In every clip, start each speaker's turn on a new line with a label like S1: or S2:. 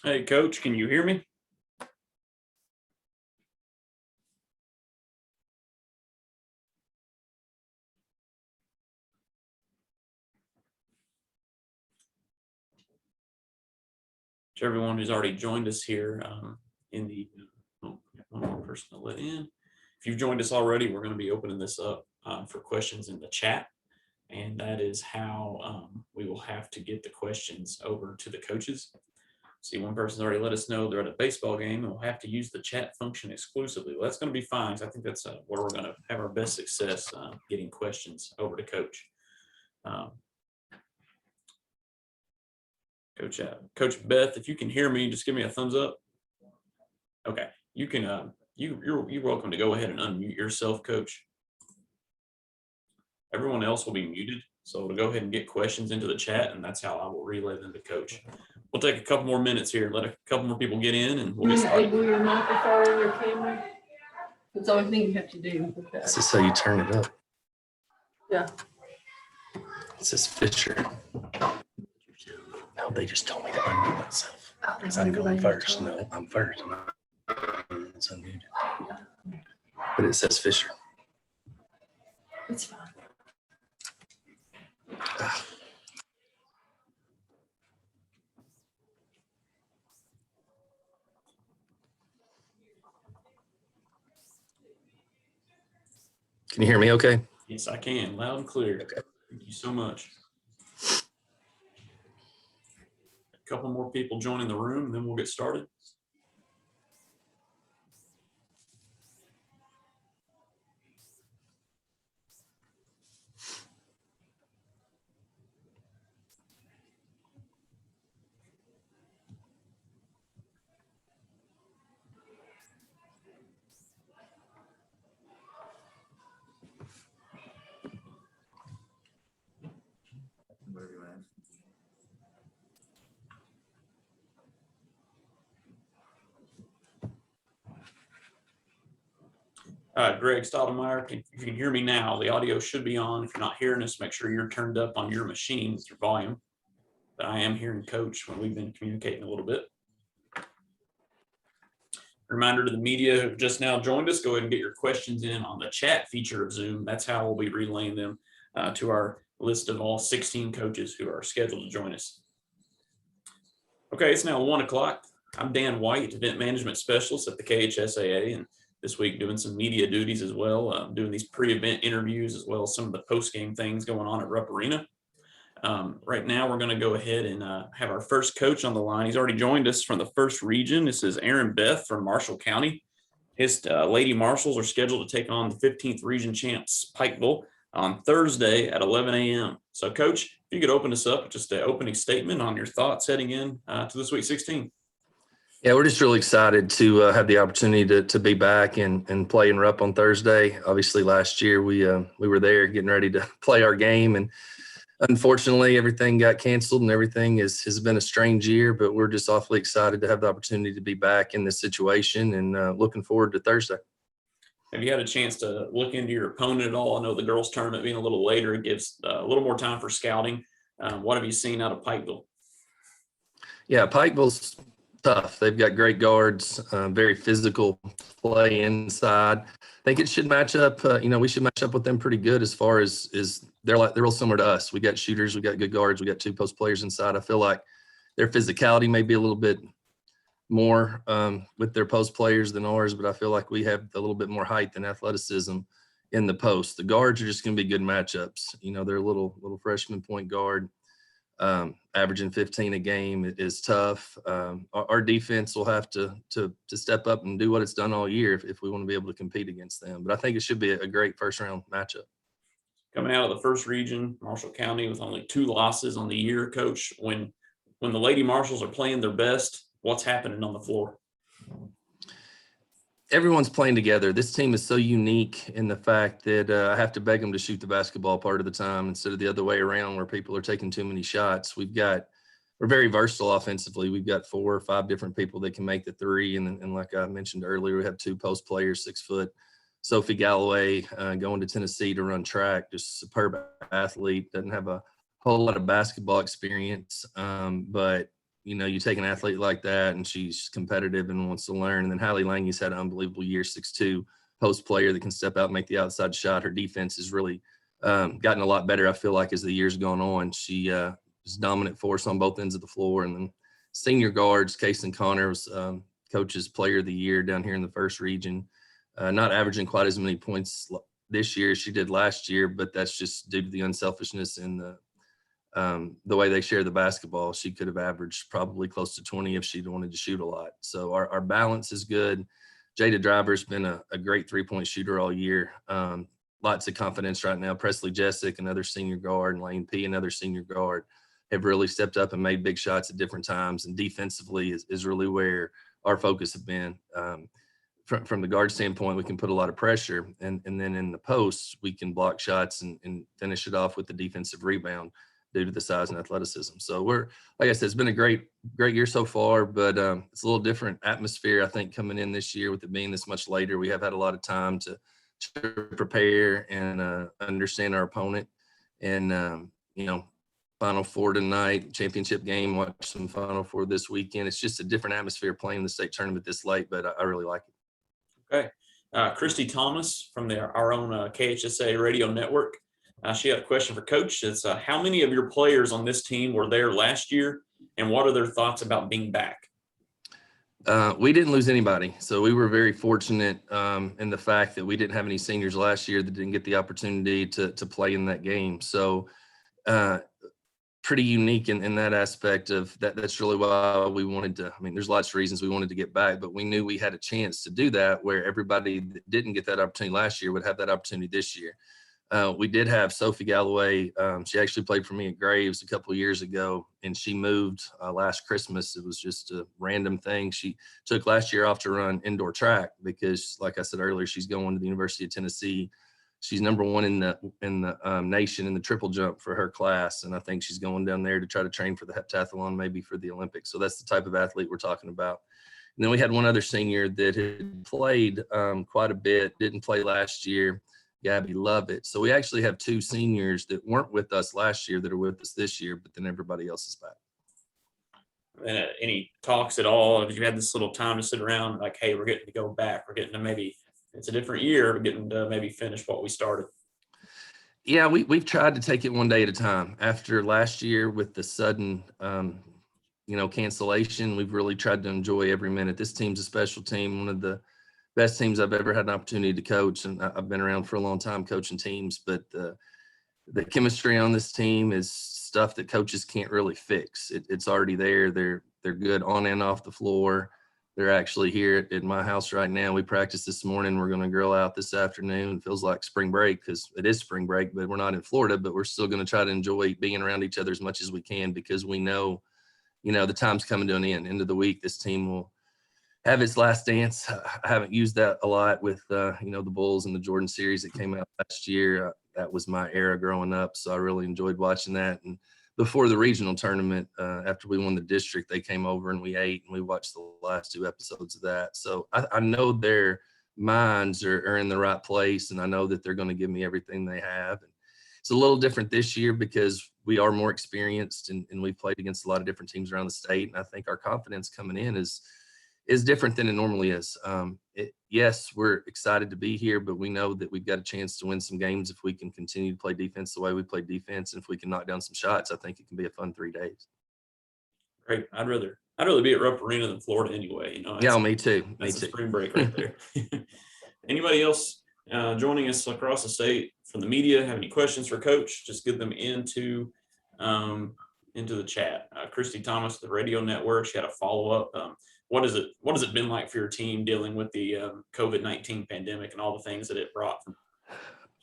S1: Hey, Coach, can you hear me? To everyone who's already joined us here in the, one more person to let in. If you've joined us already, we're going to be opening this up for questions in the chat. And that is how we will have to get the questions over to the coaches. See, one person's already let us know they're at a baseball game and we'll have to use the chat function exclusively. Well, that's going to be fine. I think that's where we're going to have our best success getting questions over to Coach. Coach Beth, if you can hear me, just give me a thumbs up. Okay, you can. You're welcome to go ahead and unmute yourself, Coach. Everyone else will be muted, so to go ahead and get questions into the chat, and that's how I will relay them to Coach. We'll take a couple more minutes here, let a couple more people get in, and we'll get started.
S2: Enable your microphone and your camera. That's the only thing you have to do with that.
S3: This is how you turn it up.
S2: Yeah.
S3: It says Fisher. No, they just told me to unmute myself.
S2: Oh,
S3: Because I'm going first. No, I'm first. It's unmuted. But it says Fisher.
S2: It's fine.
S3: Can you hear me okay?
S1: Yes, I can, loud and clear.
S3: Okay.
S1: Thank you so much. A couple more people joining the room, and then we'll get started. Greg Stottlemyre, if you can hear me now, the audio should be on. If you're not hearing us, make sure you're turned up on your machine with your volume. But I am hearing Coach when we've been communicating a little bit. Reminder to the media who just now joined us, go ahead and get your questions in on the chat feature of Zoom. That's how we'll be relaying them to our list of all 16 coaches who are scheduled to join us. Okay, it's now 1 o'clock. I'm Dan White, Event Management Specialist at the KHSAA, and this week doing some media duties as well, doing these pre-event interviews as well as some of the post-game things going on at Rupp Arena. Right now, we're going to go ahead and have our first coach on the line. He's already joined us from the first region. This is Aaron Beth from Marshall County. His Lady Marshals are scheduled to take on the 15th region champs Pikeville on Thursday at 11 a.m. So, Coach, if you could open us up with just an opening statement on your thoughts heading in to the Sweet 16.
S3: Yeah, we're just really excited to have the opportunity to be back and play in Rupp on Thursday. Obviously, last year we were there getting ready to play our game, and unfortunately, everything got canceled and everything has been a strange year. But we're just awfully excited to have the opportunity to be back in this situation and looking forward to Thursday.
S1: Have you had a chance to look into your opponent at all? I know the girls' tournament being a little later, it gives a little more time for scouting. What have you seen out of Pikeville?
S3: Yeah, Pikeville's tough. They've got great guards, very physical play inside. I think it should match up. We should match up with them pretty good as far as they're real similar to us. We got shooters, we got good guards, we got two post players inside. I feel like their physicality may be a little bit more with their post players than ours, but I feel like we have a little bit more height and athleticism in the post. The guards are just going to be good matchups. They're a little freshman point guard. Averaging 15 a game is tough. Our defense will have to step up and do what it's done all year if we want to be able to compete against them. But I think it should be a great first round matchup.
S1: Coming out of the first region, Marshall County with only 2 losses on the year, Coach, when the Lady Marshals are playing their best, what's happening on the floor?
S3: Everyone's playing together. This team is so unique in the fact that I have to beg them to shoot the basketball part of the time instead of the other way around where people are taking too many shots. We're very versatile offensively. We've got 4 or 5 different people that can make the three. And like I mentioned earlier, we have 2 post players, 6 foot. Sophie Galloway going to Tennessee to run track, just a superb athlete, doesn't have a whole lot of basketball experience, but you take an athlete like that and she's competitive and wants to learn. And then Hallie Lange's had an unbelievable year, 6'2", post player that can step out and make the outside shot. Her defense has really gotten a lot better, I feel like, as the years gone on. She is dominant force on both ends of the floor. And then senior guards, Kason Connor was coach's player of the year down here in the first region. Not averaging quite as many points this year as she did last year, but that's just due to the unselfishness and the way they share the basketball. She could have averaged probably close to 20 if she'd wanted to shoot a lot. So our balance is good. Jada Driver's been a great three-point shooter all year. Lots of confidence right now. Presley Jessic, another senior guard, and Lane P., another senior guard, have really stepped up and made big shots at different times. And defensively is really where our focus has been. From the guard standpoint, we can put a lot of pressure. And then in the post, we can block shots and finish it off with the defensive rebound due to the size and athleticism. So like I said, it's been a great year so far, but it's a little different atmosphere, I think, coming in this year with it being this much later. We have had a lot of time to prepare and understand our opponent. And, Final Four tonight, championship game, watch some Final Four this weekend. It's just a different atmosphere playing the state tournament this late, but I really like it.
S1: Okay. Christy Thomas from our own KHSAA radio network. She had a question for Coach. It's how many of your players on this team were there last year, and what are their thoughts about being back?
S3: We didn't lose anybody. So we were very fortunate in the fact that we didn't have any seniors last year that didn't get the opportunity to play in that game. So pretty unique in that aspect of that. That's really why we wanted to. I mean, there's lots of reasons we wanted to get back, but we knew we had a chance to do that where everybody that didn't get that opportunity last year would have that opportunity this year. We did have Sophie Galloway. She actually played for me at Graves a couple of years ago, and she moved last Christmas. It was just a random thing. She took last year off to run indoor track because, like I said earlier, she's going to the University of Tennessee. She's number one in the nation in the triple jump for her class, and I think she's going down there to try to train for the heptathlon, maybe for the Olympics. So that's the type of athlete we're talking about. And then we had one other senior that had played quite a bit, didn't play last year, Gabby Lovett. So we actually have two seniors that weren't with us last year that are with us this year, but then everybody else is back.
S1: And any talks at all? Have you had this little time to sit around like, hey, we're getting to go back. We're getting to maybe it's a different year. We're getting to maybe finish what we started.
S3: Yeah, we've tried to take it one day at a time. After last year with the sudden, cancellation, we've really tried to enjoy every minute. This team's a special team, one of the best teams I've ever had an opportunity to coach, and I've been around for a long time coaching teams, but the chemistry on this team is stuff that coaches can't really fix. It's already there. They're good on and off the floor. They're actually here at my house right now. We practiced this morning. We're going to grill out this afternoon. It feels like spring break because it is spring break, but we're not in Florida, but we're still going to try to enjoy being around each other as much as we can because we know, the time's coming to an end of the week. This team will have its last dance. I haven't used that a lot with, the Bulls and the Jordan series that came out last year. That was my era growing up. So I really enjoyed watching that. And before the regional tournament, after we won the district, they came over and we ate and we watched the last two episodes of that. So I know their minds are in the right place, and I know that they're going to give me everything they have. And it's a little different this year because we are more experienced and we've played against a lot of different teams around the state. And I think our confidence coming in is different than it normally is. Yes, we're excited to be here, but we know that we've got a chance to win some games if we can continue to play defense the way we play defense. And if we can knock down some shots, I think it can be a fun 3 days.
S1: Great. I'd rather be at Rupp Arena than Florida anyway.
S3: Yeah, me too.
S1: That's a spring break right there. Anybody else joining us across the state from the media have any questions for Coach? Just get them into the chat. Christy Thomas, the radio network, she had a follow-up. What has it been like for your team dealing with the COVID-19 pandemic and all the things that it brought?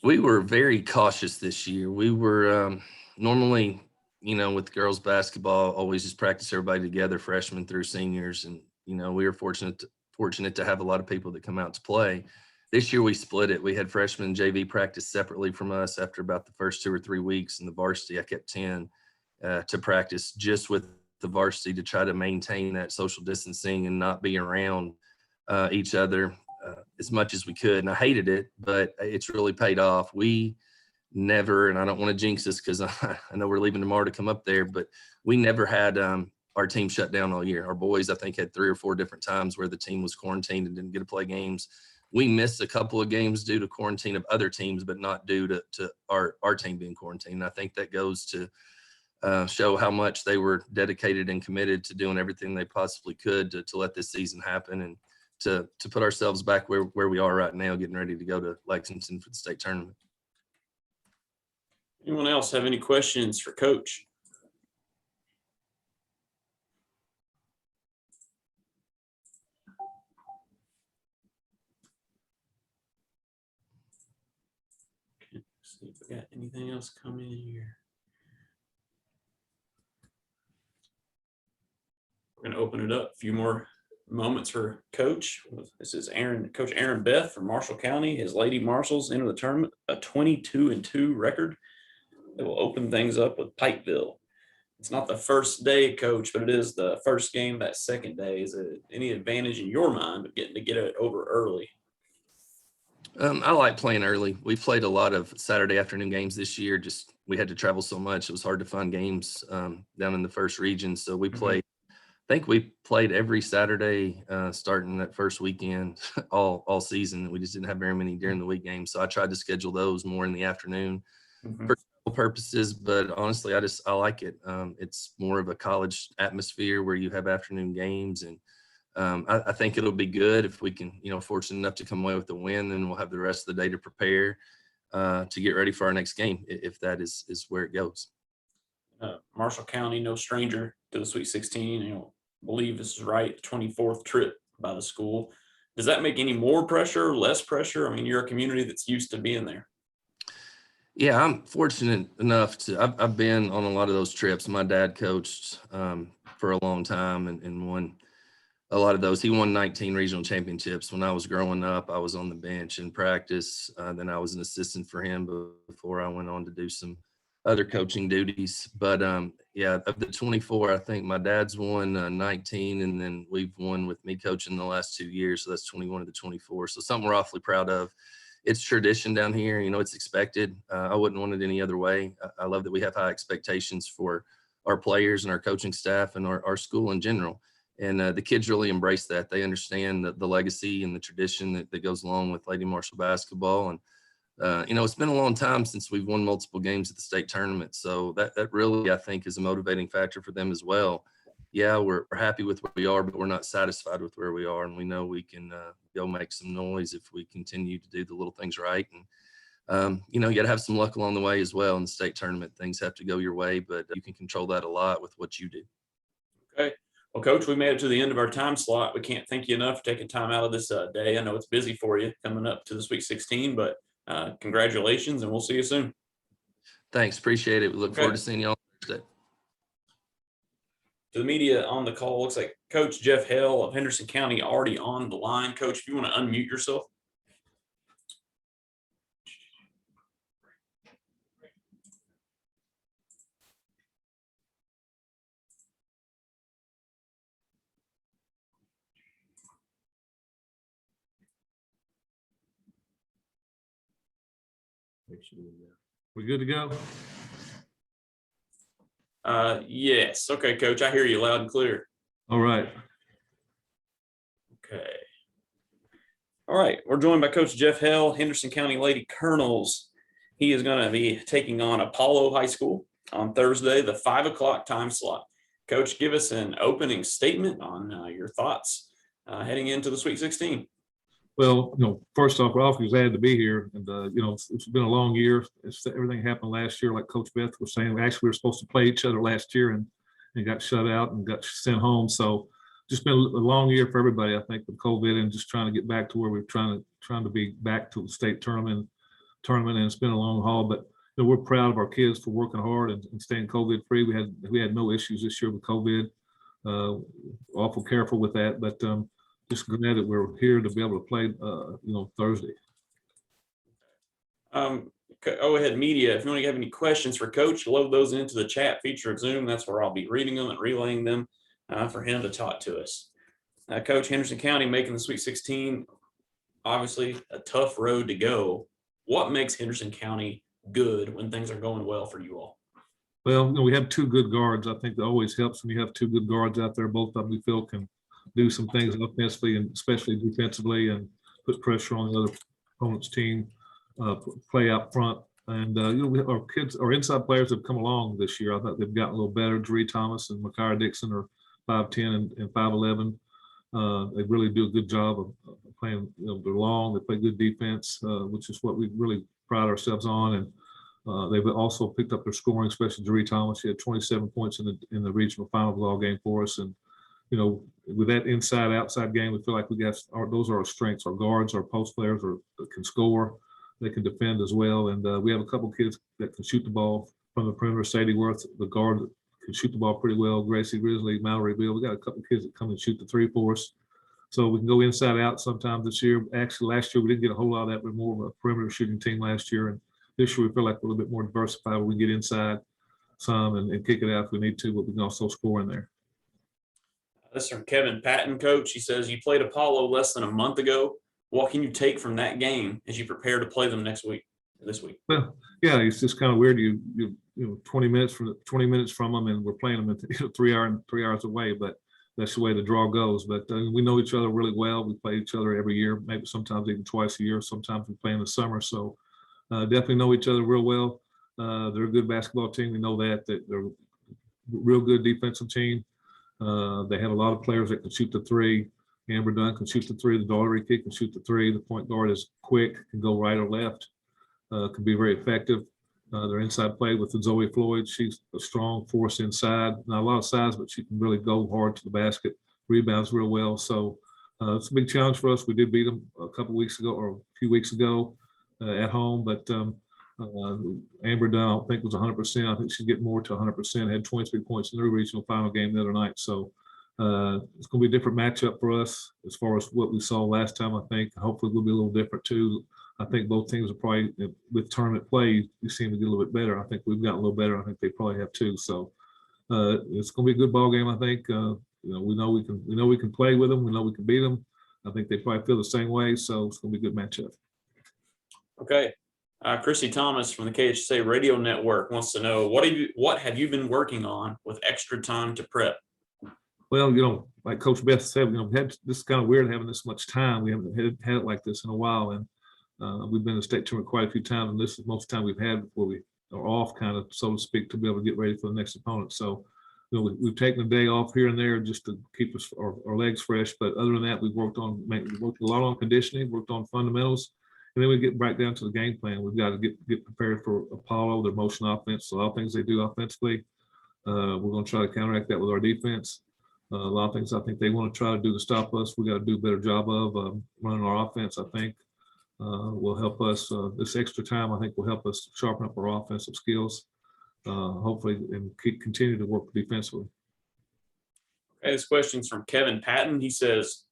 S3: We were very cautious this year. We were normally, with girls basketball, always just practice everybody together, freshmen through seniors. And, we were fortunate to have a lot of people that come out to play. This year we split it. We had freshmen and JV practice separately from us after about the first 2 or 3 weeks. In the varsity, I kept 10 to practice just with the varsity to try to maintain that social distancing and not be around each other as much as we could. And I hated it, but it's really paid off. We never, and I don't want to jinx this because I know we're leaving tomorrow to come up there, but we never had our team shut down all year. Our boys, I think, had 3 or 4 different times where the team was quarantined and didn't get to play games. We missed a couple of games due to quarantine of other teams, but not due to our team being quarantined. I think that goes to show how much they were dedicated and committed to doing everything they possibly could to let this season happen and to put ourselves back where we are right now, getting ready to go to Lexington for the state tournament.
S1: Anyone else have any questions for Coach? Okay, see if we got anything else coming in here. We're going to open it up a few more moments for Coach. This is Coach Aaron Beth from Marshall County. His Lady Marshals enter the tournament, a 22-2 record. It will open things up with Pikeville. It's not the first day, Coach, but it is the first game that second day. Is it any advantage in your mind of getting to get it over early?
S3: I like playing early. We played a lot of Saturday afternoon games this year. Just we had to travel so much. It was hard to find games down in the first region. So we played, I think we played every Saturday starting that first weekend all season. We just didn't have very many during the week games. So I tried to schedule those more in the afternoon for purposes, but honestly, I like it. It's more of a college atmosphere where you have afternoon games, and I think it'll be good if we can, fortunate enough to come away with the win, then we'll have the rest of the day to prepare to get ready for our next game, if that is where it goes.
S1: Marshall County, no stranger to the Sweet 16. I believe this is right, the 24th trip by the school. Does that make any more pressure, less pressure? I mean, you're a community that's used to being there.
S3: Yeah, I'm fortunate enough I've been on a lot of those trips. My dad coached for a long time and won a lot of those. He won 19 regional championships. When I was growing up, I was on the bench in practice. Then I was an assistant for him before I went on to do some other coaching duties. But yeah, of the 24, I think my dad's won 19, and then we've won with me coaching the last 2 years. So that's 21 of the 24. So something we're awfully proud of. It's tradition down here. It's expected. I wouldn't want it any other way. I love that we have high expectations for our players and our coaching staff and our school in general. And the kids really embrace that. They understand the legacy and the tradition that goes along with Lady Marshall basketball. And, it's been a long time since we've won multiple games at the state tournament. So that really, I think, is a motivating factor for them as well. Yeah, we're happy with where we are, but we're not satisfied with where we are. And we know we can go make some noise if we continue to do the little things right. And, you got to have some luck along the way as well. In the state tournament, things have to go your way, but you can control that a lot with what you do.
S1: Okay. Well, Coach, we made it to the end of our time slot. We can't thank you enough for taking time out of this day. I know it's busy for you coming up to the Sweet 16, but congratulations, and we'll see you soon.
S3: Thanks. Appreciate it. We look forward to seeing you all Thursday.
S1: To the media on the call, looks like Coach Jeff Hale of Henderson County already on the line. Coach, if you want to unmute yourself.
S4: We good to go?
S1: Yes. Okay, Coach, I hear you loud and clear.
S4: All right.
S1: Okay. All right. We're joined by Coach Jeff Hale, Henderson County Lady Colonels. He is going to be taking on Apollo High School on Thursday, the 5 o'clock time slot. Coach, give us an opening statement on your thoughts heading into the Sweet 16.
S4: Well, first off, we're awfully glad to be here. And, it's been a long year. Everything happened last year, like Coach Beth was saying. Actually, we were supposed to play each other last year and got shut out and got sent home. So just been a long year for everybody, I think, with COVID and just trying to get back to where we're trying to be back to the state tournament. And it's been a long haul, but we're proud of our kids for working hard and staying COVID free. We had no issues this year with COVID. Awful careful with that, but just glad that we're here to be able to play, Thursday.
S1: Go ahead, media. If you want to have any questions for Coach, load those into the chat feature of Zoom. That's where I'll be reading them and relaying them for him to talk to us. Coach, Henderson County making the Sweet 16, obviously a tough road to go. What makes Henderson County good when things are going well for you all?
S4: Well, we have two good guards. I think that always helps when you have two good guards out there. Both of them we feel can do some things offensively and especially defensively and put pressure on the other opponent's team, play out front. And, our inside players have come along this year. I thought they've gotten a little better. Jerry Thomas and Micaiah Dixon are 5'10" and 5'11". They really do a good job of playing, they're long, they play good defense, which is what we really pride ourselves on. And they've also picked up their scoring, especially Jerry Thomas. He had 27 points in the regional final ball game for us. And, with that inside outside game, we feel like those are our strengths. Our guards, our post players can score. They can defend as well. And we have a couple kids that can shoot the ball from the perimeter. Sadie Worth, the guard, can shoot the ball pretty well. Gracie Grizzly, Mallory Bill. We got a couple kids that come and shoot the three for us. So we can go inside out sometimes this year. Actually, last year we didn't get a whole lot of that. We're more of a perimeter shooting team last year. And this year we feel like we're a little bit more diversified. Where we get inside some and kick it out if we need to, but we can also score in there.
S1: This is from Kevin Patton, coach. He says, you played Apollo less than a month ago. What can you take from that game as you prepare to play them this week?
S4: Well, yeah, it's just kind of weird. You 20 minutes from them, and we're playing them at 3 hours away. But that's the way the draw goes. But we know each other really well. We play each other every year, maybe sometimes even twice a year. Sometimes we play in the summer. So definitely know each other real well. They're a good basketball team. We know that they're a real good defensive team. They have a lot of players that can shoot the three. Amber Dunn can shoot the three. The Daughtery kid can shoot the three. The point guard is quick, can go right or left, can be very effective. Their inside play with the Zoe Floyd. She's a strong force inside. Not a lot of size, but she can really go hard to the basket, rebounds real well. So it's a big challenge for us. We did beat them a few weeks ago at home, but Amber Dunn, I don't think was 100%. I think she'd get more to 100%. Had 23 points in their regional final game the other night. So it's going to be a different matchup for us as far as what we saw last time, I think. Hopefully we'll be a little different too. I think both teams are probably, with tournament play, you seem to get a little bit better. I think we've gotten a little better. I think they probably have too. So it's going to be a good ball game, I think. We know we can play with them. We know we can beat them. I think they probably feel the same way. So it's going to be a good matchup.
S1: Okay. Christy Thomas from the KHSAA Radio Network wants to know, what have you been working on with extra time to prep?
S4: Well, like Coach Beth said, this is kind of weird having this much time. We haven't had it like this in a while, and we've been to state tournament quite a few times, and this is most of the time we've had before we are off, kind of, so to speak, to be able to get ready for the next opponent. So, we've taken a day off here and there just to keep our legs fresh. But other than that, we worked a lot on conditioning, worked on fundamentals, and then we get right down to the game plan. We've got to get prepared for Apollo, their motion offense, so all things they do offensively. We're going to try to counteract that with our defense. A lot of things I think they want to try to do to stop us. We got to do a better job of running our offense. I think will help us. This extra time, I think, will help us sharpen up our offensive skills, hopefully, and continue to work defensively.
S1: Okay, this question's from Kevin Patton. He says,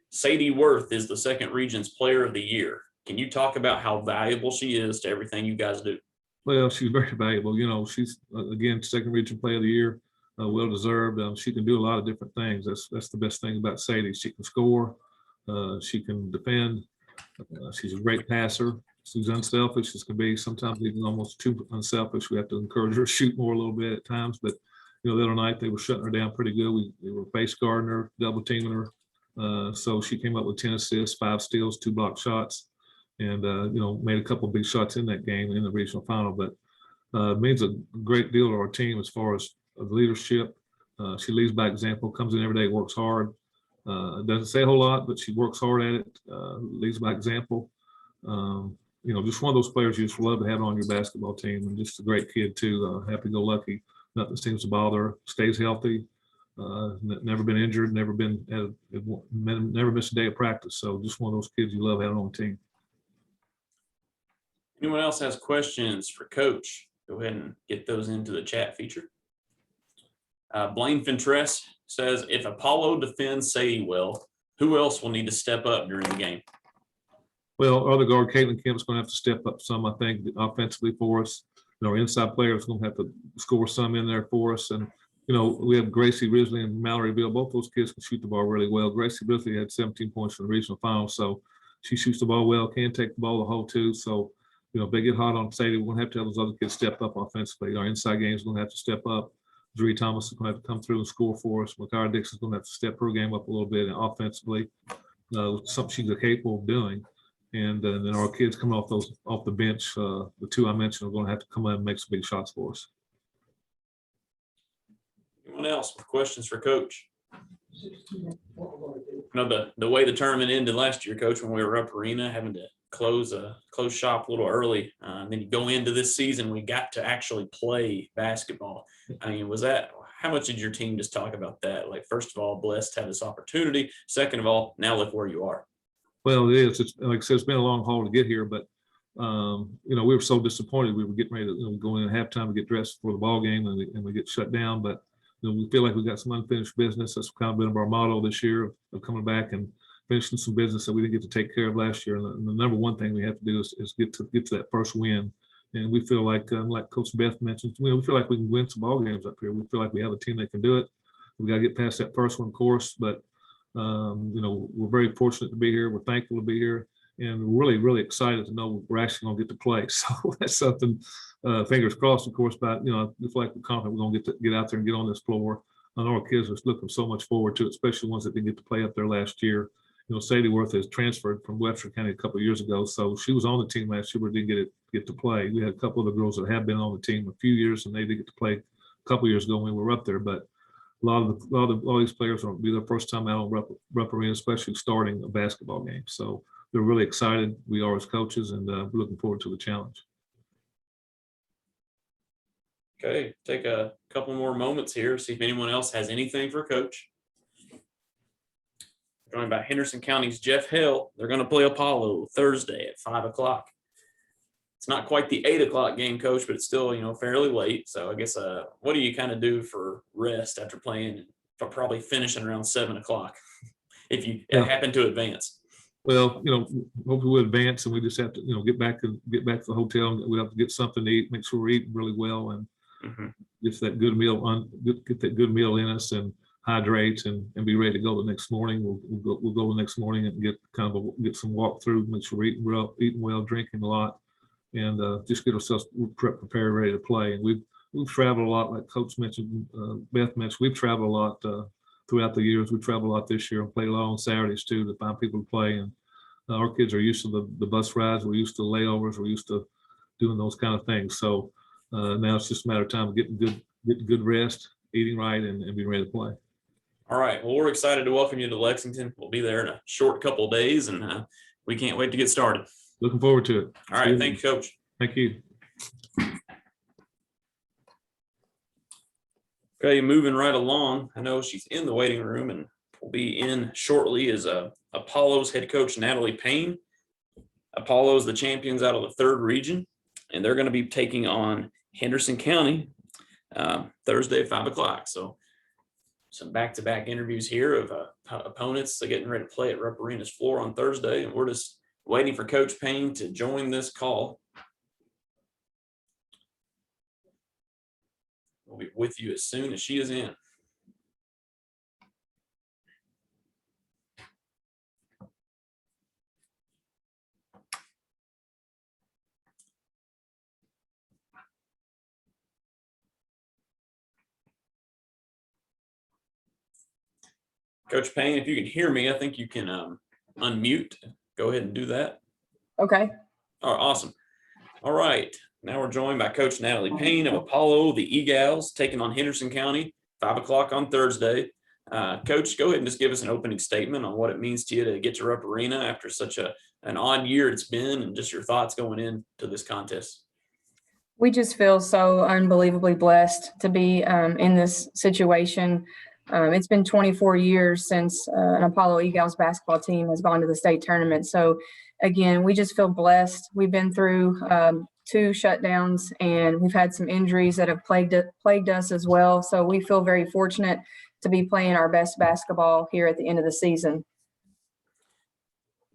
S1: Sadie Worth is the second region's player of the year. Can you talk about how valuable she is to everything you guys do?
S4: Well, she's very valuable. She's, again, second region player of the year. Well deserved. She can do a lot of different things. That's the best thing about Sadie. She can score. She can defend. She's a great passer. She's unselfish as can be. Sometimes even almost too unselfish. We have to encourage her to shoot more a little bit at times. But the other night they were shutting her down pretty good. We were face guarding her, double teaming her. So she came up with 10 assists, 5 steals, 2 block shots, and made a couple of big shots in that game in the regional final. But it means a great deal to our team as far as leadership. She leads by example, comes in every day, works hard. Doesn't say a whole lot, but she works hard at it, leads by example. Just one of those players you just love to have on your basketball team, and just a great kid too, happy-go-lucky. Nothing seems to bother her, stays healthy, never been injured, never missed a day of practice. So just one of those kids you love having on the team.
S1: Anyone else has questions for Coach? Go ahead and get those into the chat feature. Blaine Fintress says, if Apollo defends Sadie well, who else will need to step up during the game?
S4: Well, our other guard, Caitlin Kemp's going to have to step up some, I think, offensively for us. Our inside players going to have to score some in there for us. And, we have Gracie Risley and Mallory Bill. Both those kids can shoot the ball really well. Gracie Risley had 17 points in the regional final, so she shoots the ball well, can take the ball the whole too. So if they get hot on Saturday, we're gonna have to have those other kids step up offensively. Our inside games gonna have to step up. Jerry Thomas is gonna have to come through and score for us. Makara Dixon's gonna have to step her game up a little bit and offensively, something she's capable of doing. And then our kids coming off the bench, the two I mentioned, are gonna have to come in and make some big shots for us.
S1: Anyone else with questions for Coach? The way the tournament ended last year, Coach, when we were up arena, having to close shop a little early, and then you go into this season, we got to actually play basketball. I mean, how much did your team just talk about that? Like, first of all, blessed to have this opportunity. Second of all, now look where you are.
S4: Well, it is. It's, like I said, it's been a long haul to get here, but we were so disappointed. We were getting ready to go in at halftime to get dressed for the ball game, and we get shut down. But we feel like we got some unfinished business. That's kind of been our motto this year of coming back and finishing some business that we didn't get to take care of last year. And the number one thing we have to do is get to that first win. And we feel like Coach Beth mentioned, we feel like we can win some ball games up here. We feel like we have a team that can do it. We got to get past that first one, of course, but we're very fortunate to be here. We're thankful to be here, and we're really, really excited to know we're actually going to get to play. So that's something, fingers crossed, of course, but, I feel like we're confident we're going to get out there and get on this floor. I know our kids are looking so much forward to it, especially ones that didn't get to play up there last year. Sadie Worth has transferred from Webster County a couple of years ago, so she was on the team last year, but didn't get to play. We had a couple of the girls that have been on the team a few years, and they did get to play a couple of years ago when we were up there. But a lot of these players will be their first time out on Rupp Arena, especially starting a basketball game. So they're really excited. We are as coaches, and we're looking forward to the challenge.
S1: Okay, take a couple more moments here, see if anyone else has anything for Coach. Joined by Henderson County's Jeff Hill. They're going to play Apollo Thursday at 5 o'clock. It's not quite the 8 o'clock game, Coach, but it's still, fairly late. So I guess, what do you kind of do for rest after playing, probably finishing around 7 o'clock if you happen to advance?
S4: Well, hopefully we'll advance, and we just have to, get back to the hotel. And we have to get something to eat, make sure we're eating really well, and get that good meal get that good meal in us, and hydrate and be ready to go the next morning. We'll go the next morning and get some walk through, make sure we're eating well, drinking a lot, and just get ourselves prepared, ready to play. And we've traveled a lot, like Coach mentioned, Beth mentioned. We've traveled a lot throughout the years. We traveled a lot this year and played a lot on Saturdays too to find people to play. And our kids are used to the bus rides. We're used to layovers. We're used to doing those kind of things. So now it's just a matter of time of getting good rest, eating right, and being ready to play.
S1: All right. Well, we're excited to welcome you to Lexington. We'll be there in a short couple of days, and we can't wait to get started.
S4: Looking forward to it.
S1: All right. Thank you, Coach.
S4: Thank you.
S1: Okay, moving right along. I know she's in the waiting room and will be in shortly is Apollo's head coach, Natalie Payne. Apollo's the champions out of the 3rd region, and they're going to be taking on Henderson County Thursday at 5 o'clock. So some back-to-back interviews here of opponents getting ready to play at Rupp Arena's floor on Thursday, and we're just waiting for Coach Payne to join this call. We'll be with you as soon as she is in. Coach Payne, if you can hear me, I think you can unmute. Go ahead and do that.
S2: Okay.
S1: All right, awesome. All right. Now we're joined by Coach Natalie Payne of Apollo, the E-Gals, taking on Henderson County, 5 o'clock on Thursday. Coach, go ahead and just give us an opening statement on what it means to you to get to Rupp Arena after such an odd year it's been, and just your thoughts going into this contest.
S2: We just feel so unbelievably blessed to be in this situation. It's been 24 years since an Apollo E-Gals basketball team has gone to the state tournament. So again, we just feel blessed. We've been through 2 shutdowns, and we've had some injuries that have plagued us as well. So we feel very fortunate to be playing our best basketball here at the end of the season.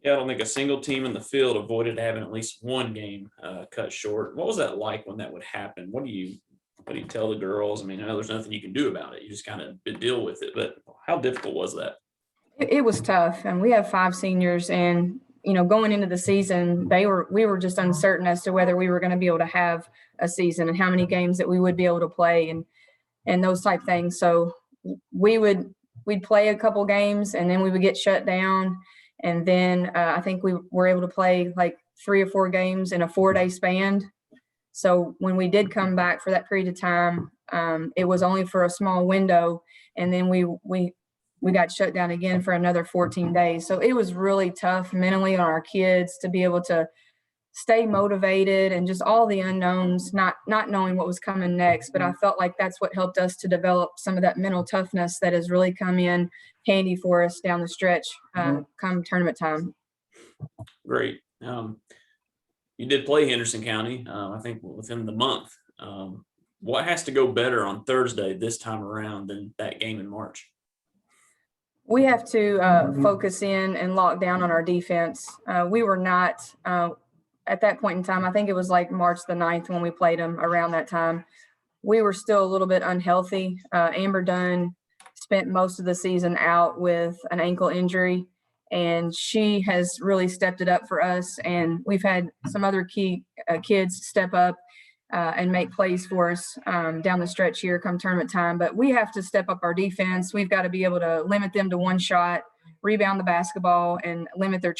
S1: Yeah, I don't think a single team in the field avoided having at least one game cut short. What was that like when that would happen? What do you tell the girls? I mean, I know there's nothing you can do about it. You just kind of deal with it. But how difficult was that?
S2: It was tough, and we have 5 seniors, and going into the season, we were just uncertain as to whether we were going to be able to have a season and how many games that we would be able to play and those type things. So we'd play a couple games and then we would get shut down. And then I think we were able to play like 3 or 4 games in a 4-day span. So when we did come back for that period of time, it was only for a small window. And then we got shut down again for another 14 days. So it was really tough mentally on our kids to be able to stay motivated and just all the unknowns, not knowing what was coming next. But I felt like that's what helped us to develop some of that mental toughness that has really come in handy for us down the stretch come tournament time.
S1: Great. You did play Henderson County, I think within the month. What has to go better on Thursday this time around than that game in March?
S2: We have to focus in and lock down on our defense. We were not, at that point in time, I think it was like March the 9th when we played them, around that time. We were still a little bit unhealthy. Amber Dunn spent most of the season out with an ankle injury, and she has really stepped it up for us. And we've had some other key kids step up and make plays for us down the stretch here come tournament time. But we have to step up our defense. We've got to be able to limit them to one shot, rebound the basketball, and limit their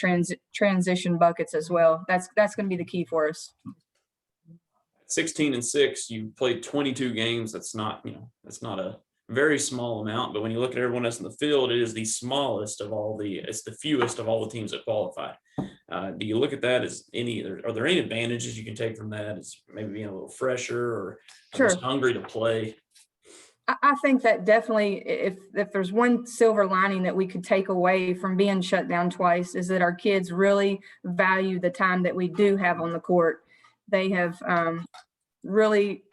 S2: transition buckets as well. That's going to be the key for us.
S1: 16-6, you played 22 games. That's not a very small amount, but when you look at everyone else in the field, it is the smallest of all it's the fewest of all the teams that qualify. Do you look at that as are there any advantages you can take from that? As maybe being a little fresher or just hungry to play?
S2: I think that definitely, if there's one silver lining that we could take away from being shut down twice, is that our kids really value the time that we do have on the court. They have really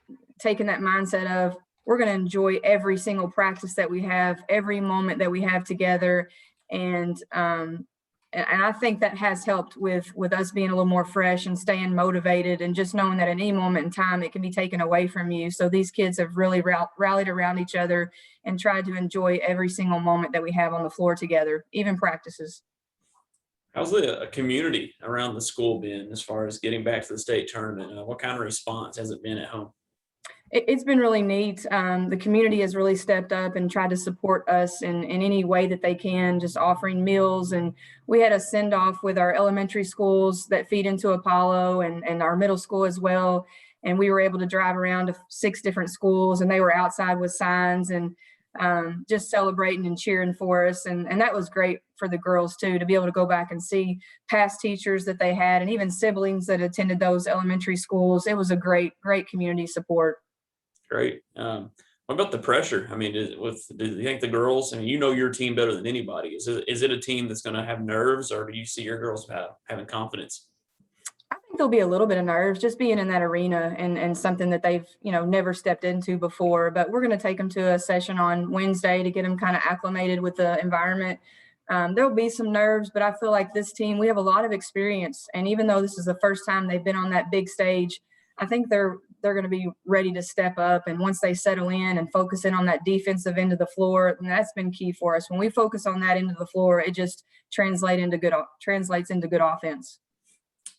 S2: taken that mindset of, we're going to enjoy every single practice that we have, every moment that we have together. And I think that has helped with us being a little more fresh and staying motivated, and just knowing that at any moment in time, it can be taken away from you. So these kids have really rallied around each other and tried to enjoy every single moment that we have on the floor together, even practices.
S1: How's the community around the school been as far as getting back to the state tournament? What kind of response has it been at home?
S2: It's been really neat. The community has really stepped up and tried to support us in any way that they can, just offering meals. And we had a send off with our elementary schools that feed into Apollo, and our middle school as well. And we were able to drive around to 6 different schools, and they were outside with signs and just celebrating and cheering for us. And that was great for the girls too, to be able to go back and see past teachers that they had and even siblings that attended those elementary schools. It was a great community support.
S1: Great. What about the pressure? I mean, do you think the girls, you know your team better than anybody. Is it a team that's going to have nerves, or do you see your girls having confidence?
S2: I think there'll be a little bit of nerves just being in that arena and something that they've, never stepped into before. But we're going to take them to a session on Wednesday to get them kind of acclimated with the environment. There'll be some nerves, but I feel like this team, we have a lot of experience. And even though this is the first time they've been on that big stage, I think they're going to be ready to step up. And once they settle in and focus in on that defensive end of the floor, and that's been key for us. When we focus on that end of the floor, it just translates into good offense.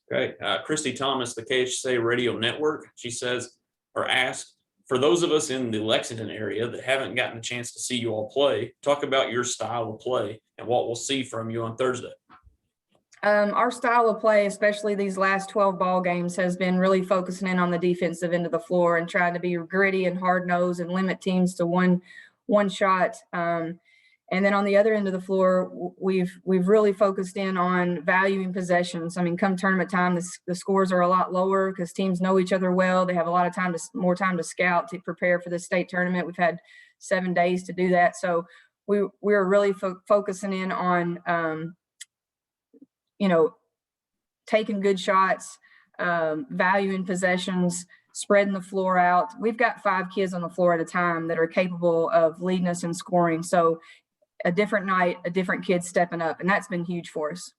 S1: Great. Christy Thomas, the KHSAA Radio Network, she says, or asked, for those of us in the Lexington area that haven't gotten a chance to see you all play, talk about your style of play and what we'll see from you on Thursday.
S2: Our style of play, especially these last 12 ball games, has been really focusing in on the defensive end of the floor and trying to be gritty and hard nosed and limit teams to one shot. And then on the other end of the floor, we've really focused in on valuing possessions. Come tournament time, the scores are a lot lower because teams know each other well. They have a lot of more time to scout, to prepare for the state tournament. We've had 7 days to do that. So we're really focusing in on taking good shots, valuing possessions, spreading the floor out. We've got 5 kids on the floor at a time that are capable of leading us in scoring. So a different night, a different kid stepping up, and that's been huge for us.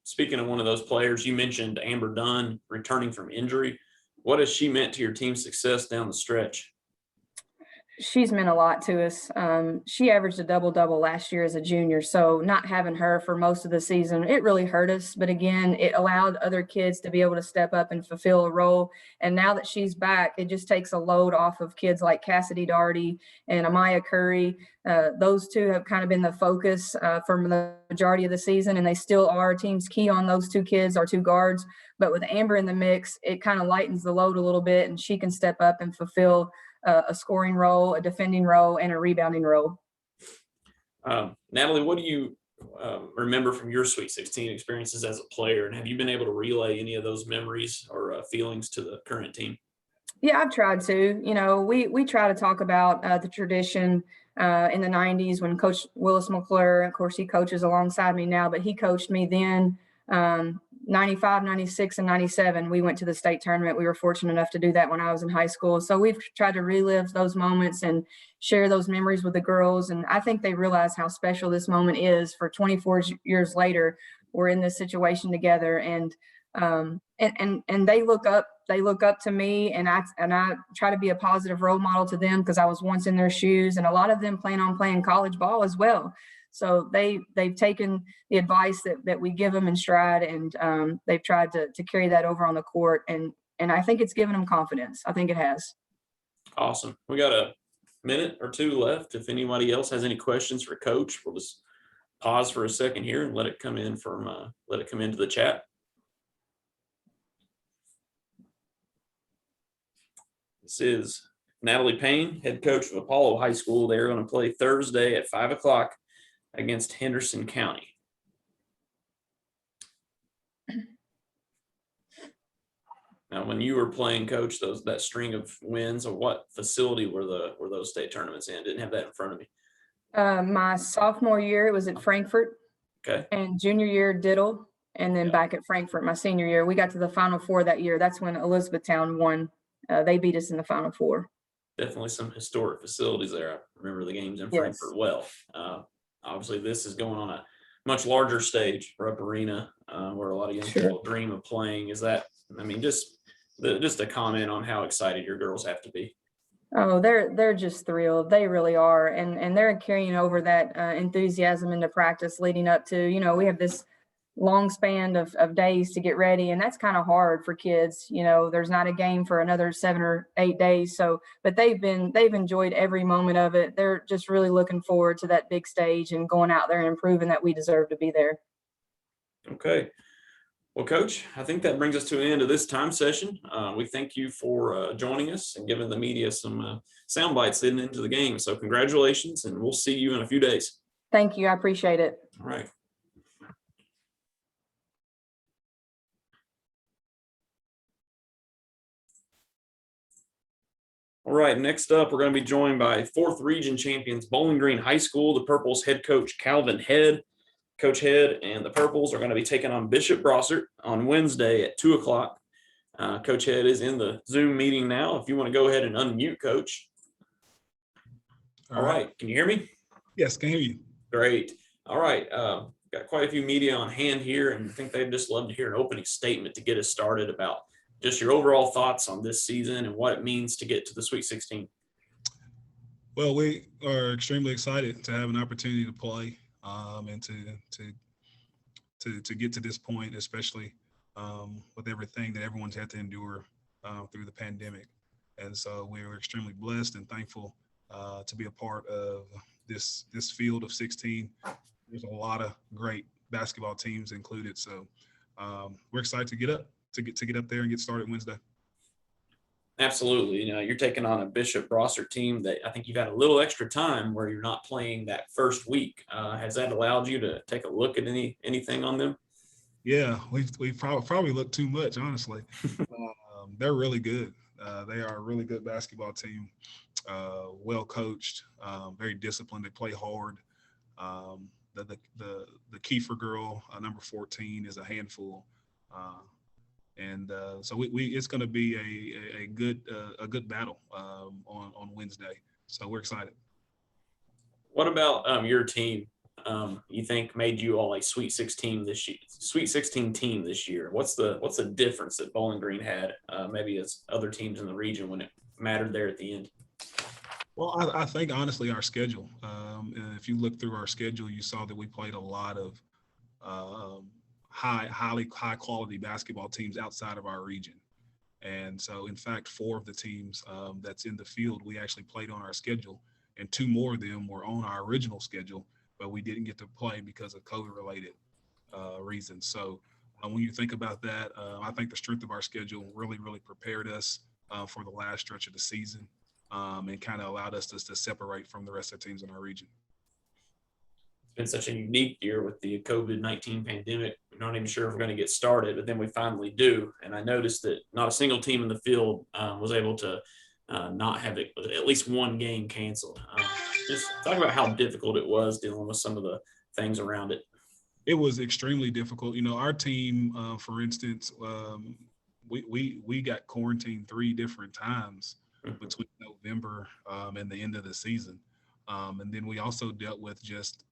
S1: Speaking of one of those players, you mentioned Amber Dunn returning from injury. What has she meant to your team's success down the stretch?
S2: She's meant a lot to us. She averaged a double-double last year as a junior, so not having her for most of the season, it really hurt us. But again, it allowed other kids to be able to step up and fulfill a role. And now that she's back, it just takes a load off of kids like Cassidy Darty and Amaya Curry. Those two have kind of been the focus for the majority of the season, and they still are. Our team's key on those two kids, our two guards. But with Amber in the mix, it kind of lightens the load a little bit, and she can step up and fulfill a scoring role, a defending role, and a rebounding role.
S1: Natalie, what do you remember from your Sweet 16 experiences as a player? And have you been able to relay any of those memories or feelings to the current team?
S2: Yeah, I've tried to. You know, we try to talk about the tradition in the 90s when Coach Willis McClure, of course, he coaches alongside me now, but he coached me then. 95, 96, and 97, we went to the state tournament. We were fortunate enough to do that when I was in high school. So we've tried to relive those moments and share those memories with the girls. And I think they realize how special this moment is. For 24 years later, we're in this situation together, and they look up to me, and I try to be a positive role model to them because I was once in their shoes, and a lot of them plan on playing college ball as well. So they've taken the advice that we give them in stride, and they've tried to carry that over on the court. And I think it's given them confidence. I think it has.
S1: Awesome. We got a minute or two left. If anybody else has any questions for Coach, we'll just pause for a second here and let it come in into the chat. This is Natalie Payne, head coach of Apollo High School. They're going to play Thursday at 5 o'clock against Henderson County. Now, when you were playing, Coach, that string of wins, or what facility were those state tournaments in? Didn't have that in front of me.
S2: My sophomore year, it was at Frankfort.
S1: Okay.
S2: And junior year, Diddle, and then back at Frankfort my senior year. We got to the Final Four that year. That's when Elizabethtown won. They beat us in the Final Four.
S1: Definitely some historic facilities there. I remember the games in Frankfort well. Obviously, this is going on a much larger stage, Rupp Arena, where a lot of young people dream of playing. Is that, I mean, just a comment on how excited your girls have to be.
S2: Oh, they're just thrilled. They really are. And they're carrying over that enthusiasm into practice leading up to, you know, we have this long span of days to get ready. And that's kind of hard for kids. You know, there's not a game for another 7 or 8 days. So, but they've enjoyed every moment of it. They're just really looking forward to that big stage and going out there and proving that we deserve to be there.
S1: Okay. Well, Coach, I think that brings us to the end of this time session. We thank you for joining us and giving the media some sound bites leading into the game. So congratulations, and we'll see you in a few days.
S2: Thank you. I appreciate it.
S1: All right. All right, next up, we're going to be joined by 4th Region champions Bowling Green High School. The Purples head coach Calvin Head. Coach Head and the Purples are going to be taking on Bishop Brossart on Wednesday at 2 o'clock. Coach Head is in the Zoom meeting now. If you want to go ahead and unmute, Coach. All right. Can you hear me?
S5: Yes, can hear you.
S1: Great. All right. Got quite a few media on hand here, and I think they'd just love to hear an opening statement to get us started about just your overall thoughts on this season and what it means to get to the Sweet 16.
S5: Well, we are extremely excited to have an opportunity to play and to get to this point, especially with everything that everyone's had to endure through the pandemic. And so we were extremely blessed and thankful to be a part of this field of 16. There's a lot of great basketball teams included. So we're excited to get up there and get started Wednesday.
S1: Absolutely. You know, you're taking on a Bishop Brossart team that I think you've had a little extra time where you're not playing that first week. Has that allowed you to take a look at anything on them?
S5: Yeah, we probably looked too much, honestly. They're really good. They are a really good basketball team, well coached, very disciplined. They play hard. The Kiefer girl, number 14, is a handful. So it's going to be a good battle on Wednesday. So we're excited. What
S1: about your team? You think made you all a Sweet 16 team this year? What's the difference that Bowling Green had maybe as other teams in the region when it mattered there at the end?
S5: Well, I think honestly our schedule. And if you look through our schedule, you saw that we played a lot of high quality basketball teams outside of our region. And so, in fact, 4 of the teams that's in the field, we actually played on our schedule, and 2 more of them were on our original schedule, but we didn't get to play because of COVID-related reasons. So, when you think about that, I think the strength of our schedule really, really prepared us for the last stretch of the season, and kind of allowed us to separate from the rest of the teams in our region.
S1: It's been such a unique year with the COVID-19 pandemic. We're not even sure if we're going to get started, but then we finally do. And I noticed that not a single team in the field was able to not have at least one game canceled. Just talk about how difficult it was dealing with some of the things around it.
S5: It was extremely difficult. You know, our team, for instance, we got quarantined 3 different times between November and the end of the season. And then we also dealt with just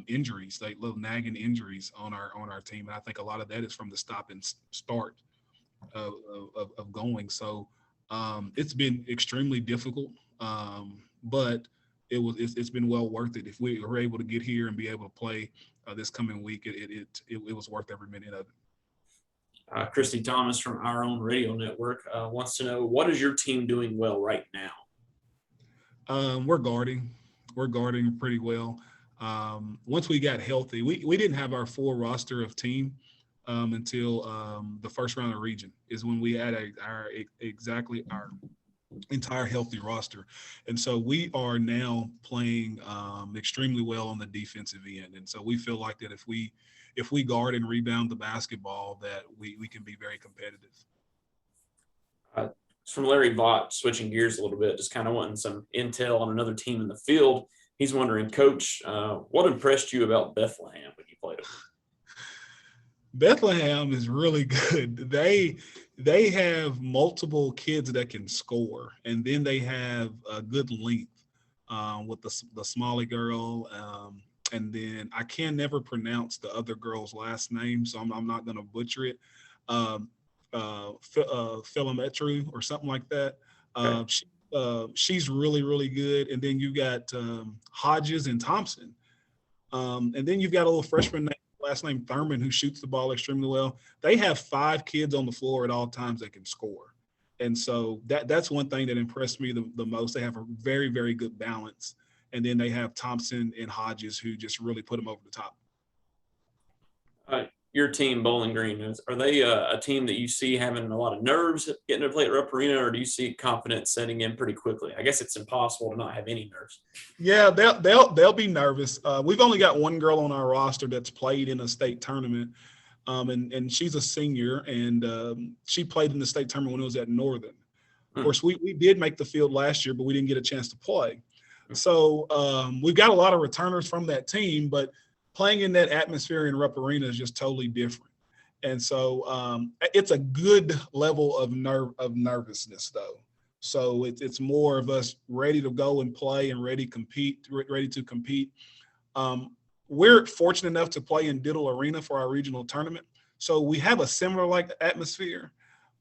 S5: injuries, like little nagging injuries on our team. And I think a lot of that is from the stop and start of going. So it's been extremely difficult, but it's been well worth it. If we were able to get here and be able to play this coming week, it was worth every minute of it.
S1: Christy Thomas from our own radio network wants to know, what is your team doing well right now?
S5: We're guarding pretty well. Once we got healthy, we didn't have our full roster of team until the first round of region is when we had our entire healthy roster. And so we are now playing extremely well on the defensive end. And so we feel like that if we guard and rebound the basketball, that we can be very competitive.
S1: It's from Larry Vaught, switching gears a little bit, just kind of wanting some intel on another team in the field. He's wondering, Coach, what impressed you about Bethlehem when you played them?
S5: Bethlehem is really good. They have multiple kids that can score, and then they have a good length with the Smalley girl, and then I can never pronounce the other girl's last name, so I'm not going to butcher it. Philometru or something like that. She's really, really good. And then you got Hodges and Thompson. And then you've got a little freshman last name Thurman who shoots the ball extremely well. They have 5 kids on the floor at all times that can score. And so that's one thing that impressed me the most. They have a very, very good balance. And then they have Thompson and Hodges who just really put them over the top.
S1: Your team, Bowling Green, are they a team that you see having a lot of nerves getting to play at Rupp Arena, or do you see confidence setting in pretty quickly? I guess it's impossible to not have any nerves.
S5: Yeah, they'll be nervous. We've only got one girl on our roster that's played in a state tournament, and she's a senior, and she played in the state tournament when it was at Northern. Of course, we did make the field last year, but we didn't get a chance to play. So we've got a lot of returners from that team, but playing in that atmosphere in Rupp Arena is just totally different. And so it's a good level of nervousness, though. So it's more of us ready to go and play and ready to compete. We're fortunate enough to play in Diddle Arena for our regional tournament. So we have a similar like atmosphere.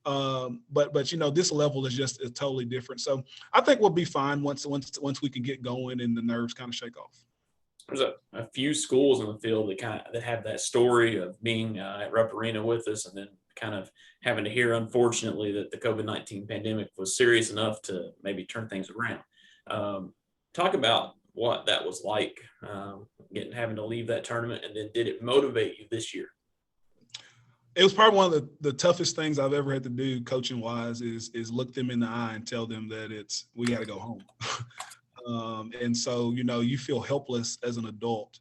S5: But you know, this level is totally different. So I think we'll be fine once we can get going and the nerves kind of shake off.
S1: There's a few schools in the field that have that story of being at Rupp Arena with us, and then kind of having to hear, unfortunately, that the COVID-19 pandemic was serious enough to maybe turn things around. Talk about what that was like, having to leave that tournament, and then did it motivate you this year?
S5: It was probably one of the toughest things I've ever had to do coaching wise is look them in the eye and tell them that we got to go home. And so, you know, you feel helpless as an adult,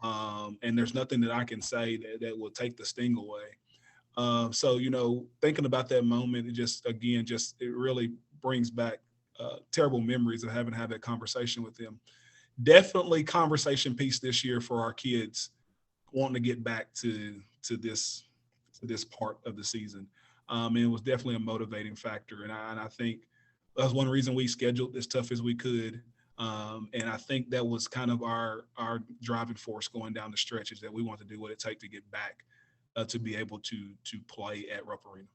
S5: and there's nothing that I can say that will take the sting away. So, you know, thinking about that moment, it really brings back terrible memories of having to have that conversation with them. Definitely conversation piece this year for our kids wanting to get back to this part of the season. And it was definitely a motivating factor. And I think that's one reason we scheduled as tough as we could. And I think that was kind of our driving force going down the stretch, is that we want to do what it takes to get back to be able to play at Rupp Arena.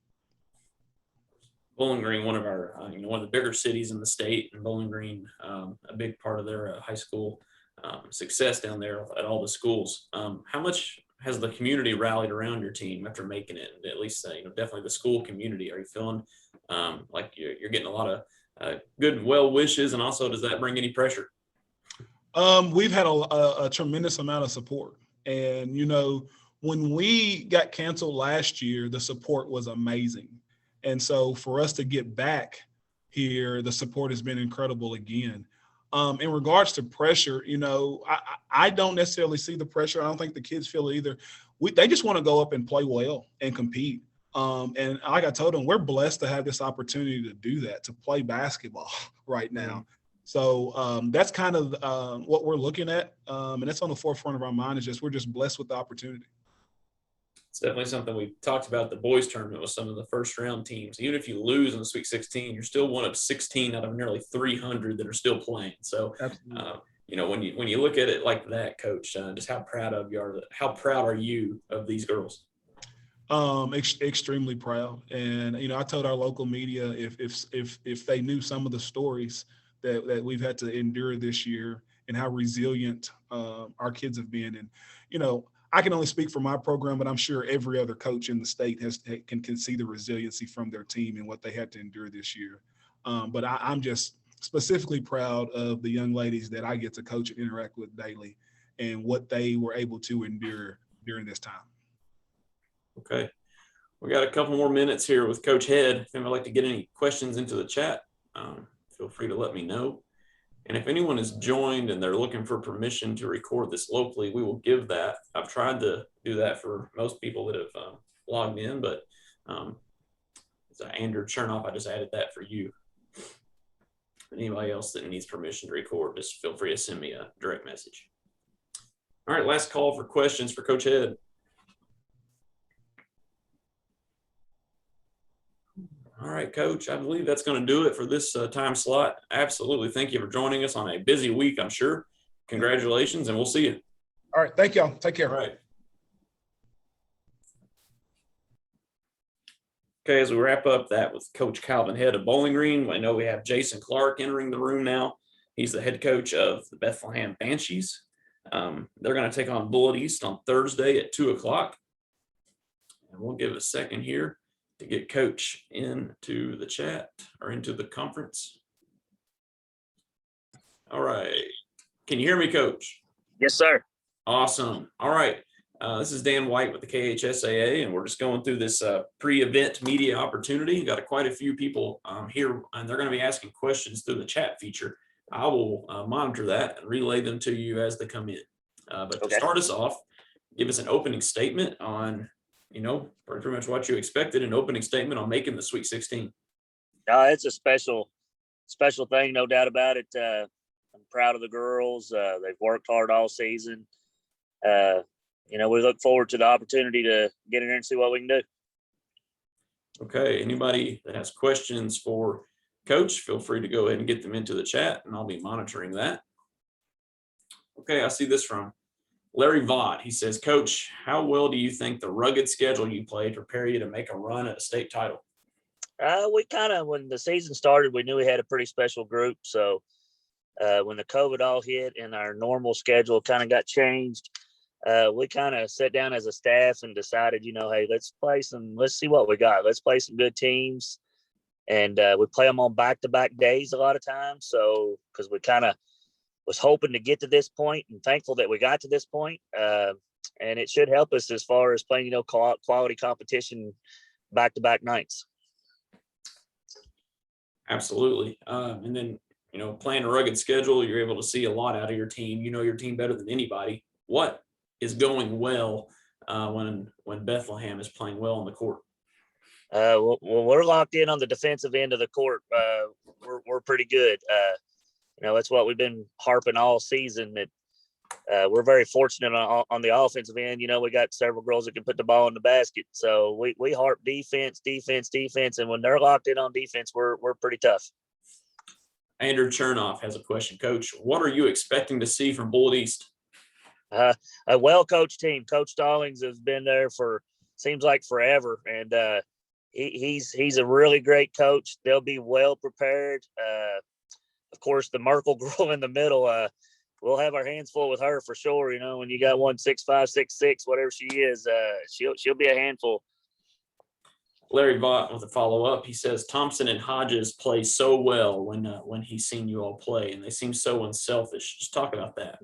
S1: Bowling Green, one of our, one of the bigger cities in the state, and Bowling Green, a big part of their high school success down there at all the schools. How much has the community rallied around your team after making it? At least, definitely the school community. Are you feeling like you're getting a lot of good well wishes, and also does that bring any pressure?
S5: We've had a tremendous amount of support, and when we got canceled last year, the support was amazing. And so for us to get back here, the support has been incredible again. In regards to pressure, I don't necessarily see the pressure. I don't think the kids feel it either. They just want to go up and play well and compete. And like I told them, we're blessed to have this opportunity to do that, to play basketball right now. So that's kind of what we're looking at. And that's on the forefront of our mind, is just we're just blessed with the opportunity.
S1: It's definitely something we talked about at the boys tournament with some of the first round teams. Even if you lose in the Sweet 16, you're still one of 16 out of nearly 300 that are still playing. So, when you look at it like that, Coach, just how proud are you of these girls?
S5: Extremely proud. And, I told our local media if they knew some of the stories that we've had to endure this year and how resilient our kids have been. And, I can only speak for my program, but I'm sure every other coach in the state can see the resiliency from their team and what they had to endure this year. But I'm just specifically proud of the young ladies that I get to coach and interact with daily, and what they were able to endure during this time.
S1: Okay. We got a couple more minutes here with Coach Head. If anyone would like to get any questions into the chat, feel free to let me know. And if anyone is joined and they're looking for permission to record this locally, we will give that. I've tried to do that for most people that have logged in, but it's Andrew Chernoff. I just added that for you. Anybody else that needs permission to record, just feel free to send me a direct message. All right, last call for questions for Coach Head. All right, Coach, I believe that's going to do it for this time slot. Absolutely. Thank you for joining us on a busy week, I'm sure. Congratulations, and we'll see you.
S5: All right. Thank y'all. Take care.
S1: All right. Okay, as we wrap up that with Coach Calvin Head of Bowling Green, I know we have Jason Clark entering the room now. He's the head coach of the Bethlehem Banshees. They're going to take on Bullitt East on Thursday at 2:00. And we'll give it a second here to get Coach into the chat or into the conference. All right. Can you hear me, Coach?
S6: Yes, sir.
S1: Awesome. All right. This is Dan White with the KHSAA, and we're just going through this pre-event media opportunity. We've got quite a few people here, and they're going to be asking questions through the chat feature. I will monitor that and relay them to you as they come in. But to start us off, give us an opening statement on pretty much what you expected, an opening statement on making the Sweet 16.
S6: It's a special thing, no doubt about it. I'm proud of the girls. They've worked hard all season. We look forward to the opportunity to get in there and see what we can do.
S1: Okay. Anybody that has questions for Coach, feel free to go ahead and get them into the chat, and I'll be monitoring that. Okay. I see this from Larry Vaught. He says, Coach, how well do you think the rugged schedule you played prepare you to make a run at a state title?
S6: We when the season started, we knew we had a pretty special group. So when the COVID all hit and our normal schedule kind of got changed, we kind of sat down as a staff and decided, hey, let's see what we got. Let's play some good teams. And we play them on back-to-back days a lot of times. So because we kind of was hoping to get to this point and thankful that we got to this point. And it should help us as far as playing, quality competition back-to-back nights.
S1: Absolutely. And then, playing a rugged schedule, you're able to see a lot out of your team. You know your team better than anybody. What is going well when Bethlehem is playing well on the court?
S6: Well, we're locked in on the defensive end of the court. We're pretty good. That's what we've been harping all season, that we're very fortunate on the offensive end. We got several girls that can put the ball in the basket. So we harp defense. And when they're locked in on defense, we're pretty tough.
S1: Andrew Chernoff has a question. Coach, what are you expecting to see from Bullitt East?
S6: A well-coached team. Coach Stallings has been there seems like forever. And he's a really great coach. They'll be well prepared. Of course, the Merkel girl in the middle, we'll have our hands full with her for sure. You know, when you got 1 6'5", 6'6", whatever she is, she'll be a handful.
S1: Larry Vaught with a follow-up. He says Thompson and Hodges play so well when he's seen you all play, and they seem so unselfish. Just talk about that.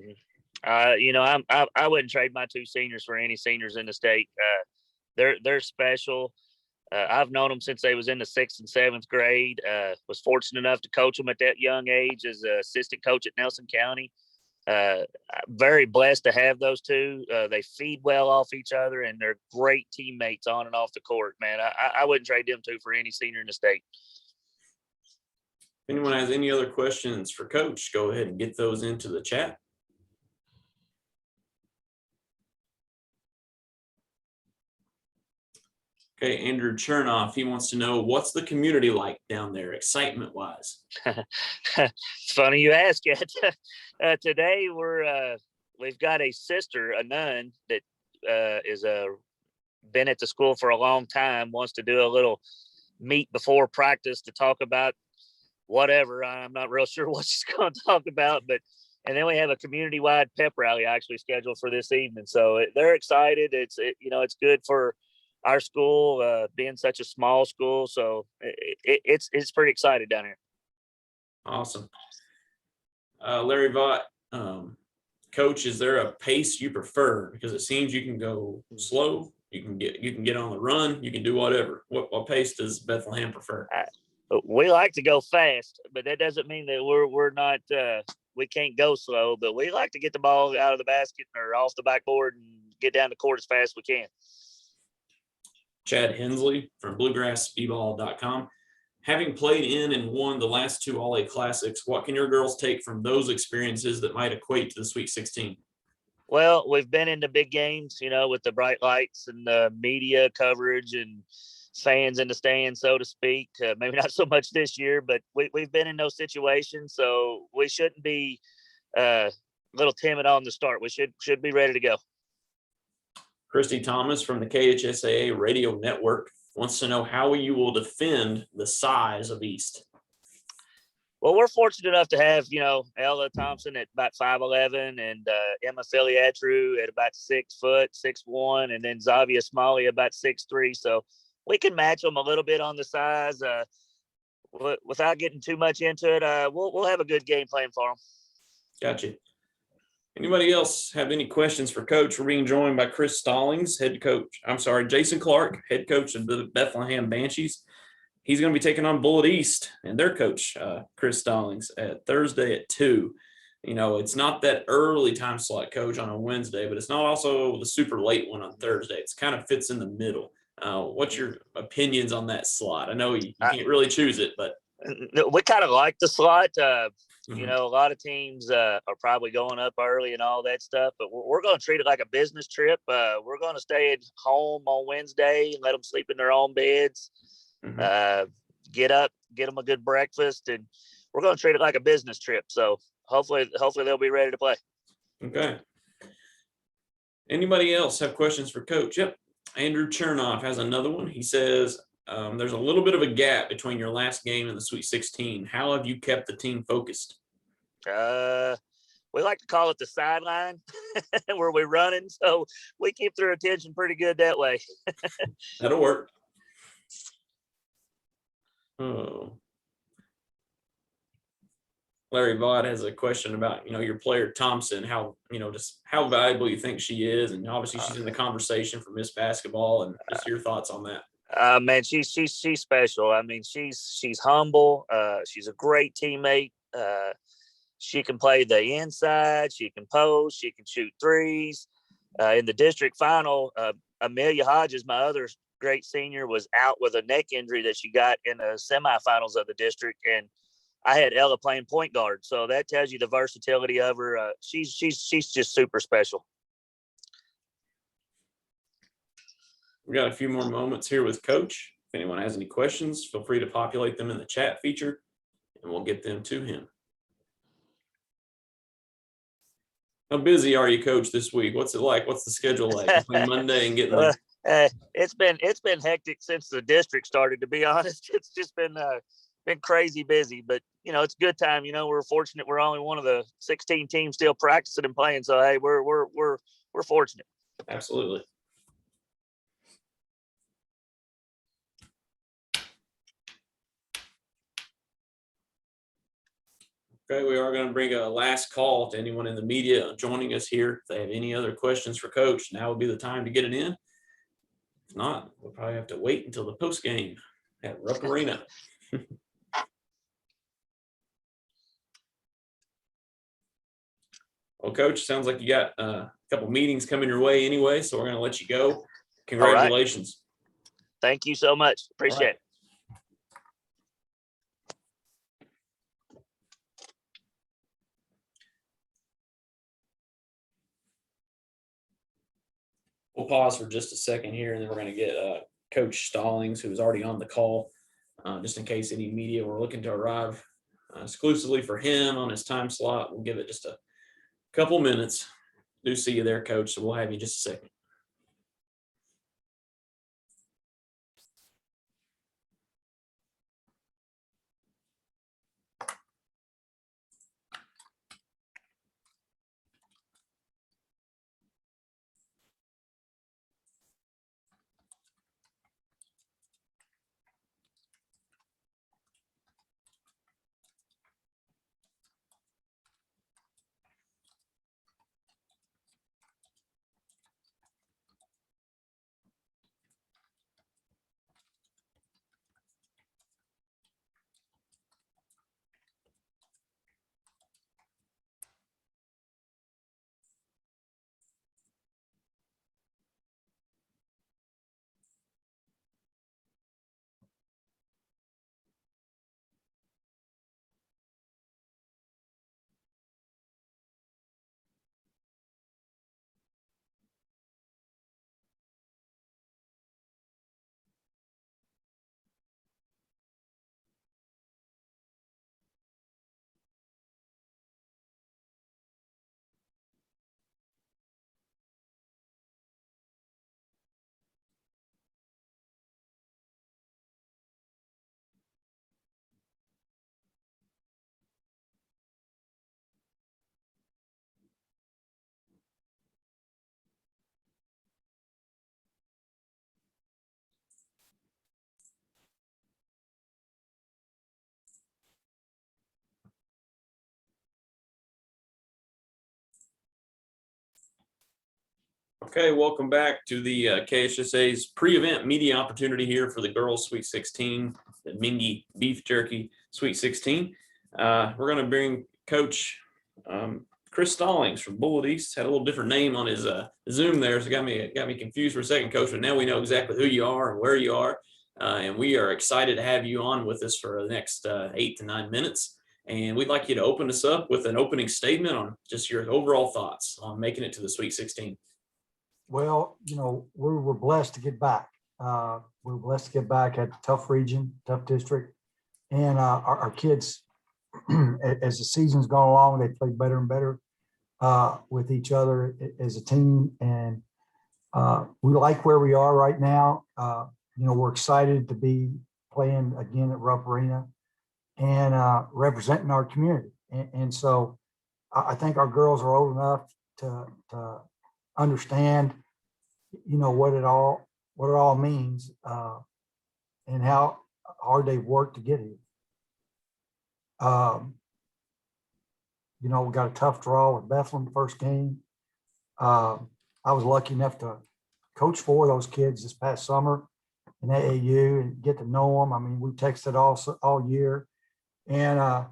S6: You know, I wouldn't trade my 2 seniors for any seniors in the state. They're special. I've known them since they was in the 6th and 7th grade. Was fortunate enough to coach them at that young age as an assistant coach at Nelson County. Very blessed to have those 2. They feed well off each other, and they're great teammates on and off the court, man. I wouldn't trade them 2 for any senior in the state.
S1: If anyone has any other questions for Coach, go ahead and get those into the chat. Okay, Andrew Chernoff, he wants to know, what's the community like down there, excitement-wise?
S6: It's funny you ask it. Today we've got a sister, a nun, that is been at the school for a long time, wants to do a little meet before practice to talk about whatever. I'm not real sure what she's going to talk about, and then we have a community-wide pep rally actually scheduled for this evening. So they're excited. It's good for our school, being such a small school. So it's pretty excited down here.
S1: Awesome. Larry Vaught, Coach, is there a pace you prefer? Because it seems you can go slow, you can get on the run, you can do whatever. What pace does Bethlehem prefer?
S6: We like to go fast, but that doesn't mean that we're not we can't go slow. But we like to get the ball out of the basket or off the backboard and get down the court as fast as we can.
S1: Chad Hensley from bluegrassball.com. Having played in and won the last 2 All-A Classics, what can your girls take from those experiences that might equate to the Sweet 16?
S6: Well, we've been in the big games, you know, with the bright lights and the media coverage and fans in the stands, so to speak. Maybe not so much this year, but we've been in those situations, so we shouldn't be a little timid on the start. We should be ready to go.
S1: Christy Thomas from the KHSAA radio network wants to know how you will defend the size of East.
S6: Well, we're fortunate enough to have, you know, Ella Thompson at about 5'11" and Emma Filiatru at about 6 foot, 6'1", and then Zavia Smalley about 6'3". So we can match them a little bit on the size. Without getting too much into it, we'll have a good game plan for them.
S1: Gotcha. Anybody else have any questions for Coach? We're being joined by Chris Stallings, Jason Clark, head coach of the Bethlehem Banshees. He's going to be taking on Bullitt East and their coach, Chris Stallings, at Thursday at 2. You know, it's not that early time slot, Coach, on a Wednesday, but it's not also the super late one on Thursday. It's kind of fits in the middle. What's your opinions on that slot? I know you can't really choose it, but
S6: we kind of like the slot. You know, a lot of teams are probably going up early and all that stuff, but we're going to treat it like a business trip. We're going to stay at home on Wednesday and let them sleep in their own beds. Get up, get them a good breakfast, and we're going to treat it like a business trip. So hopefully they'll be ready to play.
S1: Okay. Anybody else have questions for Coach? Yep. Andrew Chernoff has another one. He says, there's a little bit of a gap between your last game and the Sweet 16. How have you kept the team focused?
S6: We like to call it the sideline where we're running. So we keep their attention pretty good that way.
S1: That'll work. Oh. Larry Vaught has a question about, you know, your player Thompson, how valuable you think she is. And obviously she's in the conversation for Miss Basketball, and just your thoughts on that.
S6: Man, she's special. I mean, she's humble. She's a great teammate. She can play the inside. She can post. She can shoot threes. In the district final, Amelia Hodges, my other great senior, was out with a neck injury that she got in the semifinals of the district, and I had Ella playing point guard. So that tells you the versatility of her. She's just super special.
S1: We got a few more moments here with Coach. If anyone has any questions, feel free to populate them in the chat feature, and we'll get them to him. How busy are you, Coach, this week? What's it like? What's the schedule like between Monday and getting
S6: It's been hectic since the district started, to be honest. It's just been crazy busy, but it's a good time. We're fortunate we're only one of the 16 teams still practicing and playing. So hey, we're fortunate.
S1: Absolutely. Okay, we are going to bring a last call to anyone in the media joining us here. If they have any other questions for Coach, now would be the time to get it in. If not, we'll probably have to wait until the post game at Rupp Arena. Well, Coach, sounds like you got a couple meetings coming your way anyway, so we're going to let you go. Congratulations.
S6: Right. Thank you so much. Appreciate it.
S1: We'll pause for just a second here, and then we're going to get Coach Stallings, who is already on the call, just in case any media were looking to arrive exclusively for him on his time slot. We'll give it just a couple minutes. Do see you there, Coach, so we'll have you just a second. Okay, welcome back to the KHSAA's pre-event media opportunity here for the girls' Sweet 16, the Mingua Beef Jerky Sweet 16. We're going to bring Coach Chris Stallings from Bullitt East. Had a little different name on his Zoom there, so got me confused for a second, Coach. But now we know exactly who you are and where you are, and we are excited to have you on with us for the next 8 to 9 minutes. And we'd like you to open us up with an opening statement on just your overall thoughts on making it to the Sweet 16.
S7: Well, we were blessed to get back. We're blessed to get back at a tough region, tough district. And our kids, as the season's gone along, they play better and better with each other as a team. And we like where we are right now. We're excited to be playing again at Rupp Arena and representing our community. And so I think our girls are old enough to understand, what it all means, and how hard they've worked to get here. We got a tough draw with Bethlehem first game. I was lucky enough to coach 4 of those kids this past summer in AAU and get to know them. I mean, we texted all year and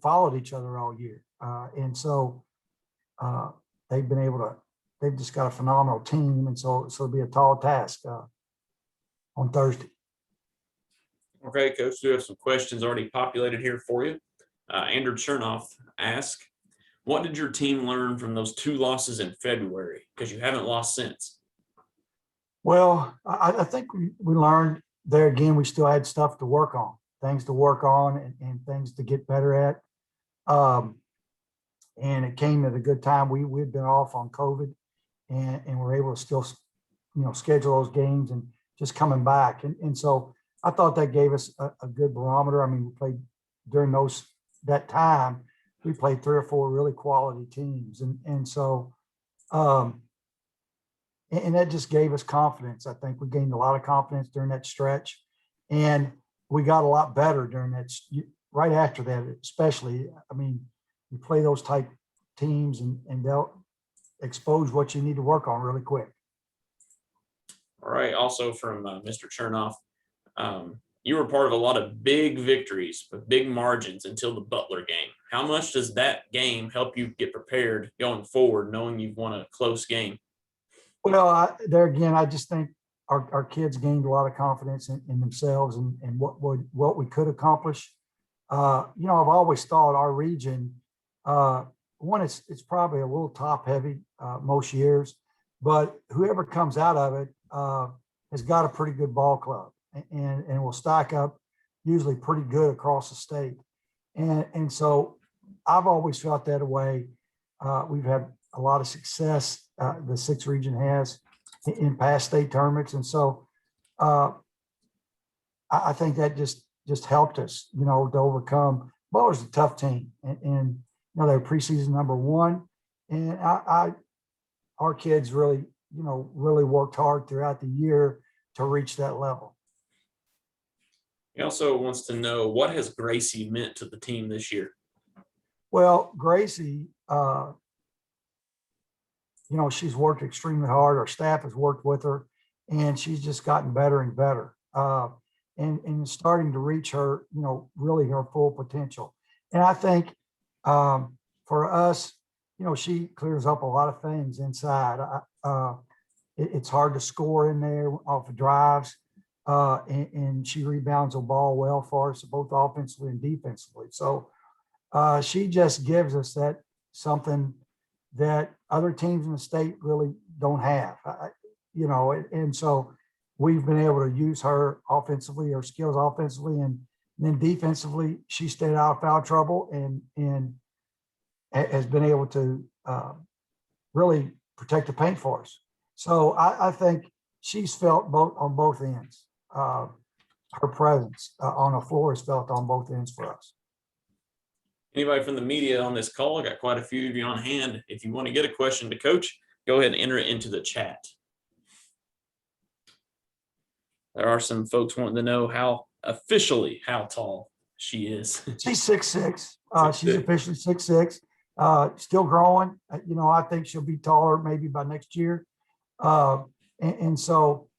S7: followed each other all year. And so they've been able to. They've just got a phenomenal team, and so it'll be a tall task on Thursday.
S1: Okay, Coach, we have some questions already populated here for you. Andrew Chernoff asked, what did your team learn from those 2 losses in February? Because you haven't lost since.
S7: Well, I think we learned there again, we still had stuff to work on, things to work on and things to get better at. And it came at a good time. We'd been off on COVID and we're able to still, schedule those games and just coming back. And so I thought that gave us a good barometer. I mean, we played during that time, we played 3 or 4 really quality teams. And so, and that just gave us confidence. I think we gained a lot of confidence during that stretch, and we got a lot better during that, right after that, especially. I mean, you play those type teams and they'll expose what you need to work on really quick.
S1: All right. Also from Mr. Chernoff, you were part of a lot of big victories with big margins until the Butler game. How much does that game help you get prepared going forward, knowing you've won a close game?
S7: Well, there again, I just think our kids gained a lot of confidence in themselves and what we could accomplish. I've always thought our region, one, it's probably a little top heavy most years, but whoever comes out of it has got a pretty good ball club and will stack up usually pretty good across the state. And so I've always felt that way. We've had a lot of success, the 6th region has in past state tournaments. And so I think that just helped us, to overcome. Butler's a tough team, and they're preseason number 1, and our kids really worked hard throughout the year to reach that level.
S1: He also wants to know, what has Gracie meant to the team this year?
S7: Well, Gracie, she's worked extremely hard. Our staff has worked with her, and she's just gotten better and better, and starting to reach her, really her full potential. And I think for us, she clears up a lot of things inside. It's hard to score in there off of drives, and she rebounds the ball well for us, both offensively and defensively. So she just gives us that something that other teams in the state really don't have, and so we've been able to use her offensively, her skills offensively, and then defensively, she stayed out of foul trouble and has been able to really protect the paint for us. So I think she's felt on both ends. Her presence on the floor is felt on both ends for us.
S1: Anybody from the media on this call? I got quite a few of you on hand. If you want to get a question to Coach, go ahead and enter it into the chat. There are some folks wanting to know how tall she is.
S7: She's 6'6". She's officially 6'6". Still growing. I think she'll be taller maybe by next year. And so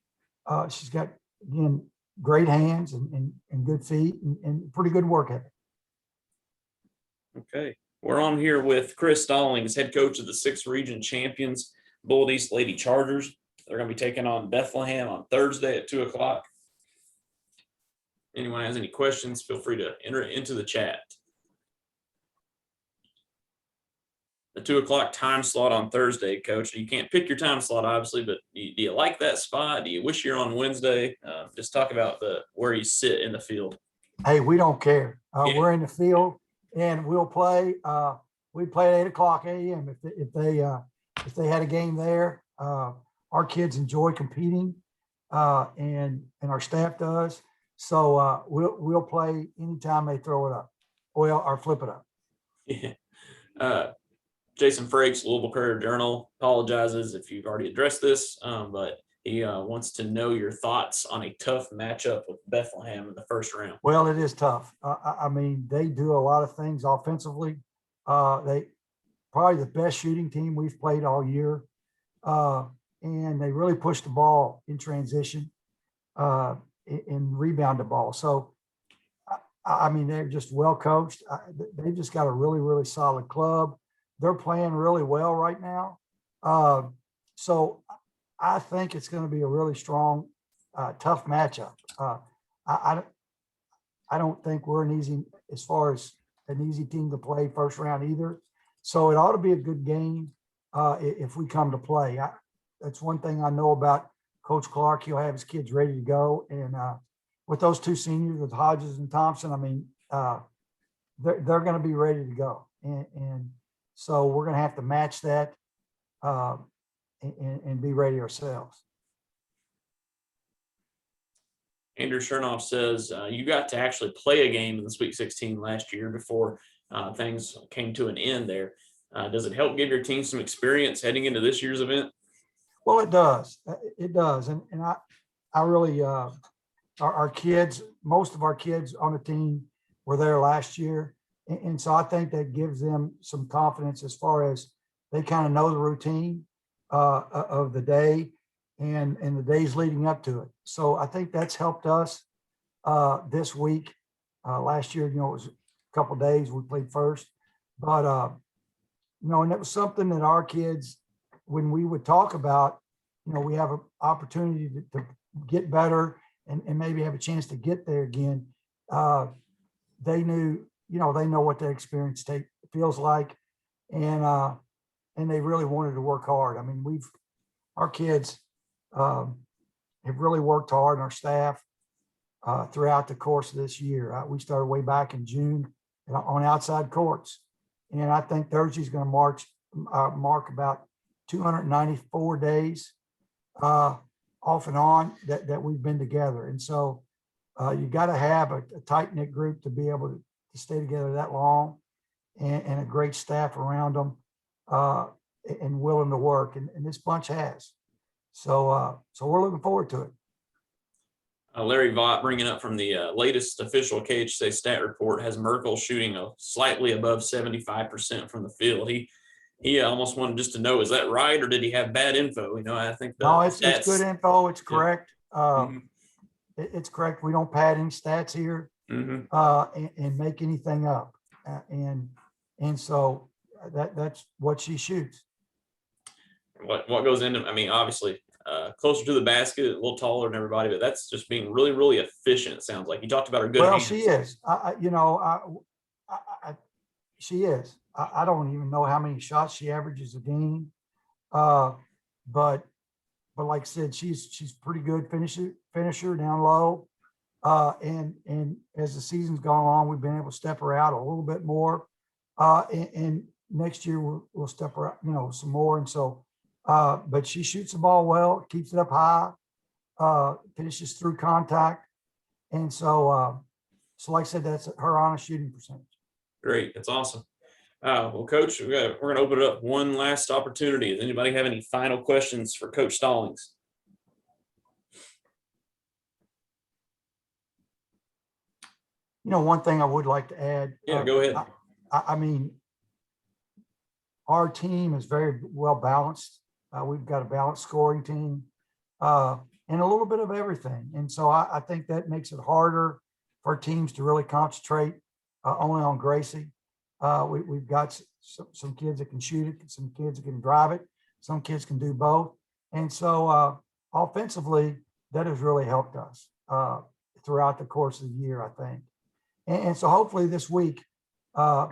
S7: she's got, again, great hands and good feet and pretty good work ethic.
S1: Okay. We're on here with Chris Stallings, head coach of the 6th region champions, Bullitt East Lady Chargers. They're going to be taking on Bethlehem on Thursday at 2:00. Anyone has any questions, feel free to enter it into the chat. The 2:00 time slot on Thursday, Coach. You can't pick your time slot, obviously, but do you like that spot? Do you wish you're on Wednesday? Just talk about where you sit in the field.
S7: Hey, we don't care.
S1: Yeah.
S7: We're in the field, and we'll play. We play at 8:00 a.m. If they had a game there. Our kids enjoy competing, and our staff does. So we'll play anytime they throw it up, or flip it up.
S1: Yeah. Jason Frakes, Louisville Courier-Journal, apologizes if you've already addressed this, but he wants to know your thoughts on a tough matchup with Bethlehem in the first round.
S7: Well, it is tough. I mean, they do a lot of things offensively. They probably the best shooting team we've played all year, and they really push the ball in transition and rebound the ball. So, I mean, they're just well coached. They've just got a really, really solid club. They're playing really well right now. So I think it's going to be a really strong, tough matchup. I don't think we're as far as an easy team to play first round either. So it ought to be a good game if we come to play. That's one thing I know about Coach Clark. He'll have his kids ready to go. And with those 2 seniors, with Hodges and Thompson, I mean, they're going to be ready to go. And so we're going to have to match that and be ready ourselves.
S1: Andrew Chernoff says you got to actually play a game in the Sweet 16 last year before things came to an end there. Does it help give your team some experience heading into this year's event?
S7: Well, it does. It does. And I really, our kids, most of our kids on the team were there last year. And so I think that gives them some confidence as far as they kind of know the routine of the day and the days leading up to it. So I think that's helped us this week. Last year, it was a couple of days we played first, but and it was something that our kids, when we would talk about, we have an opportunity to get better and maybe have a chance to get there again. They knew, they know what their experience feels like, and they really wanted to work hard. I mean, our kids have really worked hard, and our staff throughout the course of this year. We started way back in June on outside courts, and I think Thursday's going to mark about 294 days off and on that we've been together. And so you got to have a tight knit group to be able to stay together that long, and a great staff around them and willing to work. And this bunch has. So we're looking forward to it.
S1: Larry Vaught, bringing up from the latest official KHSAA stat report, has Merkel shooting slightly above 75% from the field. He almost wanted just to know, is that right, or did he have bad info? I think
S7: no, it's good info. It's correct.
S1: Mm-hmm.
S7: It's correct. We don't pad any stats here and make anything up. And so that's what she shoots.
S1: What goes into, obviously closer to the basket, a little taller than everybody, but that's just being really, really efficient. It sounds like you talked about her good.
S7: Well,
S1: hands.
S7: she is. She is. I don't even know how many shots she averages a game, but like I said, she's pretty good finisher down low. And as the season's gone on, we've been able to step her out a little bit more. And next year we'll step her out, some more. And so, but she shoots the ball well, keeps it up high, finishes through contact. And so like I said, that's her honest shooting percentage.
S1: Great. That's awesome. Well, Coach, we're going to open it up one last opportunity. Does anybody have any final questions for Coach Stallings?
S7: One thing I would like to add.
S1: Yeah, go ahead.
S7: I mean, our team is very well balanced. We've got a balanced scoring team and a little bit of everything. And so I think that makes it harder for teams to really concentrate only on Gracie. We've got some kids that can shoot it, some kids that can drive it, some kids can do both. And so offensively, that has really helped us throughout the course of the year, I think. And so hopefully this week,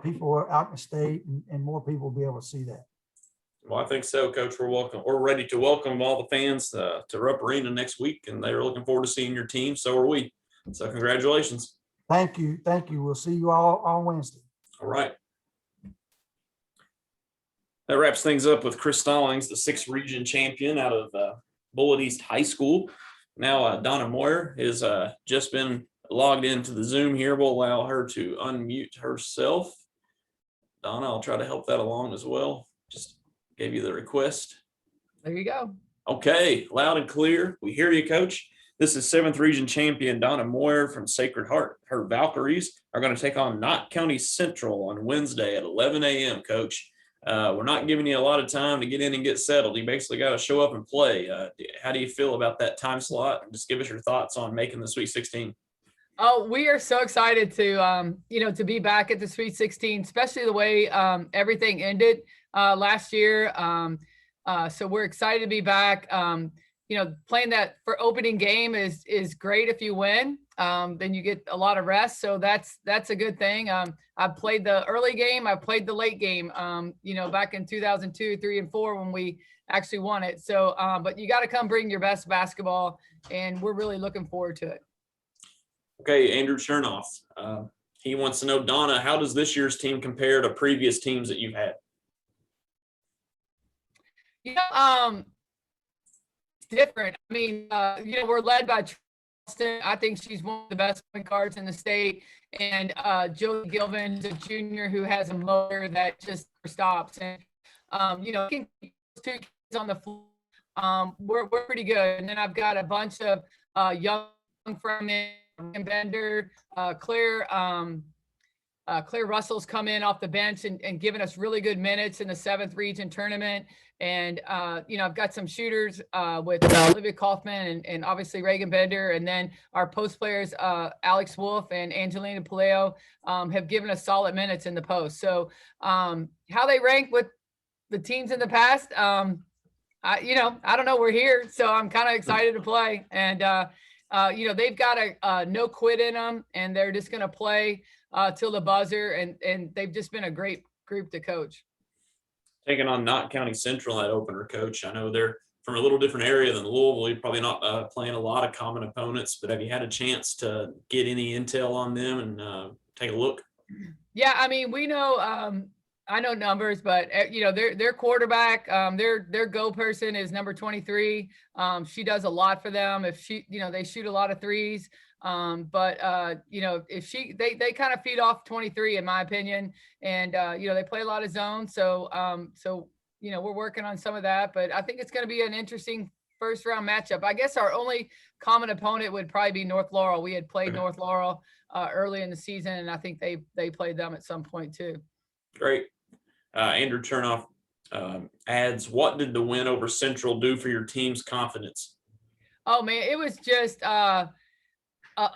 S7: people are out in the state and more people will be able to see that.
S1: Well, I think so, Coach. We're ready to welcome all the fans to Rupp Arena next week, and they're looking forward to seeing your team. So are we. So congratulations.
S7: Thank you. We'll see you all on Wednesday.
S1: All right. That wraps things up with Chris Stallings, the 6th region champion out of Bullitt East High School. Now, Donna Moyer has just been logged into the Zoom here. We'll allow her to unmute herself. Donna, I'll try to help that along as well. Just gave you the request.
S8: There you go.
S1: Okay, loud and clear. We hear you, Coach. This is 7th region champion Donna Moyer from Sacred Heart. Her Valkyries are going to take on Knott County Central on Wednesday at 11 a.m., Coach. We're not giving you a lot of time to get in and get settled. You basically got to show up and play. How do you feel about that time slot? Just give us your thoughts on making the Sweet 16.
S8: Oh, we are so excited to, to be back at the Sweet 16, especially the way everything ended last year. So we're excited to be back. Playing that for opening game is great if you win. Then you get a lot of rest. So that's a good thing. I played the early game. I played the late game, back in 2002, 3, and 4 when we actually won it. So, but you got to come bring your best basketball, and we're really looking forward to it.
S1: Okay, Andrew Chernoff. He wants to know, Donna, how does this year's team compare to previous teams that you've had?
S8: Different. I mean, we're led by I think she's one of the best point guards in the state. And Joey Gilvin is a junior who has a motor that just stops. And, can keep those two kids on the floor. We're pretty good. And then I've got a bunch of young freshmen, Bender, Claire Russell's come in off the bench and given us really good minutes in the 7th region tournament. And, I've got some shooters with Olivia Kaufman and obviously Reagan Bender. And then our post players, Alex Wolf and Angelina Paleo, have given us solid minutes in the post. So how they rank with the teams in the past, I don't know. We're here. So I'm kind of excited to play. And, they've got a no quit in them, and they're just going to play till the buzzer. And they've just been a great group to coach.
S1: Taking on Knott County Central in that opener, Coach. I know they're from a little different area than Louisville. You're probably not playing a lot of common opponents, but have you had a chance to get any intel on them and take a look?
S8: Yeah, I mean, we know, I know numbers, but their quarterback, their go person is number 23. She does a lot for them. If they shoot a lot of threes. If they kind of feed off 23 in my opinion, and they play a lot of zone. So we're working on some of that, but I think it's going to be an interesting first round matchup. I guess our only common opponent would probably be North Laurel. We had played North Laurel early in the season, and I think they played them at some point too.
S1: Great. Andrew Chernoff adds, what did the win over Central do for your team's confidence?
S8: Oh man, it was just an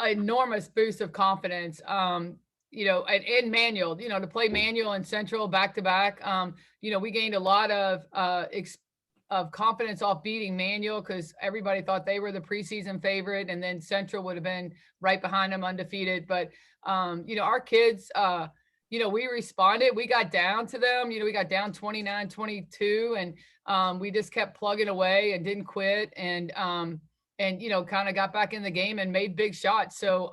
S8: enormous boost of confidence. And Manual, to play Manual and Central back to back. We gained a lot of confidence off beating Manual because everybody thought they were the preseason favorite, and then Central would have been right behind them undefeated. But our kids, we responded. We got down to them. We got down 29-22, and we just kept plugging away and didn't quit. And kind of got back in the game and made big shots. So,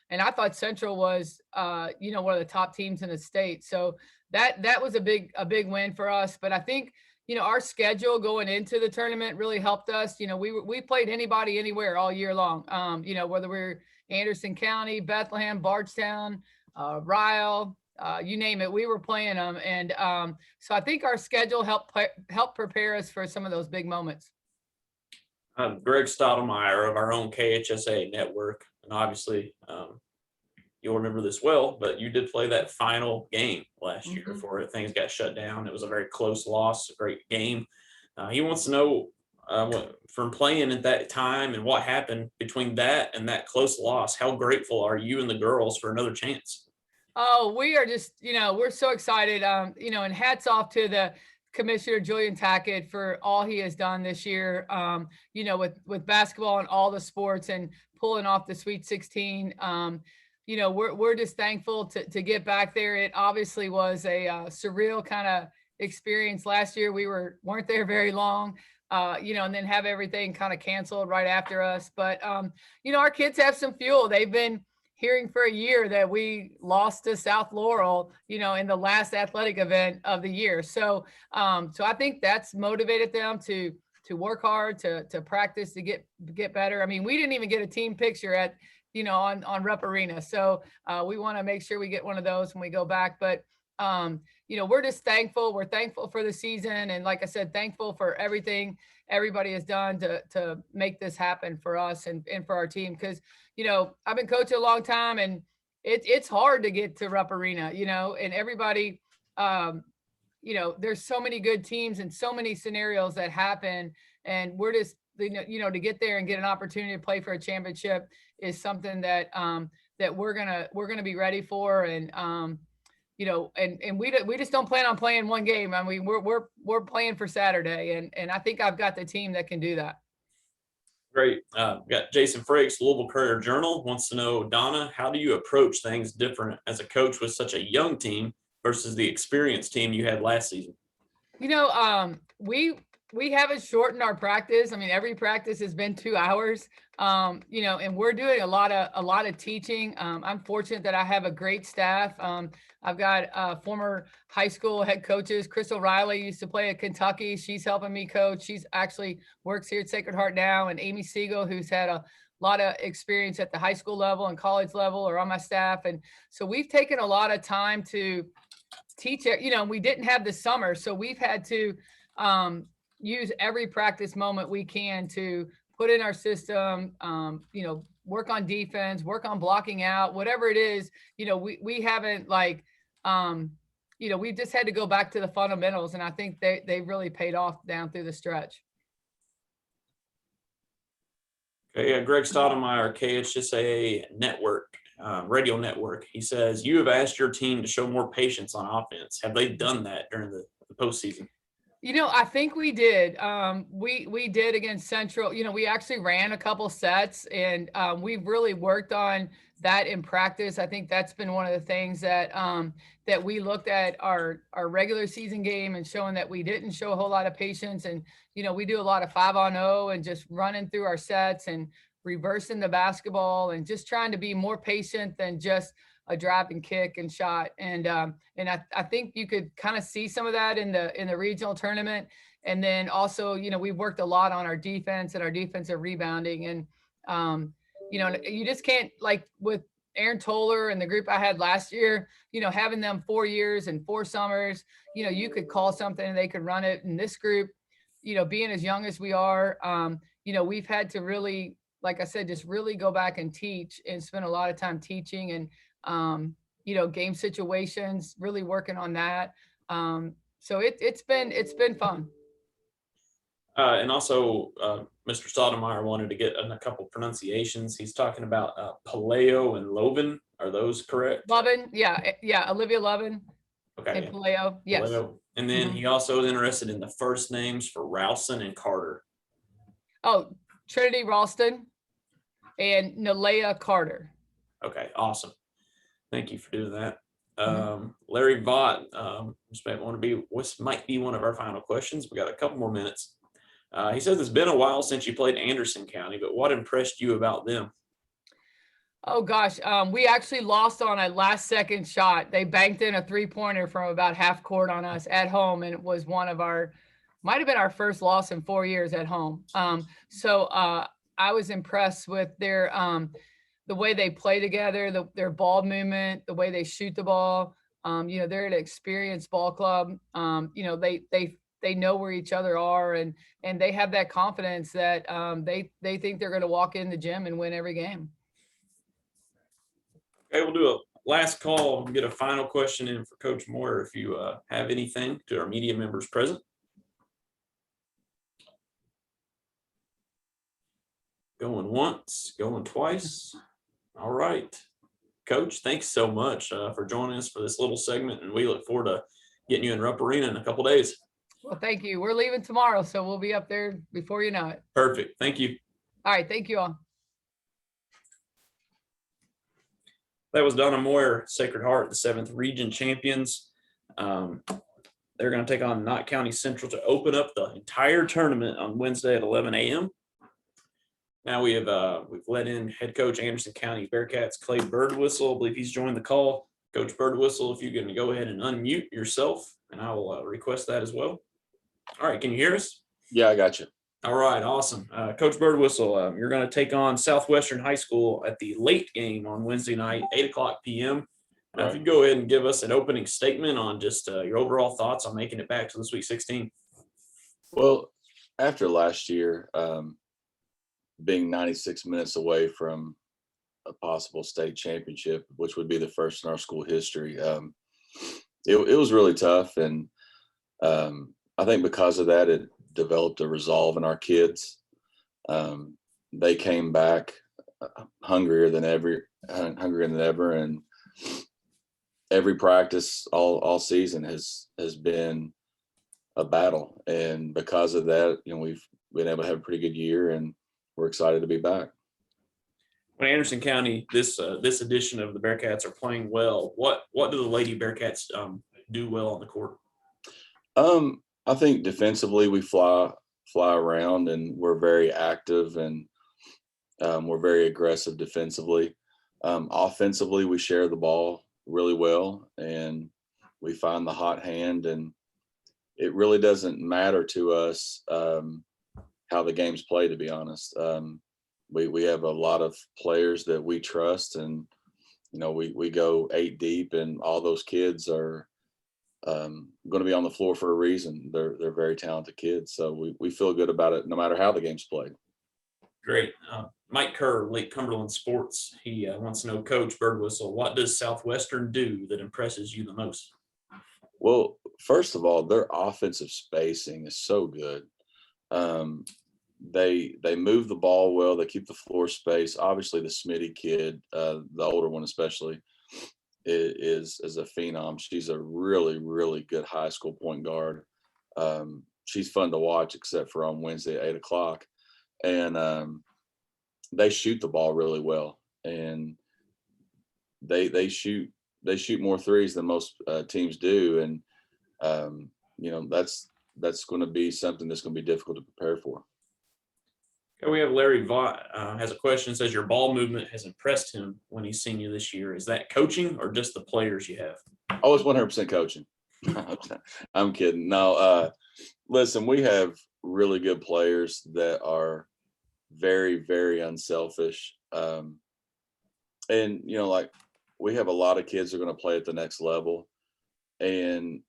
S8: and I thought Central was, one of the top teams in the state. So that was a big win for us. But I think, our schedule going into the tournament really helped us. We played anybody, anywhere all year long. Whether we're Anderson County, Bethlehem, Bardstown, Ryle, you name it, we were playing them. And so I think our schedule helped prepare us for some of those big moments.
S1: Greg Stottlemyre of our own KHSAA network, and obviously you'll remember this well, but you did play that final game last year before things got shut down. It was a very close loss, a great game. He wants to know from playing at that time and what happened between that and that close loss. How grateful are you and the girls for another chance?
S8: Oh, we are just, we're so excited, and hats off to the Commissioner Julian Tackett for all he has done this year, with basketball and all the sports and pulling off the Sweet 16. We're just thankful to get back there. It obviously was a surreal kind of experience last year. We weren't there very long, and then have everything kind of canceled right after us. But, our kids have some fuel. They've been hearing for a year that we lost to South Laurel, in the last athletic event of the year. So I think that's motivated them to work hard, to practice, to get better. I mean, we didn't even get a team picture at, on Rupp Arena. So we want to make sure we get one of those when we go back. But, we're just thankful. We're thankful for the season. And like I said, thankful for everything everybody has done to make this happen for us and for our team. Because, I've been coaching a long time, and it's hard to get to Rupp Arena, and everybody, there's so many good teams and so many scenarios that happen. And we're just, to get there and get an opportunity to play for a championship is something that, that we're going to be ready for. And, and we just don't plan on playing one game. I mean, we're playing for Saturday, and I think I've got the team that can do that.
S1: Great. Got Jason Frakes, Louisville Courier-Journal, wants to know, Donna, how do you approach things different as a coach with such a young team versus the experienced team you had last season? We haven't shortened our practice. I mean, every practice has been 2 hours, and we're doing a lot of teaching. I'm fortunate that I have a great staff. I've got former high school head coaches. Crystal Riley used to play at Kentucky. She's helping me coach. She's actually works here at Sacred Heart now. And Amy Siegel, who's had a
S8: lot of experience at the high school level and college level or on my staff. And so we've taken a lot of time to teach it. We didn't have the summer, so we've had to use every practice moment we can to put in our system, work on defense, work on blocking out, whatever it is. We haven't we've just had to go back to the fundamentals, and I think they really paid off down through the stretch.
S1: Okay, yeah, Greg Stoudemire, KHSAA network, radio network. He says, you have asked your team to show more patience on offense. Have they done that during the postseason?
S8: I think we did. We did against Central. We actually ran a couple sets, and we've really worked on that in practice. I think that's been one of the things that that we looked at our regular season game and showing that we didn't show a whole lot of patience. And we do a lot of 5-on-0 and just running through our sets and reversing the basketball and just trying to be more patient than just a drive and kick and shot. And I think you could kind of see some of that in the regional tournament. And then also, we've worked a lot on our defense and our defensive rebounding. And, you just can't, like with Aaron Toller and the group I had last year, having them 4 years and 4 summers, you could call something and they could run it. In this group, being as young as we are, we've had to really, like I said, just really go back and teach and spend a lot of time teaching and, game situations, really working on that. So it's been fun.
S1: And also, Mr. Stoudemire wanted to get in a couple pronunciations. He's talking about Paleo and Loven. Are those correct?
S8: Lovin, yeah, Olivia Lovin.
S1: Okay.
S8: And Paleo, yes.
S1: Paleo. And then he also is interested in the first names for Ralston and Carter.
S8: Oh, Trinity Ralston and Nalea Carter.
S1: Okay, awesome. Thank you for doing that. Larry Vaught, this might be one of our final questions. We got a couple more minutes. He says it's been a while since you played Anderson County, but what impressed you about them?
S8: Oh gosh, we actually lost on a last second shot. They banked in a 3-pointer from about half court on us at home, and it was might have been our first loss in 4 years at home. So I was impressed with their the way they play together, their ball movement, the way they shoot the ball. They're an experienced ball club. They know where each other are, and they have that confidence that they think they're going to walk in the gym and win every game.
S1: Okay, we'll do a last call and get a final question in for Coach Moyer if you have anything to our media members present. Going once, going twice. All right. Coach, thanks so much for joining us for this little segment, and we look forward to getting you in Rupp Arena in a couple days.
S8: Well, thank you. We're leaving tomorrow, so we'll be up there before you know it.
S1: Perfect. Thank you.
S8: All right. Thank you all.
S1: That was Donna Moyer, Sacred Heart, the 7th Region champions. They're going to take on Knott County Central to open up the entire tournament on Wednesday at 11 a.m. Now we've let in head coach Anderson County Bearcats Clay Birdwhistle. I believe he's joined the call. Coach Birdwhistle, if you can go ahead and unmute yourself, and I will request that as well. All right, can you hear us?
S9: Yeah, I got you.
S1: All right, awesome. Coach Birdwhistle, you're going to take on Southwestern High School at the late game on Wednesday night, 8:00 p.m. If you go ahead and give us an opening statement on just your overall thoughts on making it back to the Sweet 16.
S9: Well, after last year, being 96 minutes away from a possible state championship, which would be the first in our school history, it was really tough. And I think because of that, it developed a resolve in our kids. They came back hungrier than ever, and every practice all season has been a battle. And because of that, we've been able to have a pretty good year, and we're excited to be back.
S1: When Anderson County, this edition of the Bearcats are playing well, what do the Lady Bearcats do well on the court?
S9: I think defensively we fly around, and we're very active, and we're very aggressive defensively. Offensively, we share the ball really well, and we find the hot hand, and it really doesn't matter to us how the game's played, to be honest. we have a lot of players that we trust, and we go 8 deep, and all those kids are going to be on the floor for a reason. They're very talented kids, so we feel good about it no matter how the game's played.
S1: Great. Mike Kerr, Lake Cumberland Sports. He wants to know, Coach Birdwhistle, what does Southwestern do that impresses you the most?
S9: Well, first of all, their offensive spacing is so good. They move the ball well. They keep the floor space. Obviously, the Smitty kid, the older one especially, is a phenom. She's a really, really good high school point guard. She's fun to watch, except for on Wednesday at 8:00. And they shoot the ball really well, and they shoot more threes than most teams do, and that's going to be something that's going to be difficult to prepare for.
S1: Okay, we have Larry Vaught has a question. Says your ball movement has impressed him when he's seen you this year. Is that coaching or just the players you have?
S9: Oh, it's 100% coaching. I'm kidding. No, listen, we have really good players that are very, very unselfish. And, like we have a lot of kids that are going to play at the next level. And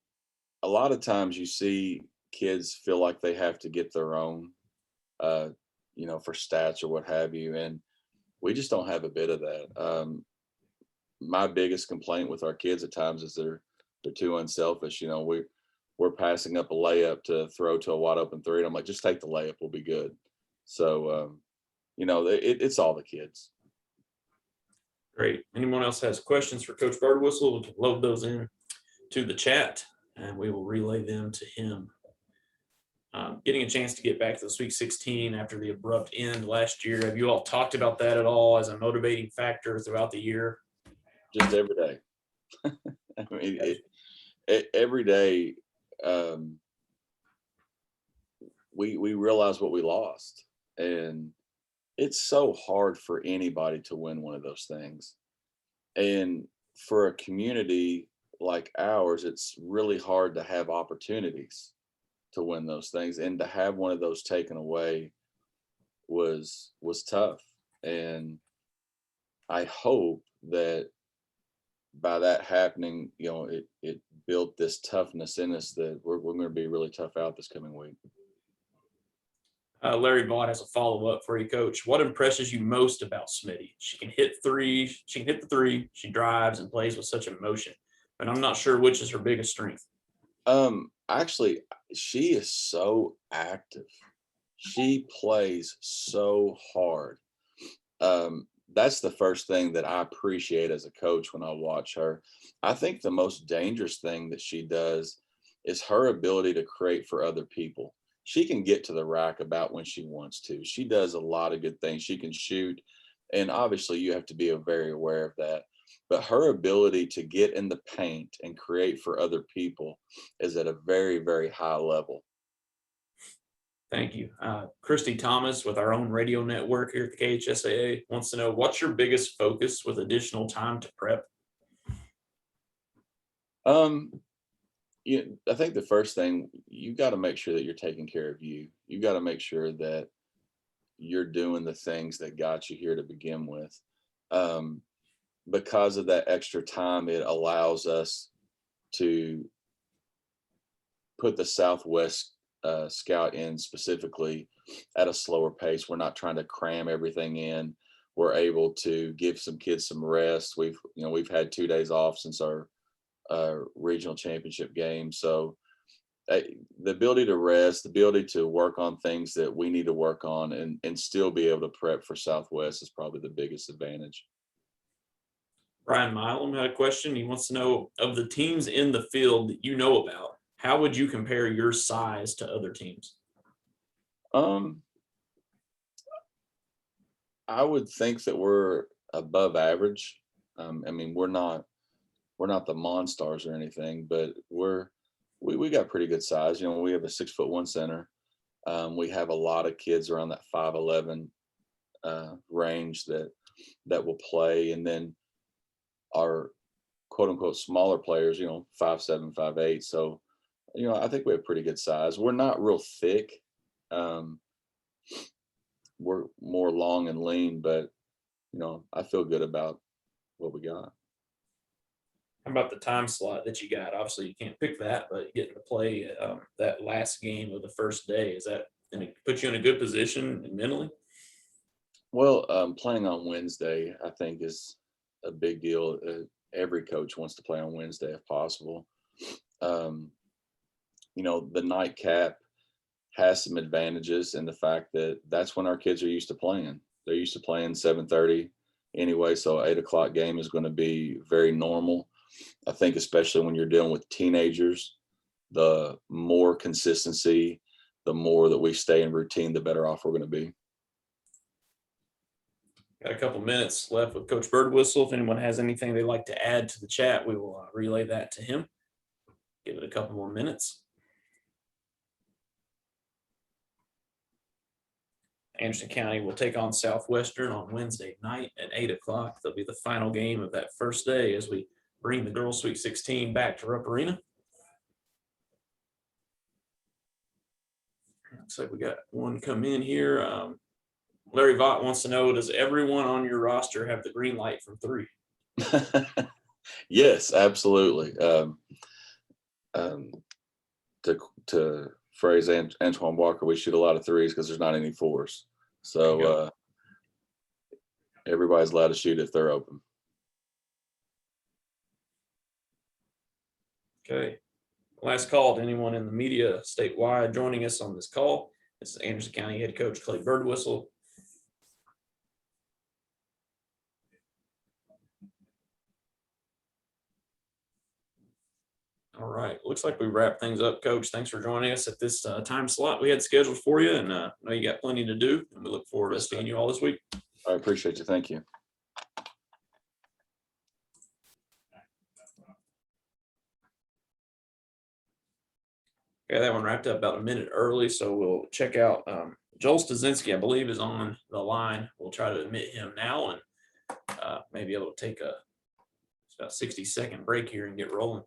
S9: a lot of times you see kids feel like they have to get their own, for stats or what have you. And we just don't have a bit of that. My biggest complaint with our kids at times is they're too unselfish. We're passing up a layup to throw to a wide open three, and I'm like, just take the layup, we'll be good. So, it's all the kids.
S1: Great. Anyone else has questions for Coach Birdwhistle? We can load those in to the chat, and we will relay them to him. Getting a chance to get back to the Sweet 16 after the abrupt end last year. Have you all talked about that at all as a motivating factor throughout the year?
S9: Just every day. I mean, every day we realize what we lost, and it's so hard for anybody to win one of those things. And for a community like ours, it's really hard to have opportunities to win those things, and to have one of those taken away was tough. And I hope that by that happening, it built this toughness in us that we're going to be really tough out this coming week.
S1: Larry Vaught has a follow-up for you, Coach. What impresses you most about Smitty? She can hit threes. She can hit the three. She drives and plays with such emotion, but I'm not sure which is her biggest strength.
S9: Actually, she is so active. She plays so hard. That's the first thing that I appreciate as a coach when I watch her. I think the most dangerous thing that she does is her ability to create for other people. She can get to the rack about when she wants to. She does a lot of good things. She can shoot, and obviously you have to be very aware of that. But her ability to get in the paint and create for other people is at a very, very high level.
S1: Thank you. Christy Thomas with our own radio network here at the KHSAA wants to know, what's your biggest focus with additional time to prep?
S9: I think the first thing, you got to make sure that you're taking care of you. You got to make sure that you're doing the things that got you here to begin with. Because of that extra time, it allows us to put the Southwest scout in specifically at a slower pace. We're not trying to cram everything in. We're able to give some kids some rest. We've had 2 days off since our regional championship game. So the ability to rest, the ability to work on things that we need to work on and still be able to prep for Southwest is probably the biggest advantage.
S1: Brian Milam had a question. He wants to know, of the teams in the field that you know about, how would you compare your size to other teams?
S9: I would think that we're above average. I mean, we're not the Monstars or anything, but we got pretty good size. We have a 6'1" center. We have a lot of kids around that 5'11" range that will play, and then our quote unquote smaller players, 5'7", 5'8". So, I think we have pretty good size. We're not real thick. we're more long and lean, but I feel good about what we got.
S1: How about the time slot that you got? Obviously, you can't pick that, but getting to play that last game of the first day, is that going to put you in a good position mentally?
S9: Well, playing on Wednesday, I think, is a big deal. Every coach wants to play on Wednesday if possible. The nightcap has some advantages in the fact that that's when our kids are used to playing. They're used to playing 7:30 anyway, so 8 o'clock game is going to be very normal. I think especially when you're dealing with teenagers, the more consistency, the more that we stay in routine, the better off we're going to be.
S1: Got a couple minutes left with Coach Birdwhistle. If anyone has anything they'd like to add to the chat, we will relay that to him. Give it a couple more minutes. Anderson County will take on Southwestern on Wednesday night at 8 o'clock. That'll be the final game of that first day as we bring the girls' Sweet 16 back to Rupp Arena. Looks like we got one come in here. Larry Vaught wants to know, does everyone on your roster have the green light from 3?
S9: Yes, absolutely. To phrase Antoine Walker, we shoot a lot of 3s because there's not any 4s. So everybody's allowed to shoot if they're open.
S1: Okay. Last call to anyone in the media statewide joining us on this call. This is Anderson County head coach Clay Birdwhistle. All right. Looks like we wrapped things up, Coach. Thanks for joining us at this time slot we had scheduled for you. And I know you got plenty to do. And we look forward to seeing you all this week.
S9: I appreciate you. Thank you.
S1: Okay, that one wrapped up about a minute early, so we'll check out Joel Stozinski, I believe, is on the line. We'll try to admit him now and maybe able to take about 60-second break here and get rolling.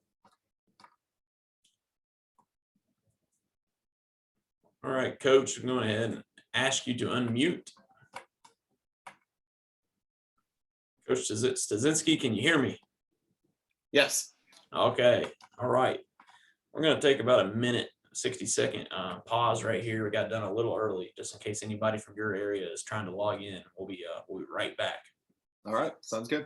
S1: All right, Coach, I'm going ahead and ask you to unmute. Coach Stozinski, can you hear me?
S10: Yes.
S1: Okay, all right. We're going to take about a minute, 60-second pause right here. We got done a little early, just in case anybody from your area is trying to log in. We'll be right back.
S10: All right. Sounds good.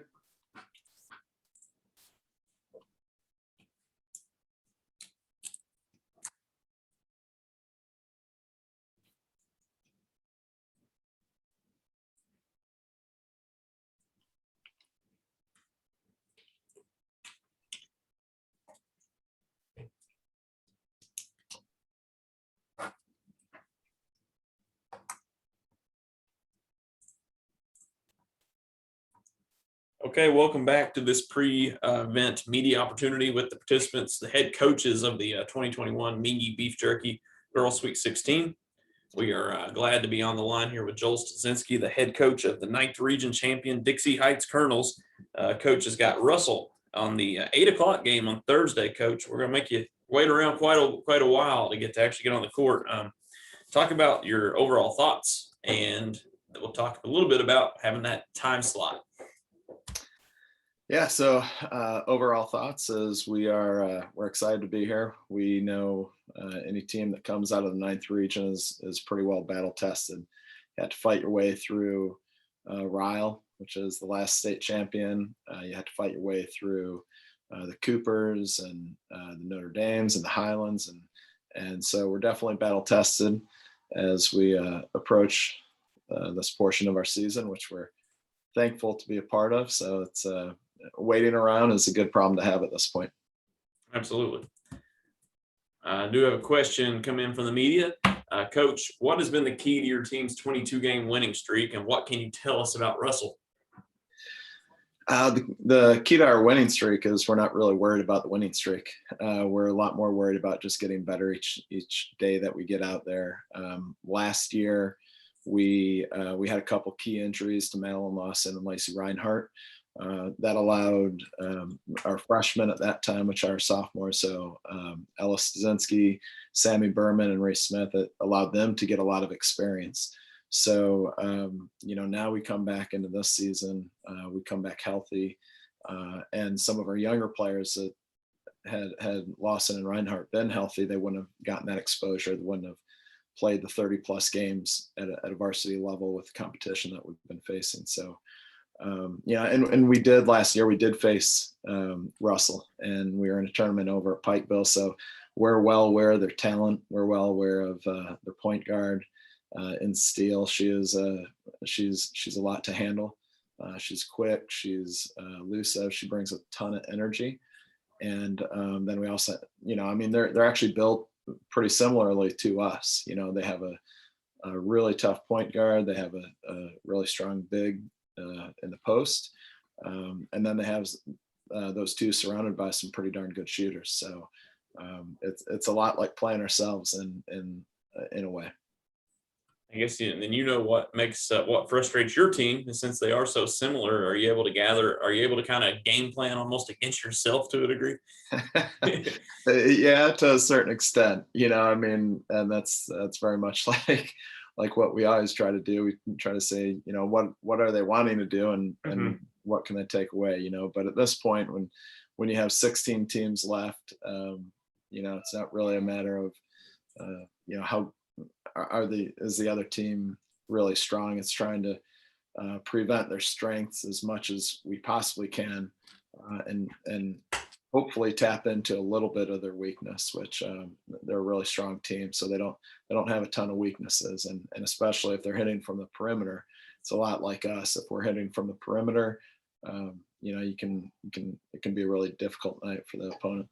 S1: Okay, welcome back to this pre-event media opportunity with the participants, the head coaches of the 2021 Mingua Beef Jerky Girls Sweet 16. We are glad to be on the line here with Joel Stozinski, the head coach of the 9th Region champion Dixie Heights Colonels. Coach has got Russell on the 8 o'clock game on Thursday, Coach. We're going to make you wait around quite a while to actually get on the court. Talk about your overall thoughts, and we'll talk a little bit about having that time slot.
S10: Yeah. So overall thoughts is we're excited to be here. We know any team that comes out of the 9th Region is pretty well battle tested. You had to fight your way through Ryle, which is the last state champion. You had to fight your way through the Coopers and the Notre Dames and the Highlands, and so we're definitely battle tested as we approach this portion of our season, which we're thankful to be a part of. So it's waiting around is a good problem to have at this point.
S1: Absolutely. I do have a question come in from the media. Coach, what has been the key to your team's 22-game winning streak, and what can you tell us about Russell?
S10: The key to our winning streak is we're not really worried about the winning streak. We're a lot more worried about just getting better each day that we get out there. Last year, we had a couple key injuries to Madeline Lawson and Lacey Reinhart. That allowed our freshmen at that time, which are sophomores, so Ella Stozinski, Sammy Berman, and Ray Smith, it allowed them to get a lot of experience. So, now we come back into this season, we come back healthy, and some of our younger players that had Lawson and Reinhardt been healthy, they wouldn't have gotten that exposure. They wouldn't have played the 30+ games at a varsity level with the competition that we've been facing. So, and we did last year, we did face Russell, and we were in a tournament over at Pikeville. So we're well aware of their talent. We're well aware of their point guard in Steele. She's a lot to handle. She's quick. She's elusive. She brings a ton of energy. And then we also, they're actually built pretty similarly to us. They have a really tough point guard. They have a really strong big in the post. And then they have those two surrounded by some pretty darn good shooters. So it's a lot like playing ourselves in a way.
S1: I guess, and then what makes what frustrates your team, and since they are so similar, are you able to kind of game plan almost against yourself to a degree?
S10: Yeah, to a certain extent, and that's very much like what we always try to do. We try to say, what are they wanting to do, and what can they take away, but at this point, when you have 16 teams left, it's not really a matter of, how is the other team really strong. It's trying to prevent their strengths as much as we possibly can, and hopefully tap into a little bit of their weakness, which they're a really strong team, so they don't have a ton of weaknesses, and especially if they're hitting from the perimeter, it's a lot like us. If we're hitting from the perimeter, it can be a really difficult night for the opponent.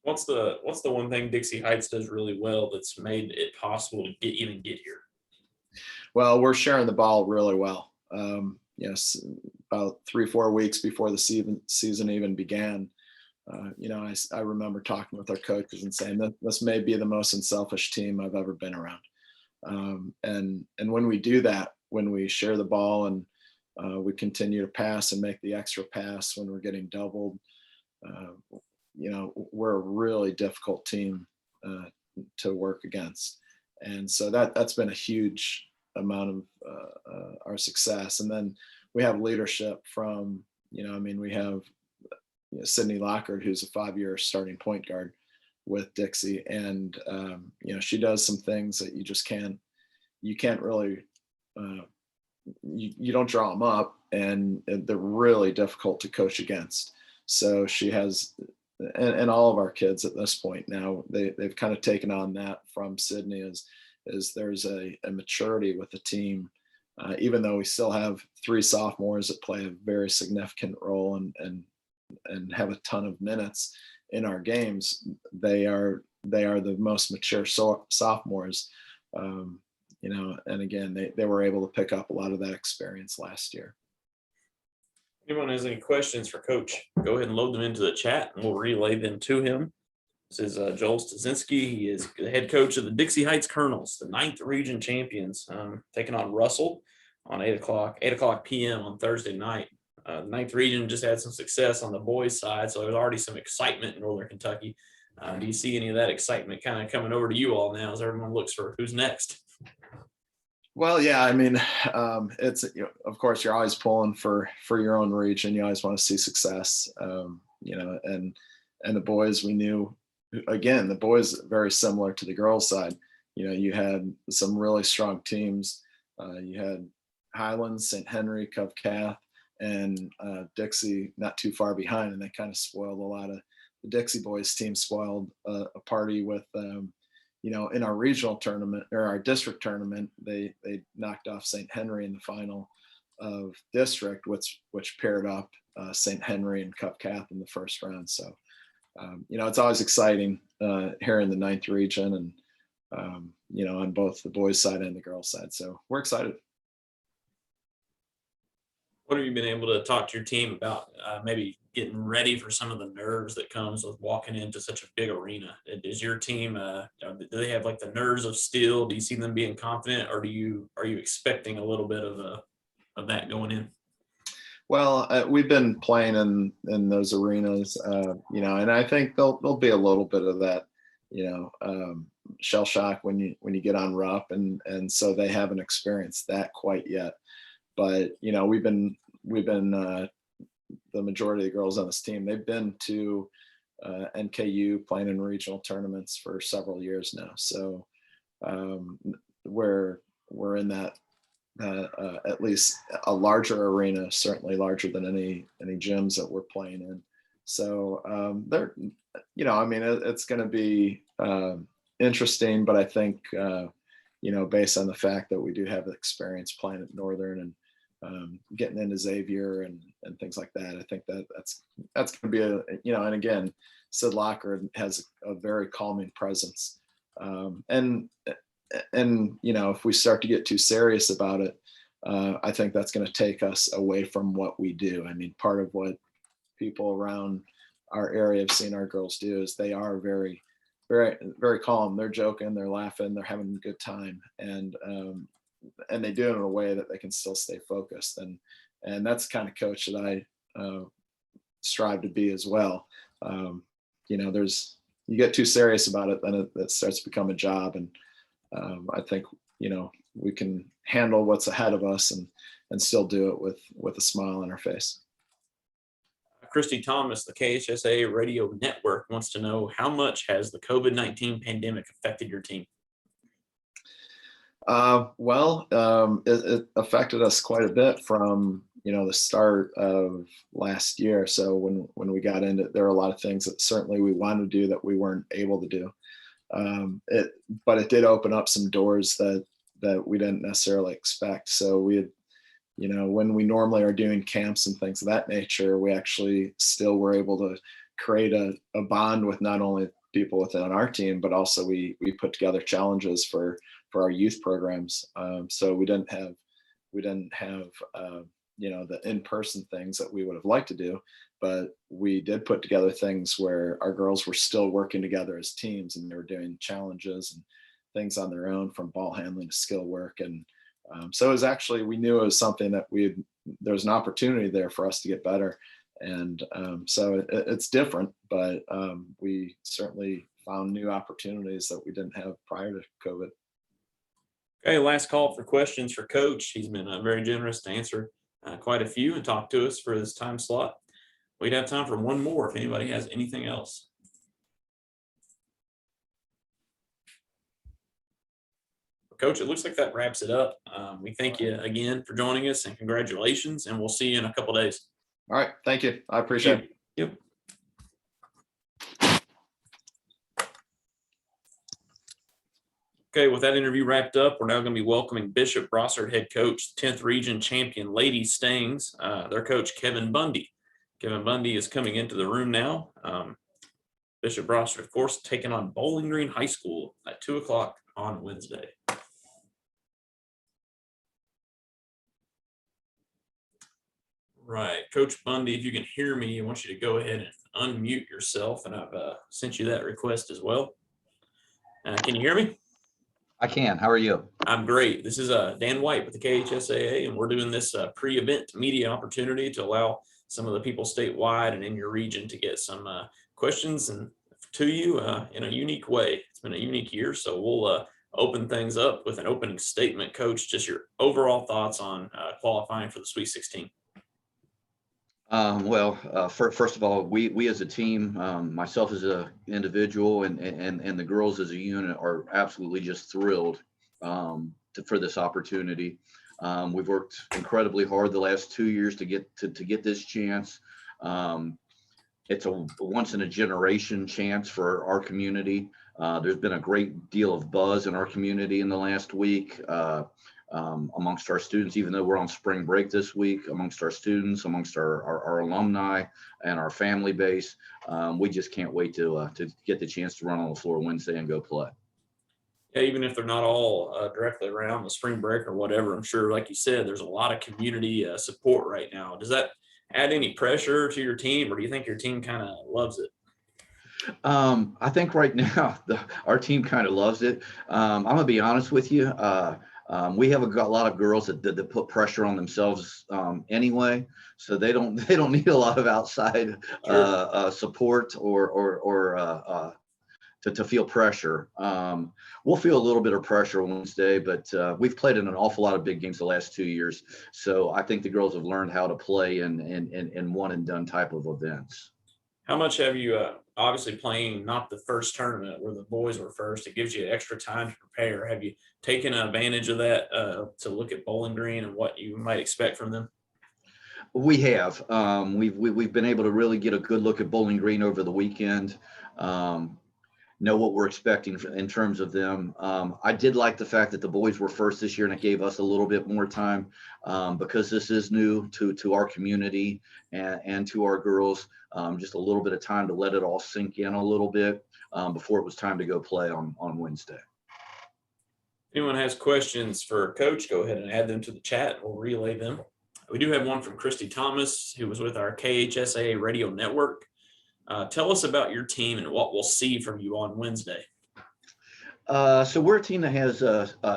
S1: What's the one thing Dixie Heights does really well that's made it possible to get here?
S10: Well, we're sharing the ball really well. Yes, about 3-4 weeks before the season even began, I remember talking with our coaches and saying that this may be the most unselfish team I've ever been around. And when we do that, when we share the ball and we continue to pass and make the extra pass when we're getting doubled, we're a really difficult team to work against. And so that's been a huge amount of our success. And then we have leadership from, we have Sydney Lockard, who's a 5-year starting point guard with Dixie. And, she does some things that you can't really, you don't draw them up, and they're really difficult to coach against. So she has, and all of our kids at this point now, they've kind of taken on that from Sydney, is there's a maturity with the team, even though we still have 3 sophomores that play a very significant role and have a ton of minutes in our games. They are the most mature sophomores, and again, they were able to pick up a lot of that experience last year.
S1: Anyone has any questions for Coach, go ahead and load them into the chat and we'll relay them to him. This is Joel Stozinski. He is the head coach of the Dixie Heights Colonels, the 9th region champions, taking on Russell on 8 o'clock p.m. on Thursday night. The 9th region just had some success on the boys' side, so there's already some excitement in Northern Kentucky. Do you see any of that excitement kind of coming over to you all now as everyone looks for who's next?
S10: Well, yeah, it's, of course, you're always pulling for your own region. You always want to see success, and the boys, we knew, again, the boys very similar to the girls' side. You had some really strong teams. You had Highlands, St. Henry, Cove Cath, and Dixie not too far behind, and they kind of spoiled a lot of the Dixie boys team. Spoiled a party with in our regional tournament or our district tournament, they knocked off St. Henry in the final of district, which paired up St. Henry and Cove Cath in the first round. So it's always exciting here in the 9th region, and on both the boys' side and the girls' side. So we're excited.
S1: What have you been able to talk to your team about, maybe getting ready for some of the nerves that comes with walking into such a big arena? Does your team, do they have like the nerves of steel? Do you see them being confident, or are you expecting a little bit of that going in?
S10: Well, we've been playing in those arenas, and I think there'll be a little bit of that. shell shock when you get on RUP, and so they haven't experienced that quite yet. But we've been the majority of the girls on this team, they've been to NKU playing in regional tournaments for several years now. So we're in that at least a larger arena, certainly larger than any gyms that we're playing in. So they're, it's going to be interesting, but I think based on the fact that we do have experience playing at Northern and getting into Xavier and things like that, I think that's going to be and again, Sid Locker has a very calming presence. And if we start to get too serious about it, I think that's going to take us away from what we do. I mean, part of what people around our area have seen our girls do is they are very, very, very calm. They're joking, they're laughing, they're having a good time. And they do it in a way that they can still stay focused. And that's the kind of coach that I strive to be as well. You get too serious about it, then it starts to become a job. And I think, we can handle what's ahead of us and still do it with a smile on our face.
S1: Christy Thomas, the KHSAA Radio Network, wants to know, how much has the COVID-19 pandemic affected your team? It affected us quite a bit from the start of last year. So when we got into it, there were a lot of things that certainly we wanted to do that we weren't able to do. But it did open up some doors that we didn't necessarily expect. So we had, when we normally are doing camps and things of that nature, we actually still were able to create a bond with not only people within our team, but also we put together challenges for our youth programs. So we didn't have the in-person things that we would have liked to do, but we did put together things where our girls were still working together as teams, and they were doing challenges and things on their own, from ball handling to skill work. And so it was actually, we knew it was something that there was an opportunity there for us to get better. And so it's different, but we certainly found new opportunities that we didn't have prior to COVID. Okay, last call for questions for Coach. He's been very generous to answer quite a few and talk to us for this time slot. We'd have time for one more if anybody has anything else. Coach, it looks like that wraps it up. We thank you again for joining us, and congratulations, and we'll see you in a couple of days.
S10: All right. Thank you. I appreciate it.
S1: Yep. Okay, with that interview wrapped up, we're now going to be welcoming Bishop Brossard head coach, 10th Region champion ladies Stallings, their coach, Kevin Bundy. Kevin Bundy is coming into the room now. Bishop Brossard, of course, taking on Bowling Green High School at 2 o'clock on Wednesday. Right, Coach Bundy, if you can hear me, I want you to go ahead and unmute yourself, and I've sent you that request as well. Can you hear me?
S11: I can. How are you?
S1: I'm great. This is Dan White with the KHSAA, and we're doing this pre-event media opportunity to allow some of the people statewide and in your region to get some questions and to you in a unique way. It's been a unique year, so we'll open things up with an opening statement. Coach, just your overall thoughts on qualifying for the Sweet 16.
S11: First of all, we as a team, myself as an individual and the girls as a unit are absolutely just thrilled for this opportunity. We've worked incredibly hard the last 2 years to get this chance. It's a once in a generation chance for our community. There's been a great deal of buzz in our community in the last week. Amongst our students, even though we're on spring break this week, amongst our students, amongst our alumni and our family base, we just can't wait to get the chance to run on the floor Wednesday and go play.
S1: Yeah, even if they're not all directly around the spring break or whatever, I'm sure, like you said, there's a lot of community support right now. Does that add any pressure to your team, or do you think your team kind of loves it?
S11: I think right now our team kind of loves it. I'm gonna be honest with you. We have a lot of girls that put pressure on themselves anyway, so they don't need a lot of outside support or to feel pressure. We'll feel a little bit of pressure Wednesday, but we've played in an awful lot of big games the last 2 years. So I think the girls have learned how to play in one and done type of events.
S1: How much have you, obviously playing not the first tournament where the boys were first, it gives you extra time to prepare. Have you taken advantage of that to look at Bowling Green and what you might expect from them?
S11: We have. We've been able to really get a good look at Bowling Green over the weekend. Know what we're expecting in terms of them. I did like the fact that the boys were first this year, and it gave us a little bit more time because this is new to our community and to our girls. Just a little bit of time to let it all sink in a little bit before it was time to go play on Wednesday.
S1: If anyone has questions for Coach, go ahead and add them to the chat. We'll relay them. We do have one from Christy Thomas, who was with our KHSAA radio network. Tell us about your team and what we'll see from you on Wednesday.
S11: So we're a team that has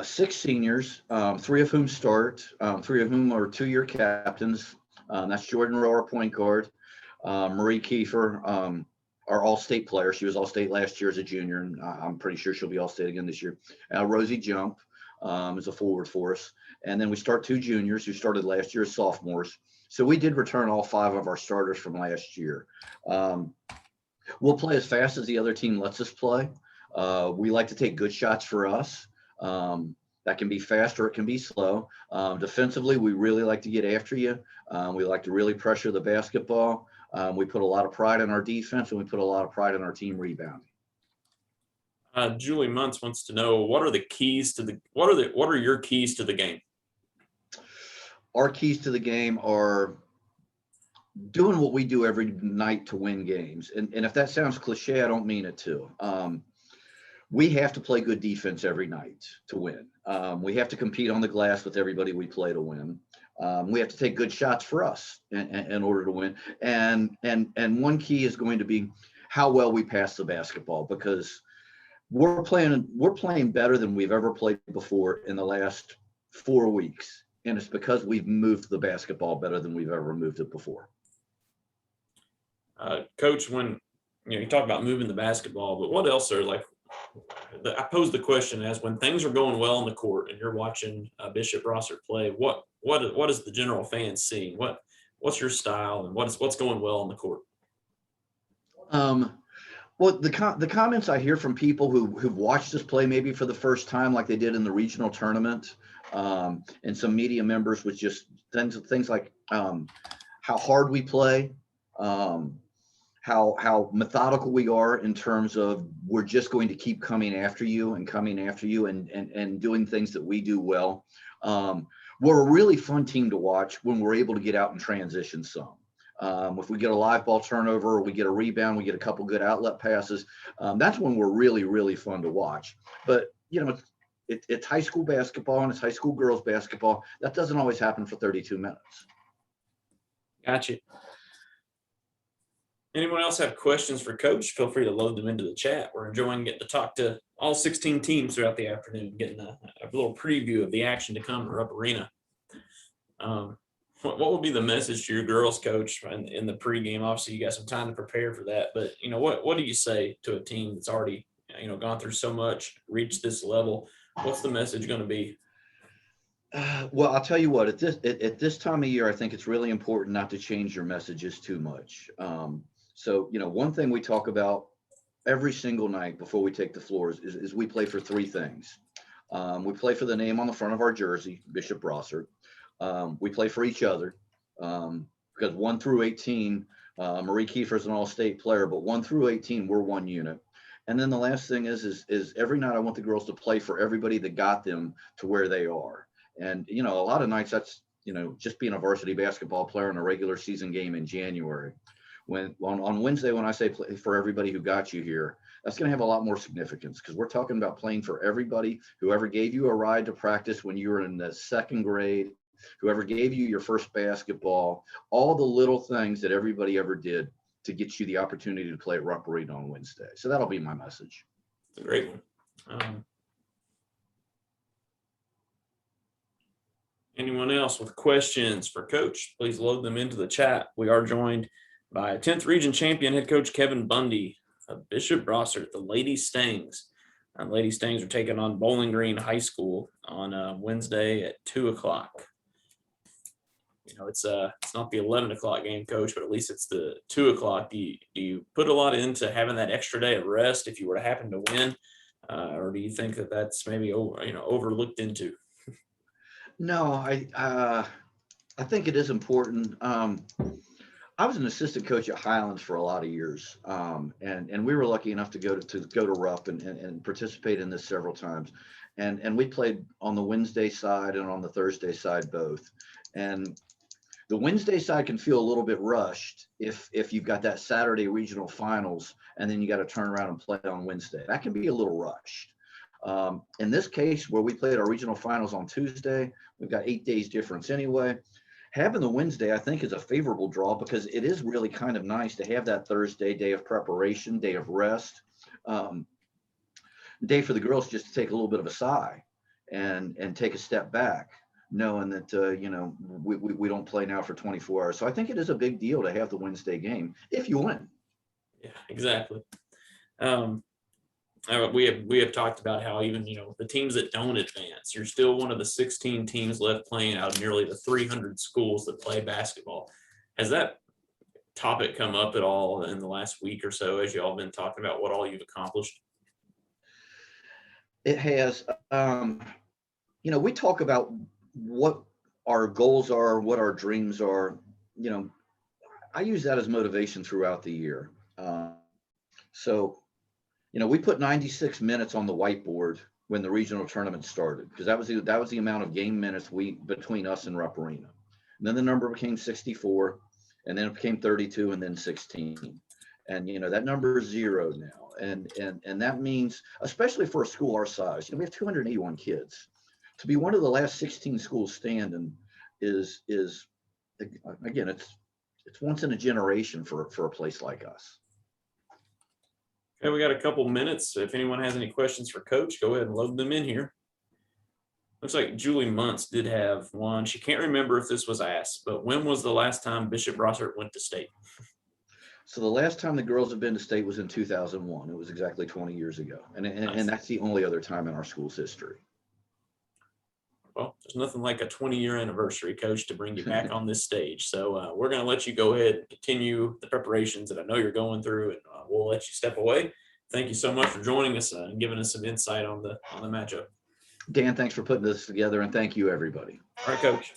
S11: 6 seniors, 3 of whom start, 3 of whom are 2-year captains. That's Jordan Rowe, our point guard. Marie Kiefer, our all-state player. She was all-state last year as a junior, and I'm pretty sure she'll be all-state again this year. Rosie Jump is a forward for us. And then we start 2 juniors who started last year as sophomores. So we did return all 5 of our starters from last year. We'll play as fast as the other team lets us play. We like to take good shots for us. That can be fast or it can be slow. Defensively, we really like to get after you. We like to really pressure the basketball. We put a lot of pride in our defense, and we put a lot of pride in our team rebounding.
S1: Julie Muntz wants to know, what are the keys to the what are your keys to the game?
S11: Our keys to the game are doing what we do every night to win games. And if that sounds cliche, I don't mean it to. We have to play good defense every night to win. We have to compete on the glass with everybody we play to win. We have to take good shots for us in order to win. And one key is going to be how well we pass the basketball, because we're playing better than we've ever played before in the last 4 weeks. And it's because we've moved the basketball better than we've ever moved it before.
S1: Coach, when you talk about moving the basketball, but what else are I pose the question as, when things are going well on the court and you're watching Bishop Brossart play, what is the general fan seeing? What's your style, and what's going well on the court?
S11: Well, the comments I hear from people who've watched us play maybe for the first time, like they did in the regional tournament, and some media members, with just things like how hard we play, how methodical we are in terms of we're just going to keep coming after you and doing things that we do well. We're a really fun team to watch when we're able to get out and transition some. If we get a live ball turnover, or we get a rebound, we get a couple good outlet passes, that's when we're really, really fun to watch. But, it's high school basketball, and it's high school girls basketball. That doesn't always happen for 32 minutes.
S1: Gotcha. Anyone else have questions for Coach? Feel free to load them into the chat. We're enjoying getting to talk to all 16 teams throughout the afternoon, getting a little preview of the action to come at Rupp Arena. What will be the message to your girls, Coach, in the pregame? Obviously, you got some time to prepare for that, but what do you say to a team that's already gone through so much, reached this level? What's the message going to be?
S11: Well, I'll tell you what. At this time of year, I think it's really important not to change your messages too much. So one thing we talk about every single night before we take the floors is we play for 3 things. We play for the name on the front of our jersey, Bishop Brossart. We play for each other because 1 through 18, Marie Kiefer is an all-state player, but 1 through 18, we're one unit. And then the last thing is every night I want the girls to play for everybody that got them to where they are. And, a lot of nights that's, just being a varsity basketball player in a regular season game in January. When on Wednesday, when I say play for everybody who got you here, that's going to have a lot more significance, because we're talking about playing for everybody, whoever gave you a ride to practice when you were in the 2nd grade, whoever gave you your first basketball, all the little things that everybody ever did to get you the opportunity to play at Rupp Arena on Wednesday. So that'll be my message.
S1: It's a great one. Anyone else with questions for Coach, please load them into the chat. We are joined by 10th Region Champion head coach Kevin Bundy. Bishop Brossart, the Lady Stangs. Lady Stangs are taking on Bowling Green High School on Wednesday at 2:00. It's not the 11 o'clock game, Coach, but at least it's the 2:00. Do you put a lot into having that extra day of rest if you were to happen to win, or do you think that that's maybe overlooked into?
S11: No, I think it is important. I was an assistant coach at Highlands for a lot of years, and we were lucky enough to go to Rupp and participate in this several times, and we played on the Wednesday side and on the Thursday side both, and the Wednesday side can feel a little bit rushed if you've got that Saturday regional finals and then you got to turn around and play on Wednesday. That can be a little rushed. In this case, where we played our regional finals on Tuesday, we've got 8 days difference anyway. Having the Wednesday, I think, is a favorable draw because it is really kind of nice to have that Thursday day of preparation, day of rest, day for the girls just to take a little bit of a sigh and take a step back, knowing that we don't play now for 24 hours. So I think it is a big deal to have the Wednesday game if you win.
S1: Yeah, exactly. We have talked about how even the teams that don't advance, you're still one of the 16 teams left playing out of nearly the 300 schools that play basketball. Has that topic come up at all in the last week or so as you all been talking about what all you've accomplished?
S11: It has. We talk about what our goals are, what our dreams are. I use that as motivation throughout the year. We put 96 minutes on the whiteboard when the regional tournament started because that was the amount of game minutes between us and Rupp Arena. And then the number became 64, and then it became 32, and then 16. And that number is 0 now. And that means, especially for a school our size, we have 281 kids. To be one of the last 16 schools standing is again, it's once in a generation for a place like us.
S1: Okay, we got a couple minutes. If anyone has any questions for Coach, go ahead and load them in here. Looks like Julie Muntz did have one. She can't remember if this was asked, but when was the last time Bishop Brossart went to state?
S11: So the last time the girls have been to state was in 2001. It was exactly 20 years ago. And that's the only other time in our school's history.
S1: Well, there's nothing like a 20-year anniversary, Coach, to bring you back on this stage. So we're going to let you go ahead and continue the preparations that I know you're going through, and we'll let you step away. Thank you so much for joining us and giving us some insight on the matchup.
S11: Dan, thanks for putting this together, and thank you, everybody.
S1: All right, Coach.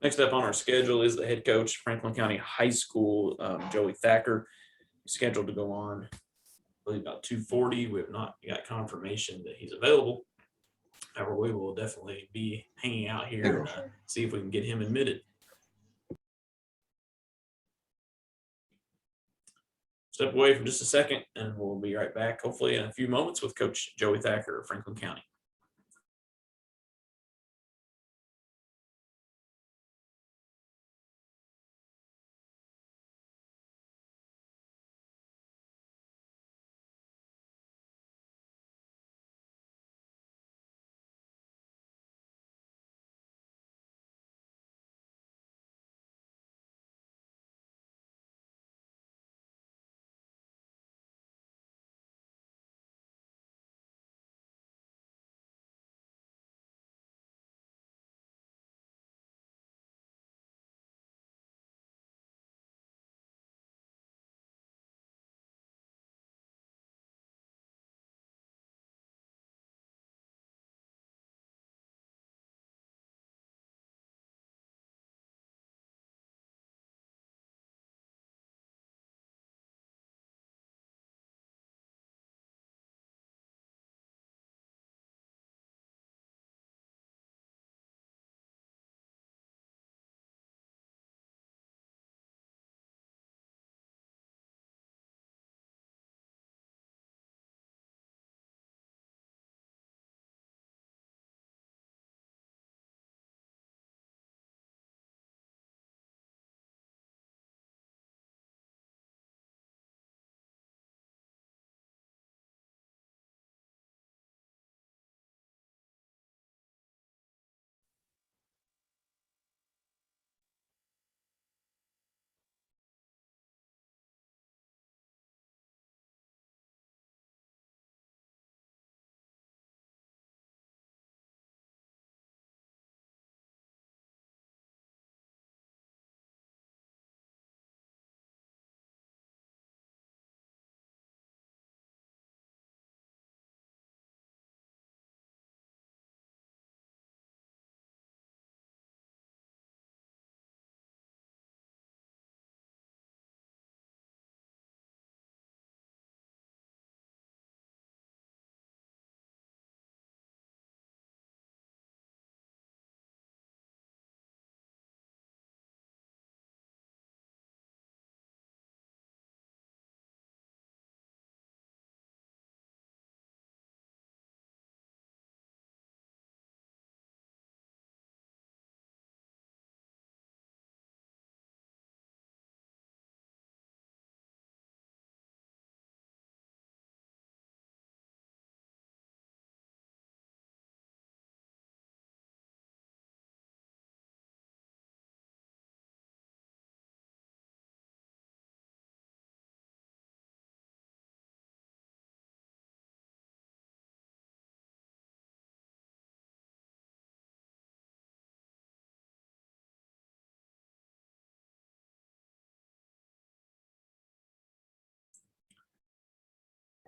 S1: Next up on our schedule is the head coach, Franklin County High School, Joey Thacker. He's scheduled to go on, I believe, about 2:40. We have not got confirmation that he's available. However, we will definitely be hanging out here and see if we can get him admitted. Step away for just a second, and we'll be right back, hopefully in a few moments, with Coach Joey Thacker of Franklin County.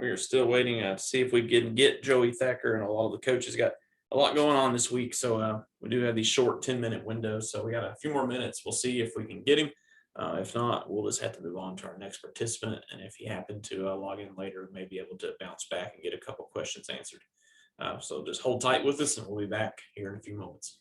S1: We are still waiting to see if we can get Joey Thacker, and a lot of the coaches got a lot going on this week. So we do have these short 10-minute windows. So we got a few more minutes. We'll see if we can get him. If not, we'll just have to move on to our next participant. And if he happened to log in later, we may be able to bounce back and get a couple questions answered. So just hold tight with us, and we'll be back here in a few moments.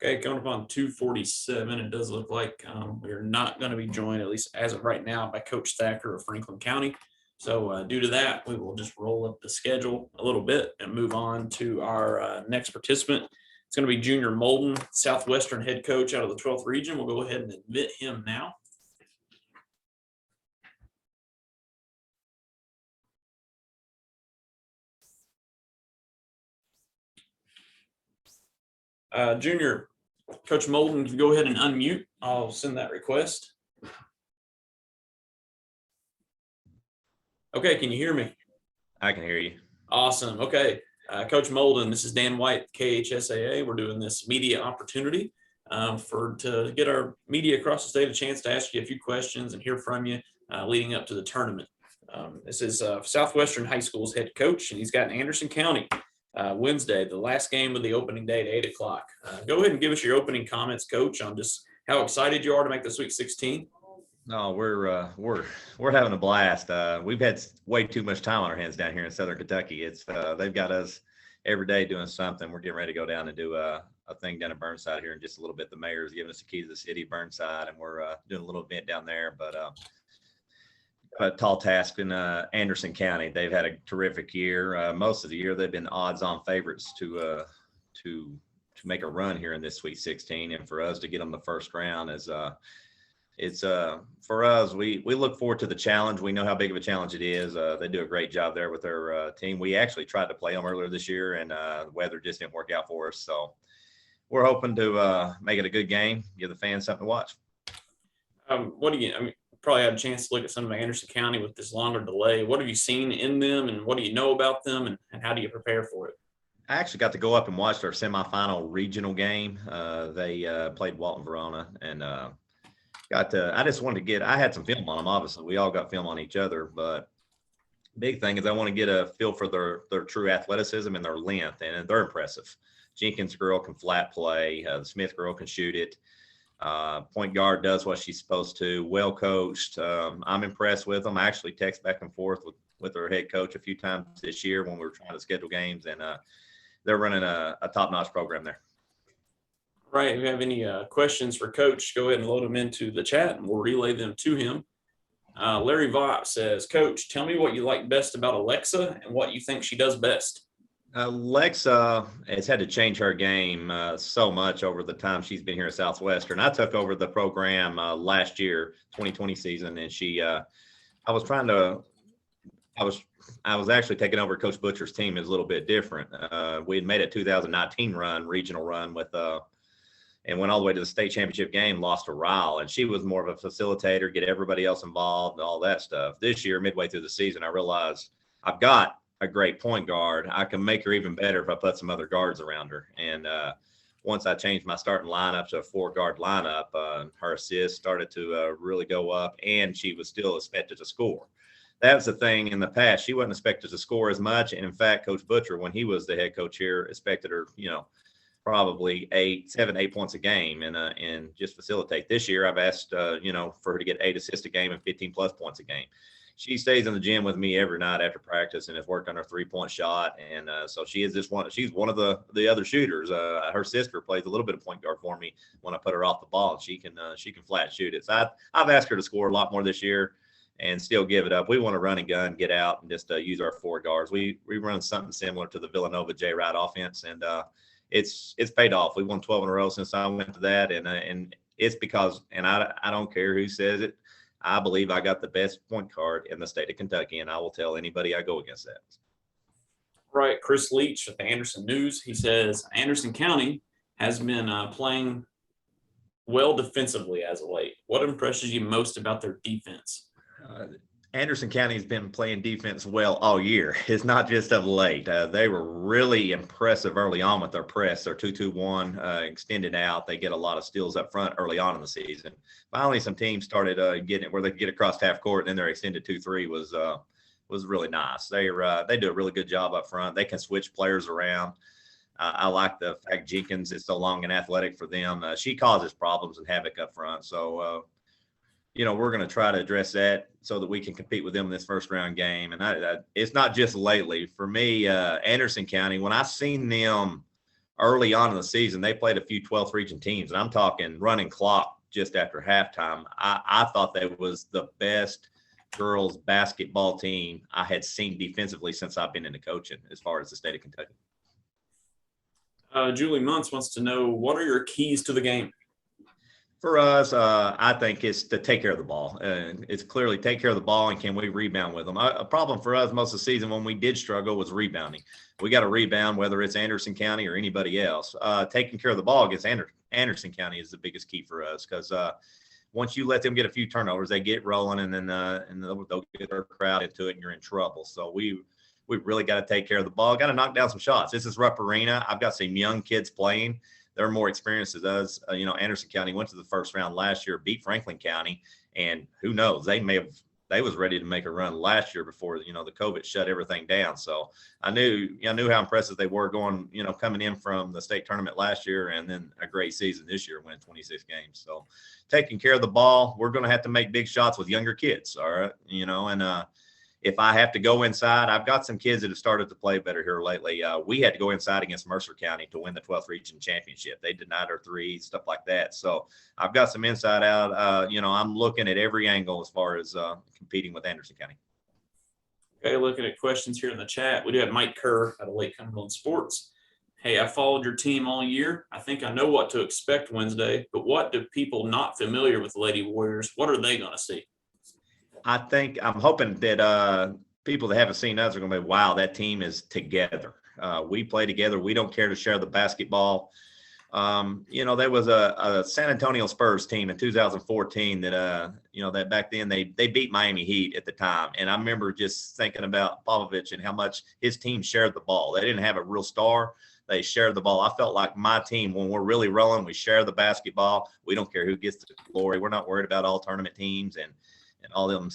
S1: Okay, coming up on 2:47, it does look like we are not going to be joined, at least as of right now, by Coach Thacker of Franklin County. So due to that, we will just roll up the schedule a little bit and move on to our next participant. It's going to be Junior Molden, Southwestern head coach out of the 12th region. We'll go ahead and admit him now. Junior, Coach Molden, can go ahead and unmute. I'll send that request. Okay, can you hear me?
S12: I can hear you.
S1: Awesome. Okay. Coach Molden, this is Dan White, KHSAA. We're doing this media opportunity to get our media across the state a chance to ask you a few questions and hear from you leading up to the tournament. This is Southwestern High School's head coach, and he's got Anderson County Wednesday, the last game of the opening day at 8 o'clock. Go ahead and give us your opening comments, Coach, on just how excited you are to make the Sweet 16.
S12: No, we're having a blast. We've had way too much time on our hands down here in Southern Kentucky. It's they've got us every day doing something. We're getting ready to go down and do a thing down at Burnside here in just a little bit. The mayor's giving us the key to the city, Burnside, and we're doing a little event down there. But a tall task in Anderson County. They've had a terrific year. Most of the year they've been odds-on favorites to make a run here in this Sweet 16, and for us to get them the first round is it's for us, we look forward to the challenge. We know how big of a challenge it is. They do a great job there with their team. We actually tried to play them earlier this year, and the weather just didn't work out for us. So we're hoping to make it a good game, give the fans something to watch.
S1: Probably had a chance to look at some of Anderson County with this longer delay. What have you seen in them, and what do you know about them, and how do you prepare for it?
S12: I actually got to go up and watch their semifinal regional game. They played Walton Verona, and I just wanted to I had some film on them. Obviously, we all got film on each other, but big thing is I want to get a feel for their true athleticism and their length, and they're impressive. Jenkins girl can flat play. The Smith girl can shoot it. Point guard does what she's supposed to. Well coached. I'm impressed with them. I actually text back and forth with their head coach a few times this year when we were trying to schedule games, and they're running a top-notch program there.
S1: Right. If you have any questions for Coach, go ahead and load them into the chat, and we'll relay them to him. Larry Vaught says, Coach, tell me what you like best about Alexa and what you think she does best.
S12: Alexa has had to change her game so much over the time she's been here at Southwestern. I took over the program last year, 2020 season, and I was actually taking over Coach Butcher's team. Is a little bit different. We had made a 2019 regional run and went all the way to the state championship game, lost to Ryle, and she was more of a facilitator, get everybody else involved, all that stuff. This year, midway through the season, I realized I've got a great point guard. I can make her even better if I put some other guards around her. And once I changed my starting lineup to a 4-guard lineup, her assists started to really go up, and she was still expected to score. That was the thing in the past. She wasn't expected to score as much. And in fact, Coach Butcher, when he was the head coach here, expected her, probably 7, 8 points a game and just facilitate. This year, I've asked, for her to get 8 assists a game and 15 plus points a game. She stays in the gym with me every night after practice and has worked on her 3-point shot. And so she is she's one of the other shooters. Her sister plays a little bit of point guard for me when I put her off the ball. She can flat shoot it. So I've asked her to score a lot more this year and still give it up. We want to run and gun, get out, and just use our 4 guards. We run something similar to the Villanova J. Wright offense, and it's paid off. We won 12 in a row since I went to that, and it's because, and I don't care who says it, I believe I got the best point guard in the state of Kentucky, and I will tell anybody I go against that.
S1: Right. Chris Leach with the Anderson News. He says Anderson County has been playing well defensively as of late. What impresses you most about their defense?
S12: Anderson County has been playing defense well all year. It's not just of late. They were really impressive early on with their press. Their 2-2-1 extended out. They get a lot of steals up front early on in the season. Finally, some teams started getting it where they could get across half court, and then their extended 2-3 was really nice. They do a really good job up front. They can switch players around. I like the fact Jenkins is so long and athletic for them. She causes problems and havoc up front. So, we're going to try to address that so that we can compete with them in this first round game. And it's not just lately. For me, Anderson County, when I seen them early on in the season, they played a few 12th region teams, and I'm talking running clock just after halftime. I thought they was the best girls basketball team I had seen defensively since I've been into coaching as far as the state of Kentucky.
S1: Julie Muntz wants to know, what are your keys to the game?
S12: For us, I think it's to take care of the ball. It's clearly take care of the ball and can we rebound with them. A problem for us most of the season when we did struggle was rebounding. We got to rebound whether it's Anderson County or anybody else. Taking care of the ball against Anderson County is the biggest key for us because once you let them get a few turnovers, they get rolling and then they'll get their crowd into it and you're in trouble. So we really got to take care of the ball. Got to knock down some shots. This is Rupp Arena. I've got some young kids playing. They're more experienced than us. Anderson County went to the first round last year, beat Franklin County, and who knows, they was ready to make a run last year before, the COVID shut everything down. So I knew how impressive they were going, coming in from the state tournament last year and then a great season this year, winning 26 games. So taking care of the ball, we're going to have to make big shots with younger kids. All right. And if I have to go inside, I've got some kids that have started to play better here lately. We had to go inside against Mercer County to win the 12th region championship. They denied our threes, stuff like that. So I've got some inside out. I'm looking at every angle as far as competing with Anderson County.
S1: Okay, looking at questions here in the chat. We do have Mike Kerr out of Lake Cumberland Sports. Hey, I followed your team all year. I think I know what to expect Wednesday, but what do people not familiar with the Lady Warriors, what are they going to see?
S12: I'm hoping that people that haven't seen us are going to be, wow, that team is together. We play together. We don't care to share the basketball. There was a San Antonio Spurs team in 2014 that, that back then they beat Miami Heat at the time. And I remember just thinking about Popovich and how much his team shared the ball. They didn't have a real star. They shared the ball. I felt like my team, when we're really rolling, we share the basketball. We don't care who gets the glory. We're not worried about all tournament teams and all them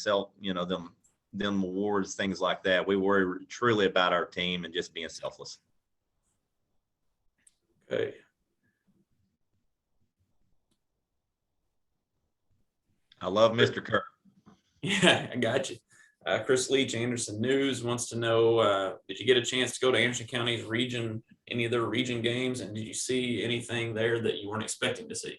S12: them awards, things like that. We worry truly about our team and just being selfless.
S1: Okay.
S12: I love Mr. Kerr.
S1: Yeah, I got you. Chris Leach, Anderson News, wants to know, did you get a chance to go to Anderson County's region, any of their region games, and did you see anything there that you weren't expecting to see?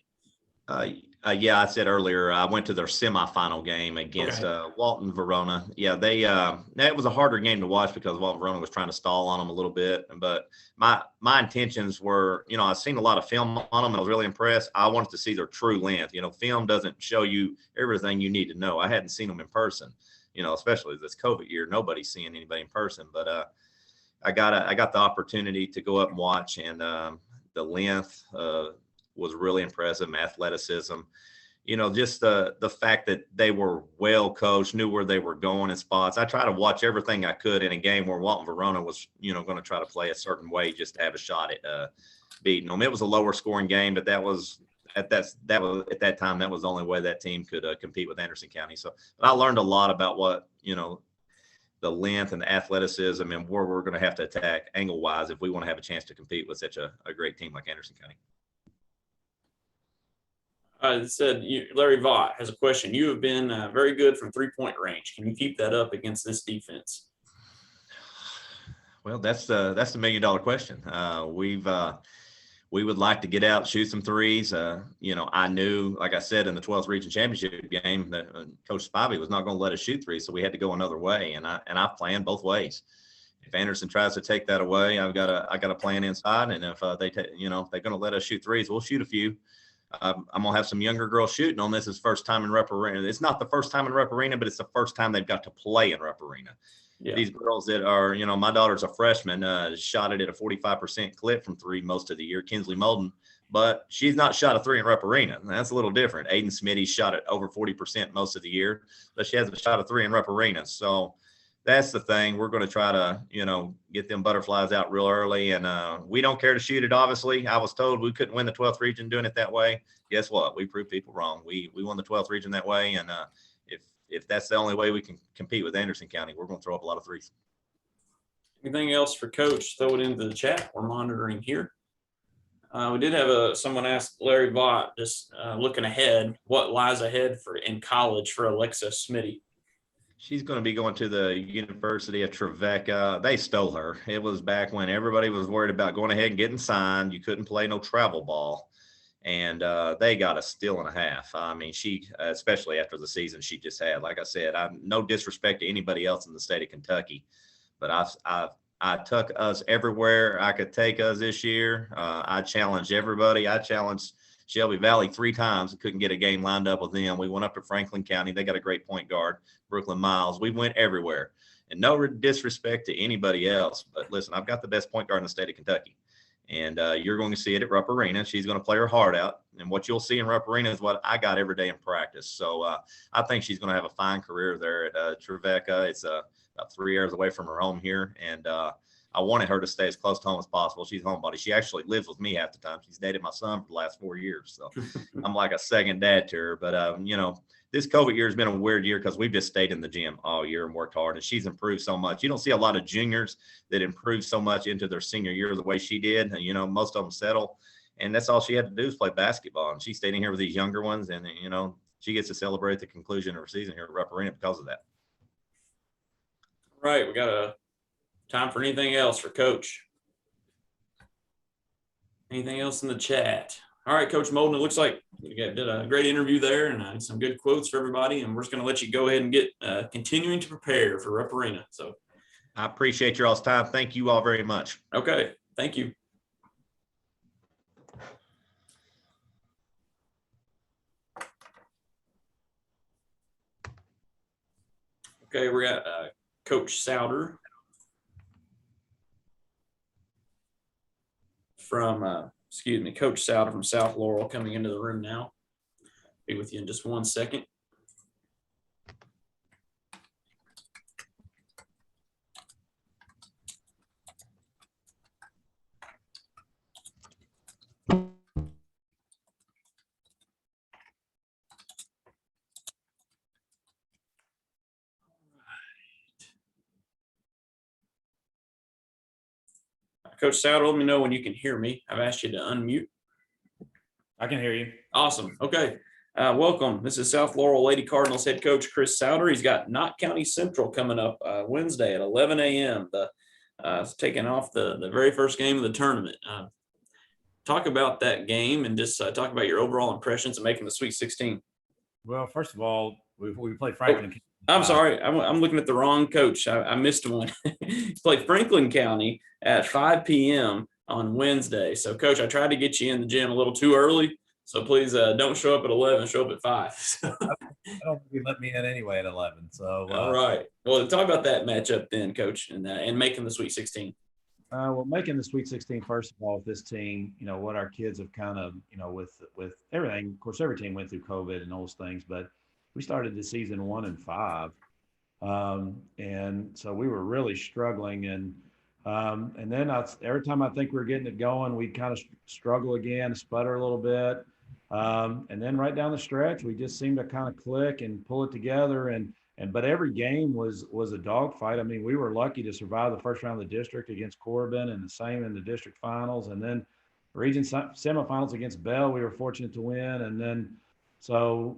S12: Yeah, I said earlier, I went to their semifinal game against Walton Verona. Yeah, that was a harder game to watch because Walton Verona was trying to stall on them a little bit. But my intentions were, I've seen a lot of film on them and I was really impressed. I wanted to see their true length. Film doesn't show you everything you need to know. I hadn't seen them in person, especially this COVID year. Nobody's seeing anybody in person. But I got the opportunity to go up and watch, and the length was really impressive. Athleticism, just the fact that they were well coached, knew where they were going in spots. I try to watch everything I could in a game where Walton Verona was, going to try to play a certain way just to have a shot at beating them. It was a lower scoring game, but that was at that time, that was the only way that team could compete with Anderson County. So but I learned a lot about what, the length and the athleticism and where we're going to have to attack angle wise if we want to have a chance to compete with such a great team like Anderson County.
S1: It said Larry Vaught has a question. You have been very good from 3-point range. Can you keep that up against this defense?
S12: Well, that's the $1 million question. We would like to get out, shoot some threes. I knew, like I said, in the 12th region championship game that Coach Spivey was not going to let us shoot threes, so we had to go another way. And I planned both ways. If Anderson tries to take that away, I got a plan inside. And if they're going to let us shoot threes, we'll shoot a few. I'm gonna have some younger girls shooting on this. Is first time in Rupp Arena. It's not the first time in Rupp Arena, but it's the first time they've got to play in Rupp Arena. Yeah. These girls that are, my daughter's a freshman, shot it at a 45% clip from three most of the year, Kinsley Molden, but she's not shot a three in Rupp Arena. That's a little different. Aiden Smitty shot it over 40% most of the year, but she hasn't shot a three in Rupp Arena. So that's the thing. We're going to try to, get them butterflies out real early. And we don't care to shoot it, obviously. I was told we couldn't win the 12th region doing it that way. Guess what? We proved people wrong. We won the 12th region that way. And if that's the only way we can compete with Anderson County, we're going to throw up a lot of threes.
S1: Anything else for Coach? Throw it into the chat. We're monitoring here. We did have someone ask Larry Vaught, just looking ahead, what lies ahead in college for Alexa Smitty?
S12: She's going to be going to the University of Trevecca. They stole her. It was back when everybody was worried about going ahead and getting signed. You couldn't play no travel ball. And they got a steal and a half. I mean, she, especially after the season she just had, like I said, I'm no disrespect to anybody else in the state of Kentucky, but I took us everywhere I could take us this year. I challenged everybody. I challenged Shelby Valley 3 times and couldn't get a game lined up with them. We went up to Franklin County. They got a great point guard, Brooklyn Miles. We went everywhere. And no disrespect to anybody else, but listen, I've got the best point guard in the state of Kentucky. And you're going to see it at Rupp Arena. She's going to play her heart out. And what you'll see in Rupp Arena is what I got every day in practice. So I think she's going to have a fine career there at Trevecca. It's about 3 hours away from her home here. And I wanted her to stay as close to home as possible. She's a homebody. She actually lives with me half the time. She's dated my son for the last 4 years. So I'm like a second dad to her. But, this COVID year has been a weird year because we've just stayed in the gym all year and worked hard, and she's improved so much. You don't see a lot of juniors that improve so much into their senior year the way she did. And, most of them settle, and that's all she had to do is play basketball. And she stayed in here with these younger ones, and, she gets to celebrate the conclusion of her season here at Rupp Arena because of that.
S1: All right, we got a time for anything else for Coach. Anything else in the chat? All right, Coach Molden, it looks like you did a great interview there and some good quotes for everybody. And we're just going to let you go ahead and get continuing to prepare for Rupp Arena. So
S12: I appreciate your all's time. Thank you all very much.
S1: Okay, thank you. Okay, we got Coach Souter from Coach Souter from South Laurel coming into the room now. Be with you in just 1 second. Coach Souter, let me know when you can hear me. I've asked you to unmute.
S13: I can hear you.
S1: Awesome. Okay. Welcome. This is South Laurel Lady Cardinals head coach Chris Souter. He's got Knott County Central coming up Wednesday at 11 a.m. Taking off the very first game of the tournament. Talk about that game and just talk about your overall impressions of making the Sweet 16.
S13: Well, first of all, we played Franklin.
S1: I'm sorry. I'm looking at the wrong coach. I missed one. He's played Franklin County at 5 p.m. on Wednesday. So, Coach, I tried to get you in the gym a little too early. So please don't show up at 11. Show up at 5.
S13: I don't think you let me in anyway at 11. So
S1: all right. Well, talk about that matchup then, Coach, and making the Sweet 16.
S13: Well, making the Sweet 16, first of all, with this team, what our kids have kind of, with everything. Of course, every team went through COVID and those things, but we started the season 1-5. And so we were really struggling. And then every time I think we were getting it going, we'd kind of struggle again, sputter a little bit. And then right down the stretch, we just seemed to kind of click and pull it together. But every game was a dogfight. I mean, we were lucky to survive the first round of the district against Corbin, and the same in the district finals. And then region semifinals against Bell, we were fortunate to win. And then, so,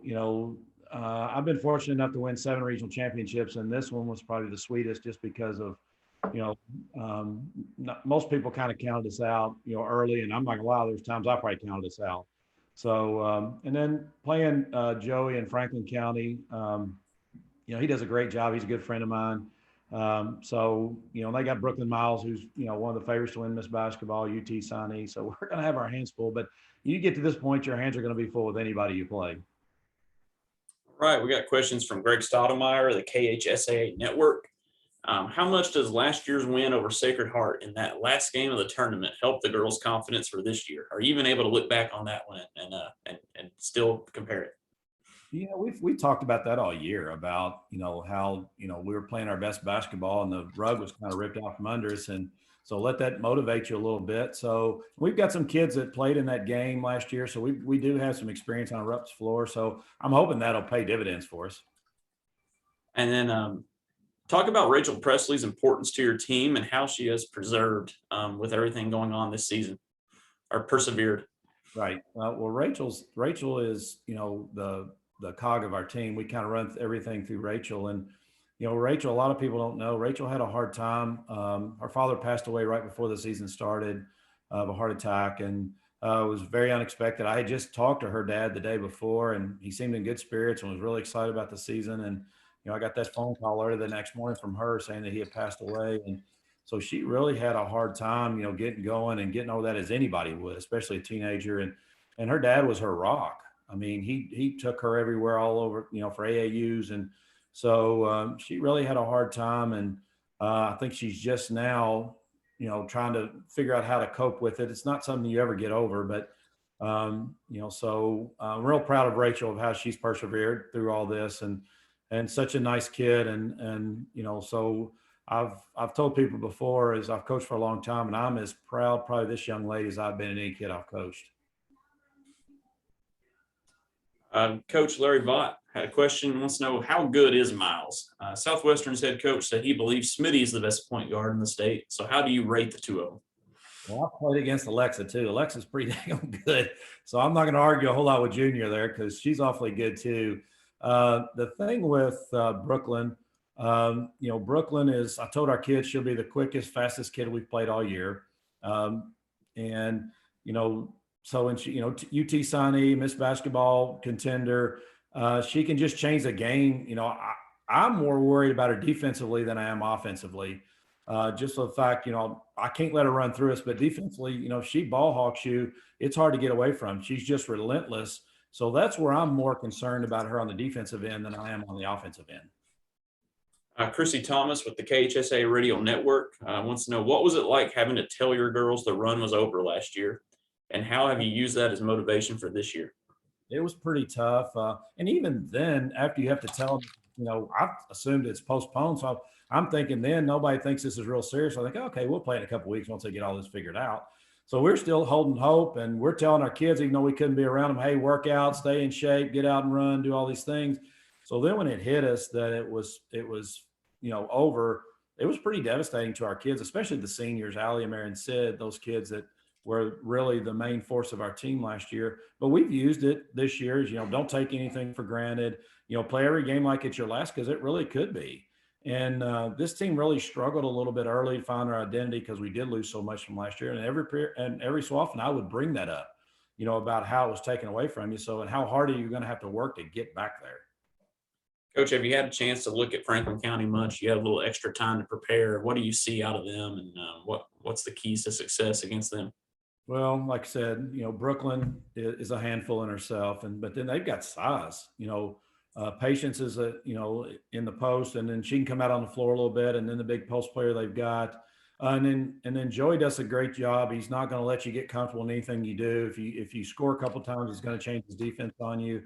S13: I've been fortunate enough to win 7 regional championships, and this one was probably the sweetest just because of, most people kind of counted us out, early, and I'm not gonna lie, there's times I probably counted us out. So, and then playing Joey in Franklin County, he does a great job. He's a good friend of mine. So, they got Brooklyn Miles, who's, one of the favorites to win Miss Basketball, UT signee. So we're going to have our hands full, but you get to this point, your hands are going to be full with anybody you play.
S1: All right. We got questions from Greg Stoudemire of the KHSAA network. How much does last year's win over Sacred Heart in that last game of the tournament help the girls' confidence for this year? Are you even able to look back on that win and still compare it?
S13: Yeah, we talked about that all year about, how, we were playing our best basketball and the rug was kind of ripped out from under us. And so let that motivate you a little bit. So we've got some kids that played in that game last year. So we do have some experience on Rupp's floor. So I'm hoping that'll pay dividends for us.
S1: And then talk about Rachel Presley's importance to your team and how she has preserved with everything going on this season, or persevered.
S13: Right. Well, Rachel is, the cog of our team. We kind of run everything through Rachel. And, Rachel, a lot of people don't know, Rachel had a hard time. Her father passed away right before the season started of a heart attack. And it was very unexpected. I had just talked to her dad the day before, and he seemed in good spirits and was really excited about the season. And, I got that phone call early the next morning from her saying that he had passed away. And so she really had a hard time, getting going and getting over that, as anybody would, especially a teenager. And and her dad was her rock. I mean, he took her everywhere, all over, for AAUs. And so she really had a hard time. And I think she's just now, trying to figure out how to cope with it. It's not something you ever get over, but, so I'm real proud of Rachel of how she's persevered through all this, and such a nice kid. And, so I've told people before, as I've coached for a long time, and I'm as proud probably this young lady as I've been in any kid I've coached.
S1: Coach Larry Vaught had a question, wants to know, how good is Miles? Southwestern's head coach said he believes Smitty is the best point guard in the state. So how do you rate the two of them?
S13: Well, I played against Alexa too. Alexa's pretty dang good. So I'm not going to argue a whole lot with Junior there, because she's awfully good too. The thing with Brooklyn, Brooklyn is, I told our kids she'll be the quickest, fastest kid we've played all year. So when she, UT signee, Miss Basketball contender, she can just change the game. I'm more worried about her defensively than I am offensively. Just the fact, I can't let her run through us, but defensively, if she ball hawks you, it's hard to get away from. She's just relentless. So that's where I'm more concerned about her on the defensive end than I am on the offensive end.
S1: Christy Thomas with the KHSAA Radio Network wants to know, what was it like having to tell your girls the run was over last year? And how have you used that as motivation for this year?
S13: It was pretty tough. And even then, after you have to tell them, I've assumed it's postponed. So I'm thinking then nobody thinks this is real serious. I think, okay, we'll play in a couple of weeks once they get all this figured out. So we're still holding hope, and we're telling our kids, even though we couldn't be around them, hey, work out, stay in shape, get out and run, do all these things. So then when it hit us that it was over, it was pretty devastating to our kids, especially the seniors, Allie, Mary, and Sid, those kids that were really the main force of our team last year. But we've used it this year as, don't take anything for granted, play every game like it's your last, because it really could be. And this team really struggled a little bit early to find our identity, because we did lose so much from last year. And every so often I would bring that up, about how it was taken away from you. So, and how hard are you going to have to work to get back there?
S1: Coach, have you had a chance to look at Franklin County much? You had a little extra time to prepare. What do you see out of them, and what's the keys to success against them?
S13: Well, like I said, Brooklyn is a handful in herself, but then they've got size. Patience is in the post, and then she can come out on the floor a little bit, and then the big post player they've got, and then Joey does a great job. He's not going to let you get comfortable in anything you do. If you score a couple times, he's going to change his defense on you.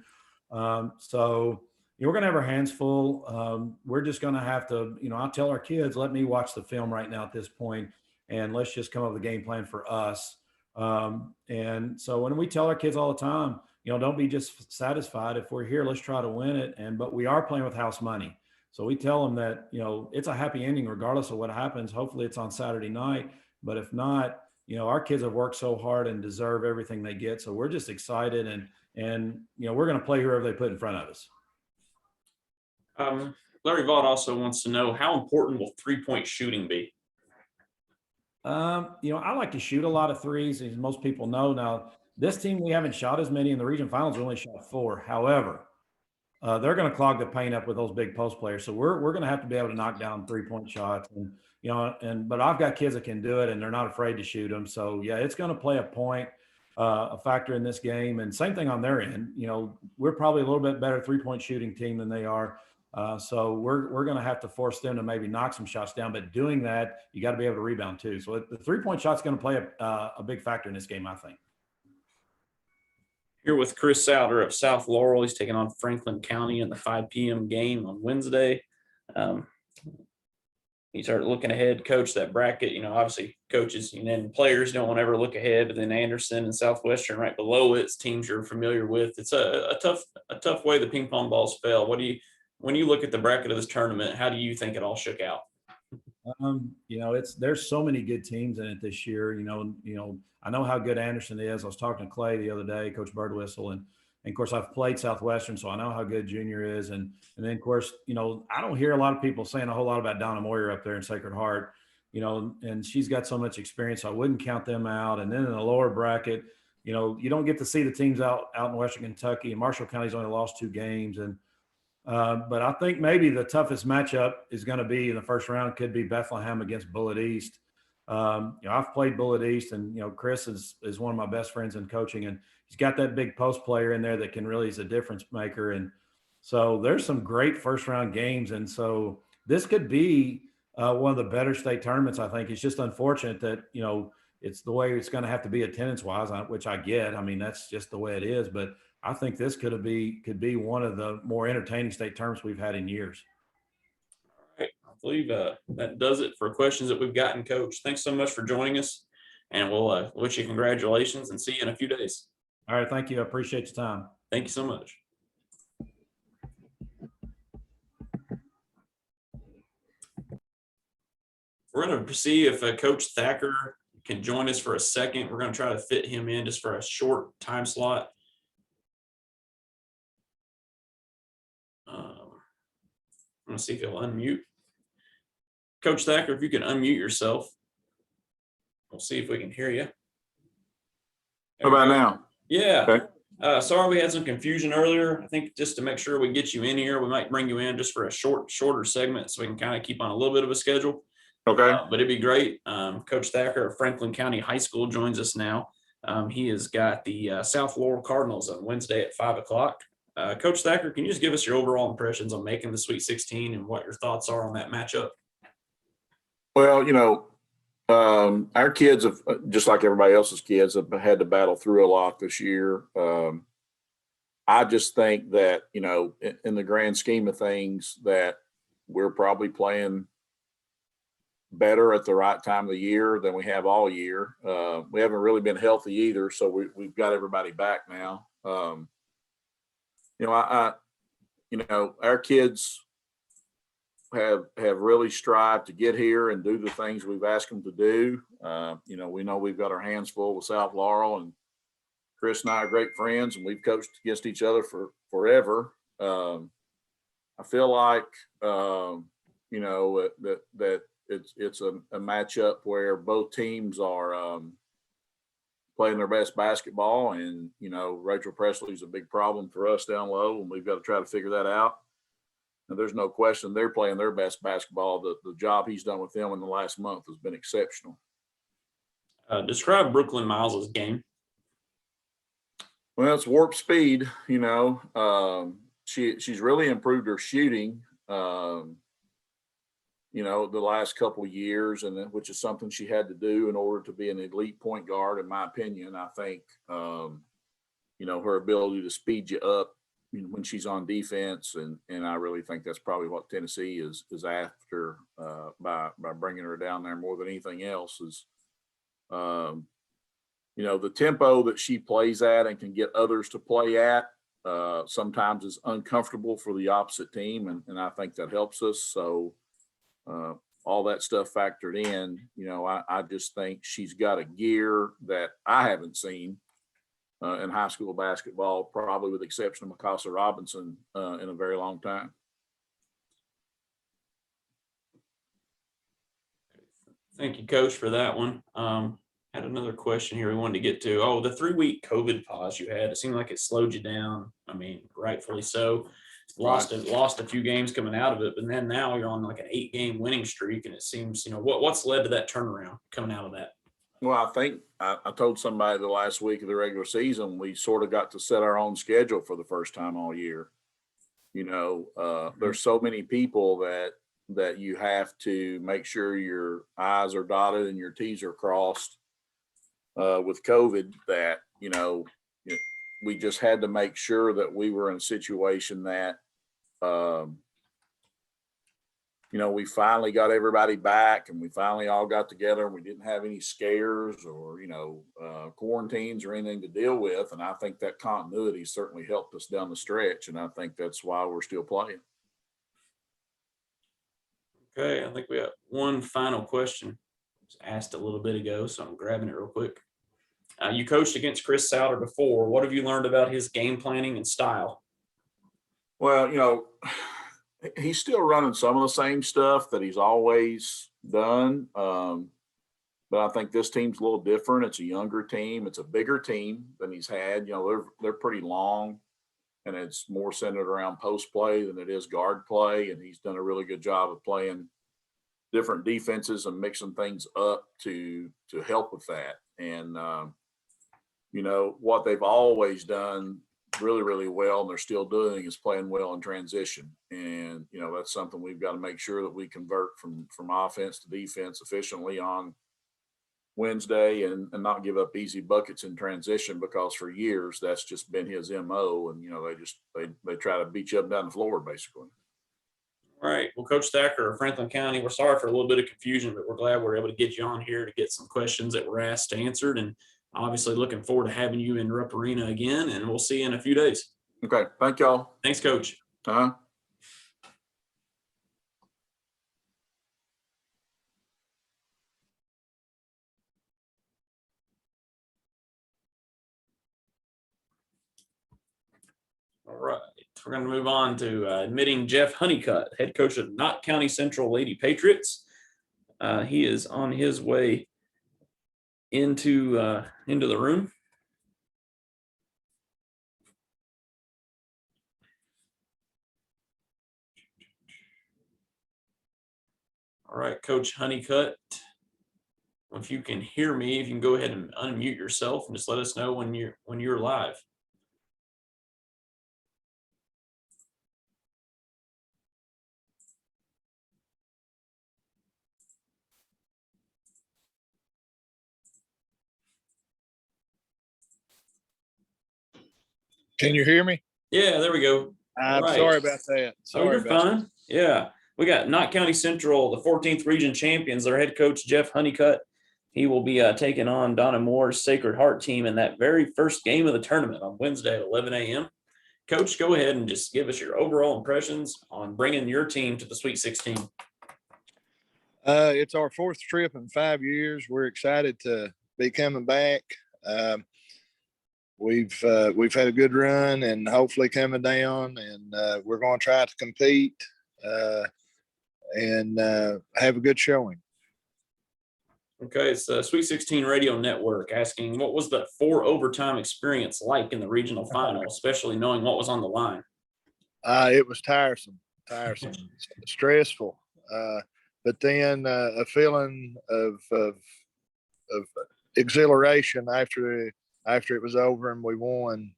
S13: So we're going to have our hands full. We're just going to have to, I tell our kids, let me watch the film right now at this point, and let's just come up with a game plan for us. And so when we tell our kids all the time, don't be just satisfied. If we're here, let's try to win it. But we are playing with house money. So we tell them that, it's a happy ending regardless of what happens. Hopefully it's on Saturday night, but if not, our kids have worked so hard and deserve everything they get. So we're just excited, and we're going to play whoever they put in front of us.
S1: Larry Vaught also wants to know, how important will 3-point shooting be?
S13: I like to shoot a lot of threes, as most people know. Now, this team, we haven't shot as many in the region finals. We only shot 4. However, they're going to clog the paint up with those big post players. So we're going to have to be able to knock down 3-point shots, but I've got kids that can do it, and they're not afraid to shoot them. So yeah, it's going to play a factor in this game. And same thing on their end. We're probably a little bit better 3-point shooting team than they are. So we're going to have to force them to maybe knock some shots down, but doing that, you got to be able to rebound too. So the 3-point shot's going to play a big factor in this game, I think.
S1: Here with Chris Souter of South Laurel. He's taking on Franklin County in the 5 p.m. game on Wednesday. You start looking ahead, Coach, that bracket, obviously coaches and players don't want to ever look ahead, but then Anderson and Southwestern right below it's teams you're familiar with. It's a tough way the ping pong balls fell. When you look at the bracket of this tournament, how do you think it all shook out?
S13: There's so many good teams in it this year. I know how good Anderson is. I was talking to Clay the other day, Coach Birdwhistle, and of course I've played Southwestern, so I know how good Junior is. And then of course, I don't hear a lot of people saying a whole lot about Donna Moyer up there in Sacred Heart, and she's got so much experience, so I wouldn't count them out. And then in the lower bracket, you don't get to see the teams out in Western Kentucky, and Marshall County's only lost 2 games. But I think maybe the toughest matchup is going to be in the first round could be Bethlehem against Bullitt East. I've played Bullitt East, and Chris is one of my best friends in coaching, and he's got that big post player in there that can really is a difference maker. And so there's some great first round games, and so this could be one of the better state tournaments. I think it's just unfortunate that it's the way it's going to have to be attendance wise, which I get. I mean, that's just the way it is. But I think this could be one of the more entertaining state tournaments we've had in years.
S1: All right. I believe that does it for questions that we've gotten, Coach. Thanks so much for joining us, and we'll wish you congratulations and see you in a few days.
S13: All right. Thank you. I appreciate your time.
S1: Thank you so much. We're going to see if Coach Thacker can join us for a second. We're going to try to fit him in just for a short time slot. I'm going to see if he'll unmute. Coach Thacker, if you can unmute yourself, we'll see if we can hear you.
S14: How about now?
S1: Yeah.
S14: Okay.
S1: Sorry we had some confusion earlier. I think just to make sure we get you in here, we might bring you in just for a shorter segment so we can kind of keep on a little bit of a schedule.
S14: Okay.
S1: But it'd be great. Coach Thacker of Franklin County High School joins us now. He has got the South Laurel Cardinals on Wednesday at 5 o'clock. Coach Thacker, can you just give us your overall impressions on making the Sweet 16 and what your thoughts are on that matchup?
S14: Well, our kids have, just like everybody else's kids, have had to battle through a lot this year. I just think that, in the grand scheme of things, that we're probably playing better at the right time of the year than we have all year. We haven't really been healthy either, so we've got everybody back now. Our kids have really strived to get here and do the things we've asked them to do. We know we've got our hands full with South Laurel, and Chris and I are great friends, and we've coached against each other for forever. I feel like, that it's a matchup where both teams are playing their best basketball, and Rachel Presley's a big problem for us down low, and we've got to try to figure that out. And there's no question they're playing their best basketball. The job he's done with them in the last month has been exceptional.
S1: Describe Brooklyn Miles's game.
S14: Well, it's warp speed. She's really improved her shooting. The last couple of years, and which is something she had to do in order to be an elite point guard, in my opinion. I think, her ability to speed you up when she's on defense, and I really think that's probably what Tennessee is after by bringing her down there more than anything else is, the tempo that she plays at and can get others to play at sometimes is uncomfortable for the opposite team, and I think that helps us. So all that stuff factored in, I just think she's got a gear that I haven't seen in high school basketball, probably with the exception of Mikasa Robinson in a very long time.
S1: Thank you, Coach, for that one. Had another question here we wanted to get to. Oh, the 3-week COVID pause you had, it seemed like it slowed you down. I mean, rightfully so. Lost a few games coming out of it, but then now you're on like an 8-game winning streak, and it seems, what's led to that turnaround coming out of that?
S14: Well, I think I told somebody the last week of the regular season, we sort of got to set our own schedule for the first time all year. There's so many people that you have to make sure your I's are dotted and your T's are crossed with COVID that, we just had to make sure that we were in a situation that, we finally got everybody back, and we finally all got together, and we didn't have any scares or, quarantines or anything to deal with. And I think that continuity certainly helped us down the stretch. And I think that's why we're still playing.
S1: Okay. I think we have one final question. It was asked a little bit ago, so I'm grabbing it real quick. You coached against Chris Souter before. What have you learned about his game planning and style?
S14: Well, he's still running some of the same stuff that he's always done. But I think this team's a little different. It's a younger team. It's a bigger team than he's had. They're pretty long, and it's more centered around post play than it is guard play. And he's done a really good job of playing, different defenses and mixing things up to help with that. And, what they've always done really, really well, and they're still doing, is playing well in transition. And, that's something we've got to make sure that we convert from offense to defense efficiently on Wednesday and not give up easy buckets in transition, because for years that's just been his MO. And, they try to beat you up and down the floor, basically.
S1: All right. Well, Coach Thacker of Franklin County, we're sorry for a little bit of confusion, but we're glad we're able to get you on here to get some questions that were asked answered. And obviously looking forward to having you in Rupp Arena again, and we'll see you in a few days.
S14: Okay. Thank y'all.
S1: Thanks, Coach.
S14: Uh-huh.
S1: All right. We're going to move on to admitting Jeff Honeycutt, head coach of Knott County Central Lady Patriots. He is on his way into the room. All right, Coach Honeycutt, if you can hear me, if you can go ahead and unmute yourself and just let us know when you're live.
S15: Can you hear me?
S1: Yeah, there we go.
S15: I'm sorry about that.
S1: Oh, you're fine. Yeah. We got Knott County Central, the 14th region champions, their head coach, Jeff Honeycutt. He will be taking on Donna Moore's Sacred Heart team in that very first game of the tournament on Wednesday at 11 a.m. Coach, go ahead and just give us your overall impressions on bringing your team to the Sweet 16.
S15: It's our fourth trip in 5 years. We're excited to be coming back. We've had a good run and hopefully coming down, and we're going to try to compete and have a good showing.
S1: Okay, it's the Sweet 16 Radio Network asking, what was the 4 overtime experience like in the regional final, especially knowing what was on the line?
S15: It was tiresome, stressful, but then a feeling of exhilaration after it was over and we won.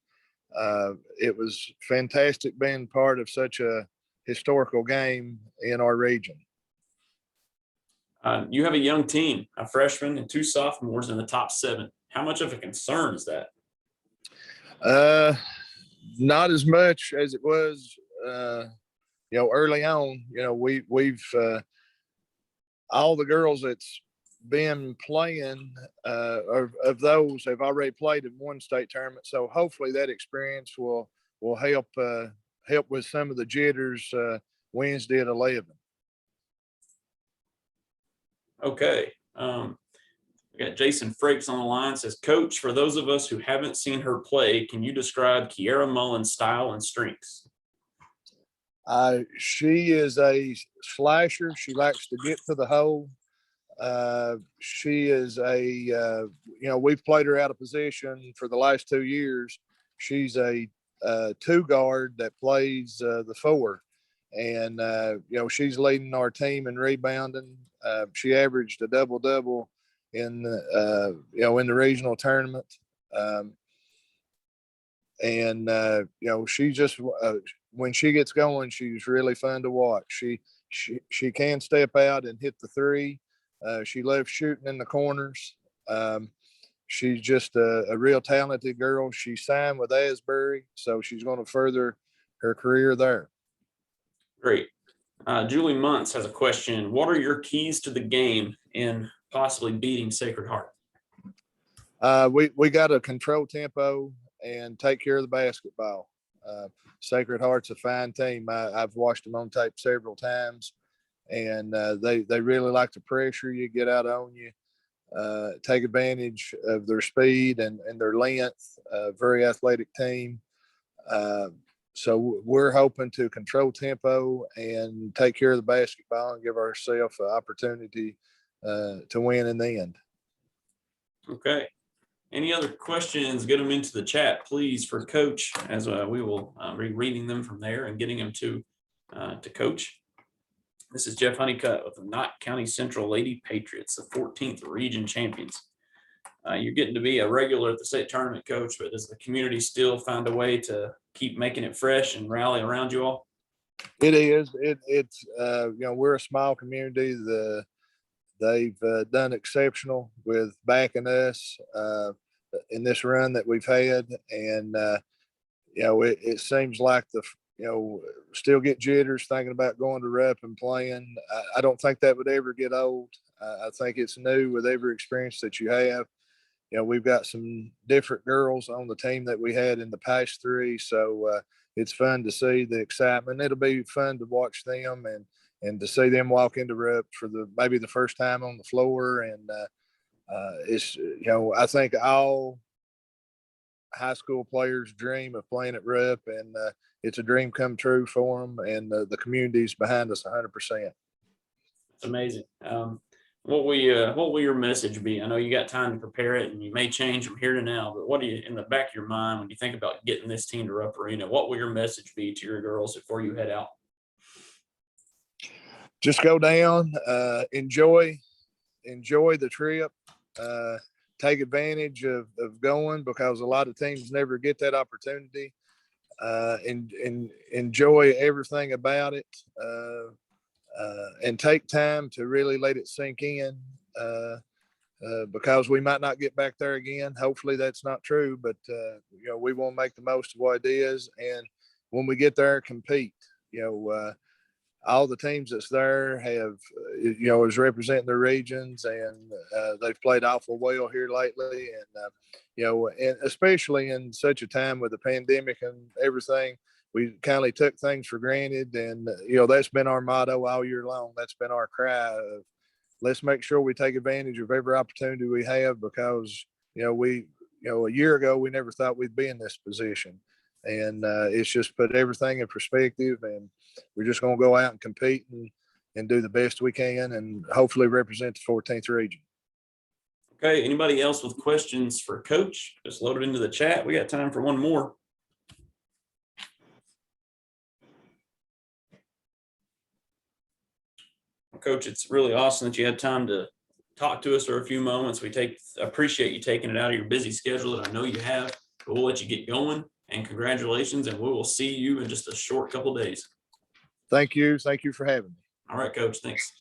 S15: It was fantastic being part of such a historical game in our region.
S1: You have a young team, a freshman and 2 sophomores in the top 7. How much of a concern is that?
S15: Not as much as it was, early on. We've all the girls that's been playing of those have already played in one state tournament. So hopefully that experience will help with some of the jitters Wednesday at 11.
S1: Okay. We got Jason Frakes on the line. Says, Coach, for those of us who haven't seen her play, can you describe Kiera Mullen's style and strengths?
S15: She is a slasher. She likes to get to the hole. She is we've played her out of position for the last 2 years. She's a 2 guard that plays the 4. And, she's leading our team in rebounding. She averaged a double-double in the regional tournament. She just, when she gets going, she's really fun to watch. She can step out and hit the 3. She loves shooting in the corners. She's just a real talented girl. She signed with Asbury, so she's going to further her career there.
S1: Great. Julie Muntz has a question. What are your keys to the game in possibly beating Sacred Heart?
S15: We got to control tempo and take care of the basketball. Sacred Heart's a fine team. I've watched them on tape several times, and they really like to pressure you, get out on you, take advantage of their speed and their length. Very athletic team. So we're hoping to control tempo and take care of the basketball and give ourselves an opportunity to win in the end.
S1: Okay. Any other questions? Get them into the chat, please, for Coach, as we will be reading them from there and getting them to Coach. This is Jeff Honeycutt with the Knott County Central Lady Patriots, the 14th region champions. You're getting to be a regular at the state tournament, Coach, but does the community still find a way to keep making it fresh and rally around you all?
S15: It is. It's we're a small community. They've done exceptional with backing us in this run that we've had, and it seems like still get jitters thinking about going to rep and playing. I don't think that would ever get old. I think it's new with every experience that you have. We've got some different girls on the team that we had in the past three, so it's fun to see the excitement. It'll be fun to watch them and to see them walk into rep for maybe the first time on the floor. And it's I think all high school players dream of playing at rep, and it's a dream come true for them. And the community's behind us 100%.
S1: It's amazing. What will your message be? I know you got time to prepare it, and you may change from here to now. But what do you, in the back of your mind, when you think about getting this team to Rupp Arena, what will your message be to your girls before you head out?
S15: Just go down, enjoy the trip, take advantage of going, because a lot of teams never get that opportunity, and enjoy everything about it, and take time to really let it sink in, because we might not get back there again. Hopefully that's not true, but we want to make the most of what it is, and when we get there, compete. All the teams that's there have, is representing their regions, and they've played awful well here lately. And, and especially in such a time with the pandemic and everything, we kind of took things for granted. And, that's been our motto all year long. That's been our cry of, let's make sure we take advantage of every opportunity we have, because, a year ago, we never thought we'd be in this position. And it's just put everything in perspective, and we're just going to go out and compete and do the best we can, and hopefully represent the 14th region.
S1: Okay. Anybody else with questions for Coach? Just load it into the chat. We got time for one more. Coach, it's really awesome that you had time to talk to us for a few moments. We appreciate you taking it out of your busy schedule that I know you have, but we'll let you get going. And congratulations, and we will see you in just a short couple of days.
S15: Thank you. Thank you for having me.
S1: All right, Coach. Thanks.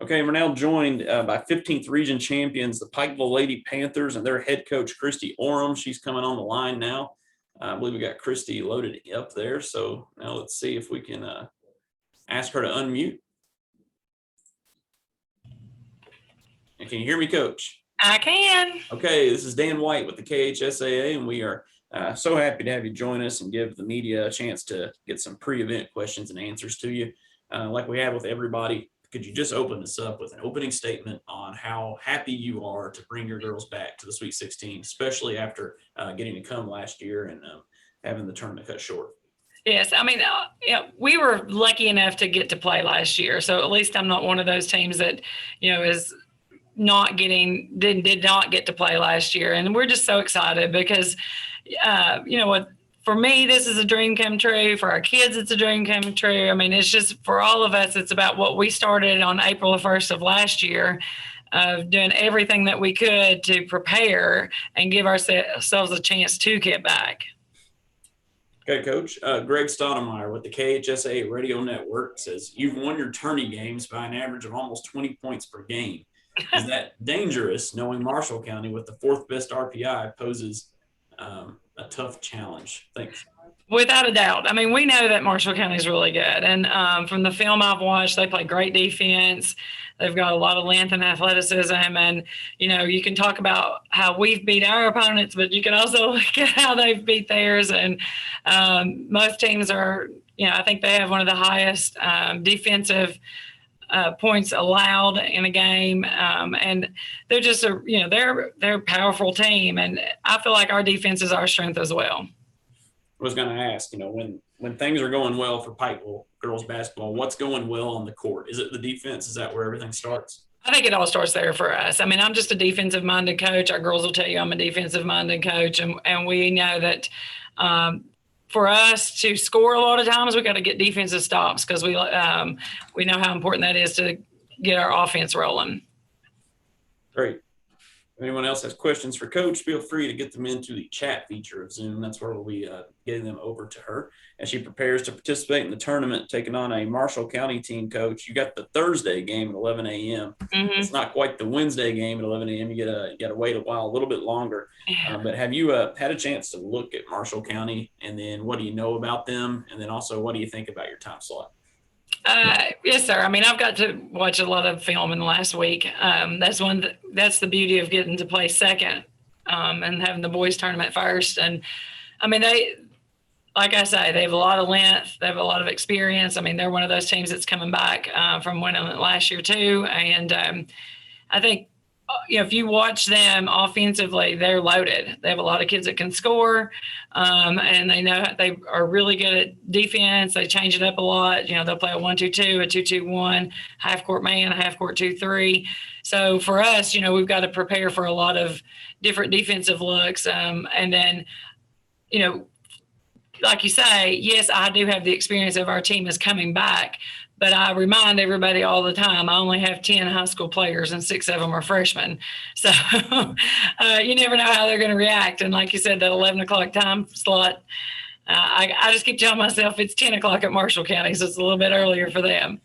S1: Okay, we're now joined by 15th region champions, the Pikeville Lady Panthers, and their head coach, Christy Orem. She's coming on the line now. I believe we got Christy loaded up there. So now let's see if we can ask her to unmute. And can you hear me, Coach?
S16: I can.
S1: Okay, this is Dan White with the KHSAA, and we are so happy to have you join us and give the media a chance to get some pre-event questions and answers to you. Like we have with everybody, could you just open this up with an opening statement on how happy you are to bring your girls back to the Sweet 16, especially after getting to come last year and having the tournament cut short?
S16: Yes, I mean, we were lucky enough to get to play last year, so at least I'm not one of those teams that, is not did not get to play last year. And we're just so excited because, what, for me, this is a dream come true. For our kids, it's a dream come true. I mean, it's just for all of us, it's about what we started on April 1st of last year, of doing everything that we could to prepare and give ourselves a chance to get back.
S1: Okay, Coach. Greg Stoudemire with the KHSAA Radio Network says, you've won your tourney games by an average of almost 20 points per game. Is that dangerous, knowing Marshall County with the 4th best RPI poses a tough challenge? Thanks.
S16: Without a doubt. I mean, we know that Marshall County is really good. And from the film I've watched, they play great defense. They've got a lot of length and athleticism. And, you can talk about how we've beat our opponents, but you can also look at how they've beat theirs. And most teams are, I think they have one of the highest defensive points allowed in a game, and they're just they're a powerful team, and I feel like our defense is our strength as well.
S1: I was going to ask, when things are going well for Pikeville girls basketball, what's going well on the court? Is it the defense? Is that where everything starts?
S16: I think it all starts there for us. I mean, I'm just a defensive minded coach. Our girls will tell you I'm a defensive minded coach. And we know that for us to score a lot of times, we got to get defensive stops because we know how important that is to get our offense rolling.
S1: Great. If anyone else has questions for Coach, feel free to get them into the chat feature of Zoom. That's where we'll be getting them over to her as she prepares to participate in the tournament, taking on a Marshall County team. Coach, you got the Thursday game at 11 a.m.
S16: Mm-hmm.
S1: It's not quite the Wednesday game at 11 a.m. You got to wait a while, a little bit longer. But have you had a chance to look at Marshall County, and then what do you know about them, and then also what do you think about your time slot?
S16: Yes, sir. I mean, I've got to watch a lot of film in the last week. That's the beauty of getting to play second and having the boys tournament first. And I mean, like I say, they have a lot of length. They have a lot of experience. I mean, they're one of those teams that's coming back from winning it last year too. And I think, if you watch them offensively, they're loaded. They have a lot of kids that can score, and they know they are really good at defense. They change it up a lot. They'll play a 1-2-2, a 2-2-1, half court man, a half court 2-3. So for us, we've got to prepare for a lot of different defensive looks. And then, like you say, yes, I do have the experience of our team is coming back. But I remind everybody all the time, I only have 10 high school players and 6 of them are freshmen. So you never know how they're going to react. And like you said, that 11 o'clock time slot, I just keep telling myself it's 10 o'clock at Marshall County, so it's a little bit earlier for them.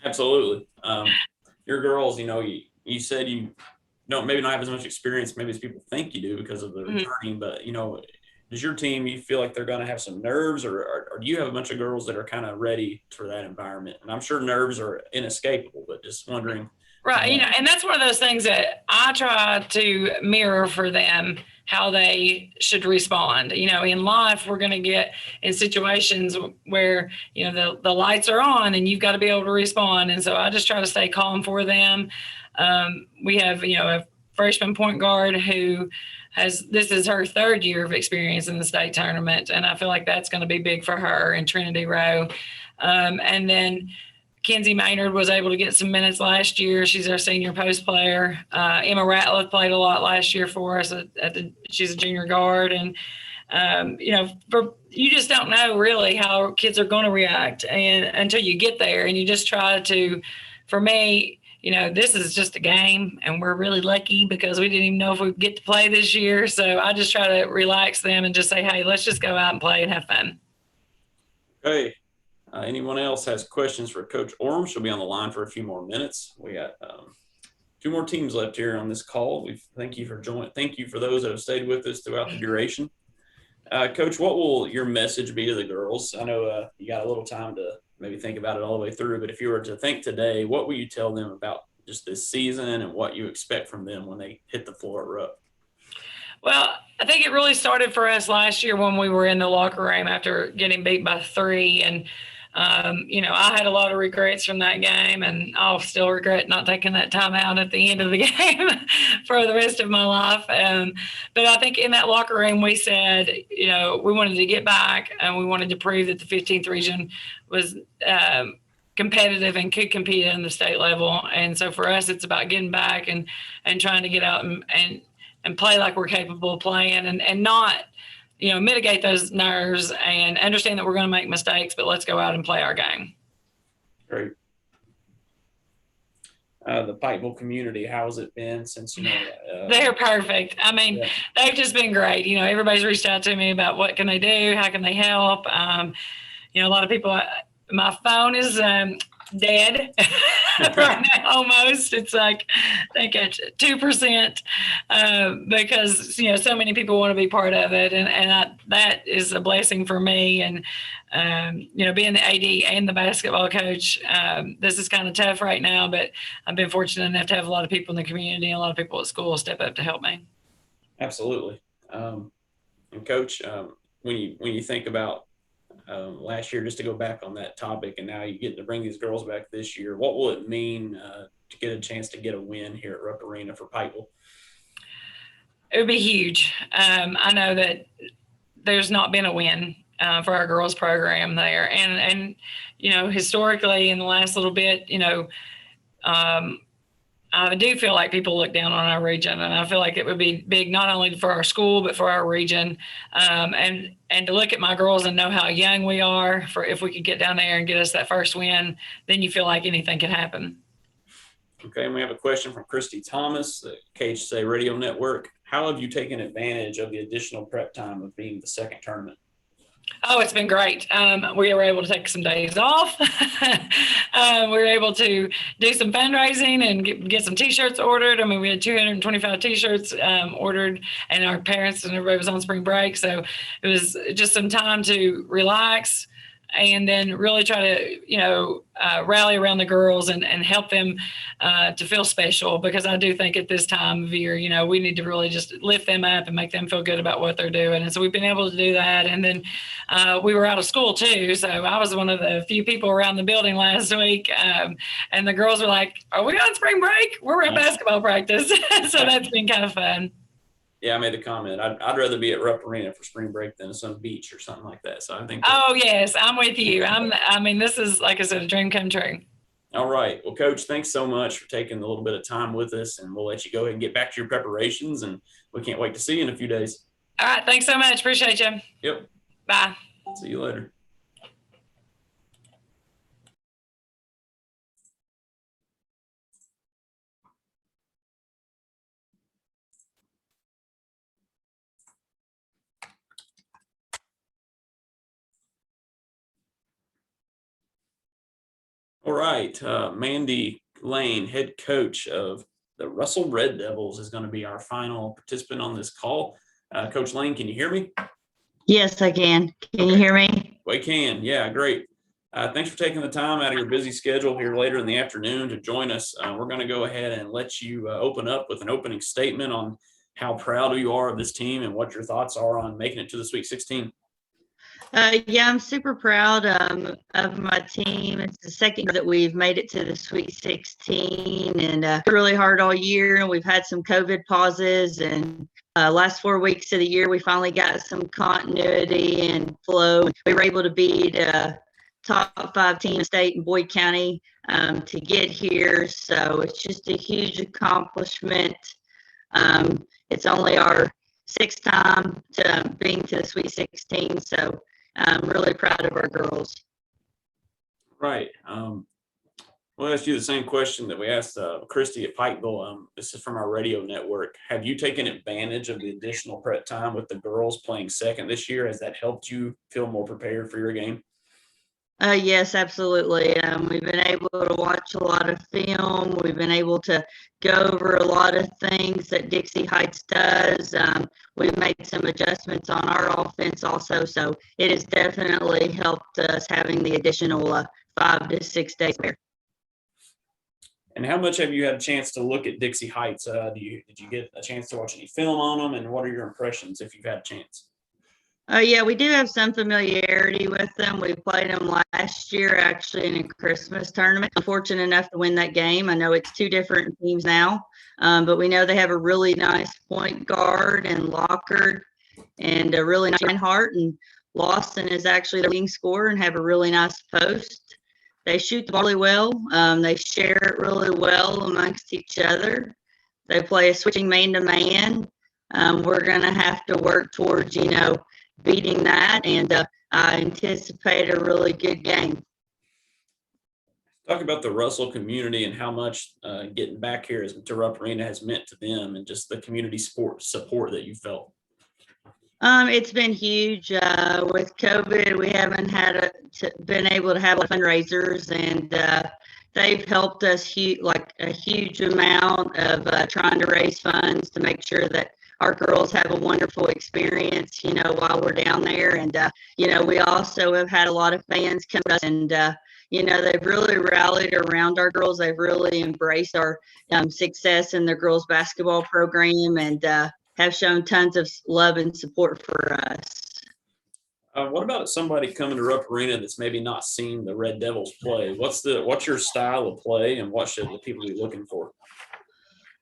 S1: Absolutely. Your girls, you said you maybe not have as much experience maybe as people think you do because of the returning, but, does your team, you feel like they're going to have some nerves, or do you have a bunch of girls that are kind of ready for that environment? And I'm sure nerves are inescapable, but just wondering.
S16: Right. And that's one of those things that I try to mirror for them, how they should respond. In life, we're going to get in situations where, the lights are on and you've got to be able to respond. And so I just try to stay calm for them. We have, a freshman point guard who this is her 3rd year of experience in the state tournament. And I feel like that's going to be big for her and Trinity Rowe. And then Kenzie Maynard was able to get some minutes last year. She's our senior post player. Emma Ratliff played a lot last year for us. She's a junior guard. And, you just don't know really how kids are going to react until you get there. And you just try to, for me, this is just a game and we're really lucky because we didn't even know if we'd get to play this year. So I just try to relax them and just say, hey, let's just go out and play and have fun.
S1: Okay. Anyone else has questions for Coach Orm? She'll be on the line for a few more minutes. We got 2 more teams left here on this call. Thank you for joining. Thank you for those that have stayed with us throughout the duration. Coach, what will your message be to the girls? I know you got a little time to maybe think about it all the way through, but if you were to think today, what will you tell them about just this season and what you expect from them when they hit the floor at Rupp?
S16: Well, I think it really started for us last year when we were in the locker room after getting beat by 3. And, I had a lot of regrets from that game, and I'll still regret not taking that time out at the end of the game for the rest of my life. But I think in that locker room, we said, we wanted to get back and we wanted to prove that the 15th region was competitive and could compete in the state level. And so for us, it's about getting back and trying to get out and play like we're capable of playing and not, mitigate those nerves and understand that we're going to make mistakes, but let's go out and play our game.
S1: Great. The Pikeville community, how has it been since,
S16: they're perfect. I mean, They've just been great. Everybody's reached out to me about what can they do? How can they help? A lot of people, my phone is dead right now almost. It's like, I think it's 2% because, so many people want to be part of it. And that is a blessing for me. And, being the AD and the basketball coach, this is kind of tough right now, but I've been fortunate enough to have a lot of people in the community and a lot of people at school step up to help me.
S1: Absolutely. And Coach, when you think about last year, just to go back on that topic, and now you get to bring these girls back this year, what will it mean to get a chance to get a win here at Rupp Arena for Pikeville?
S16: It would be huge. I know that there's not been a win for our girls program there. And historically in the last little bit, I do feel like people look down on our region, and I feel like it would be big not only for our school but for our region. And to look at my girls and know how young we are, for if we could get down there and get us that first win, then you feel like anything can happen.
S1: Okay, and we have a question from Christy Thomas, the KHSAA Radio Network. How have you taken advantage of the additional prep time of being the second tournament?
S16: Oh, it's been great. We were able to take some days off. We were able to do some fundraising and get some T-shirts ordered. I mean, we had 225 T-shirts ordered, and our parents and everybody was on spring break. So it was just some time to relax and then really try to, rally around the girls and help them to feel special, because I do think at this time of year, we need to really just lift them up and make them feel good about what they're doing. And so we've been able to do that. And then we were out of school too. So I was one of the few people around the building last week. And the girls were like, "Are we on spring break? We're at basketball practice." So that's been kind of fun.
S1: Yeah, I made the comment. I'd rather be at Rupp Arena for spring break than some beach or something like that. So I think.
S16: Oh yes, I'm with you. This is, like I said, a dream come true.
S1: All right. Well, Coach, thanks so much for taking a little bit of time with us, and we'll let you go ahead and get back to your preparations. And we can't wait to see you in a few days.
S16: All right. Thanks so much. Appreciate you.
S1: Yep.
S16: Bye.
S1: See you later. All right, Mandy Lane, head coach of the Russell Red Devils, is going to be our final participant on this call. Coach Lane, can you hear me?
S17: Yes, I can. Can you hear me?
S1: We can. Yeah, great. Thanks for taking the time out of your busy schedule here later in the afternoon to join us. We're going to go ahead and let you open up with an opening statement on how proud you are of this team and what your thoughts are on making it to the Sweet 16.
S17: Yeah, I'm super proud of my team. It's the second year that we've made it to the Sweet 16, and really hard all year. And we've had some COVID pauses, and last 4 weeks of the year, we finally got some continuity and flow. We were able to beat top 5 team in state in Boyd County to get here. So it's just a huge accomplishment. It's only our 6th time to being to the Sweet 16. So I'm really proud of our girls.
S1: Right. We'll ask you the same question that we asked Christy at Pikeville. This is from our radio network. Have you taken advantage of the additional prep time with the girls playing second this year? Has that helped you feel more prepared for your game?
S17: Yes, absolutely. We've been able to watch a lot of film. We've been able to go over a lot of things that Dixie Heights does. We've made some adjustments on our offense also. So it has definitely helped us having the additional 5 to 6 days there.
S1: And how much have you had a chance to look at Dixie Heights? Did you get a chance to watch any film on them? And what are your impressions if you've had a chance?
S17: Yeah, we do have some familiarity with them. We played them last year, actually, in a Christmas tournament. I'm fortunate enough to win that game. I know it's 2 different teams now, but we know they have a really nice point guard and Lockard and a really nice Reinhardt. And Lawson is actually the leading scorer and have a really nice post. They shoot the ball really well. They share it really well amongst each other. They play a switching man-to-man. We're going to have to work towards, beating that, and I anticipate a really good game.
S1: Talk about the Russell community and how much getting back here to Rupp Arena has meant to them, and just the community support that you felt.
S17: It's been huge. With COVID, we haven't been able to have fundraisers, and they've helped us a huge amount of trying to raise funds to make sure that our girls have a wonderful experience, while we're down there. And, we also have had a lot of fans come to us, and, they've really rallied around our girls. They've really embraced our success in the girls basketball program, and have shown tons of love and support for us.
S1: What about somebody coming to Rupp Arena that's maybe not seen the Red Devils play? What's your style of play, and what should the people be looking for?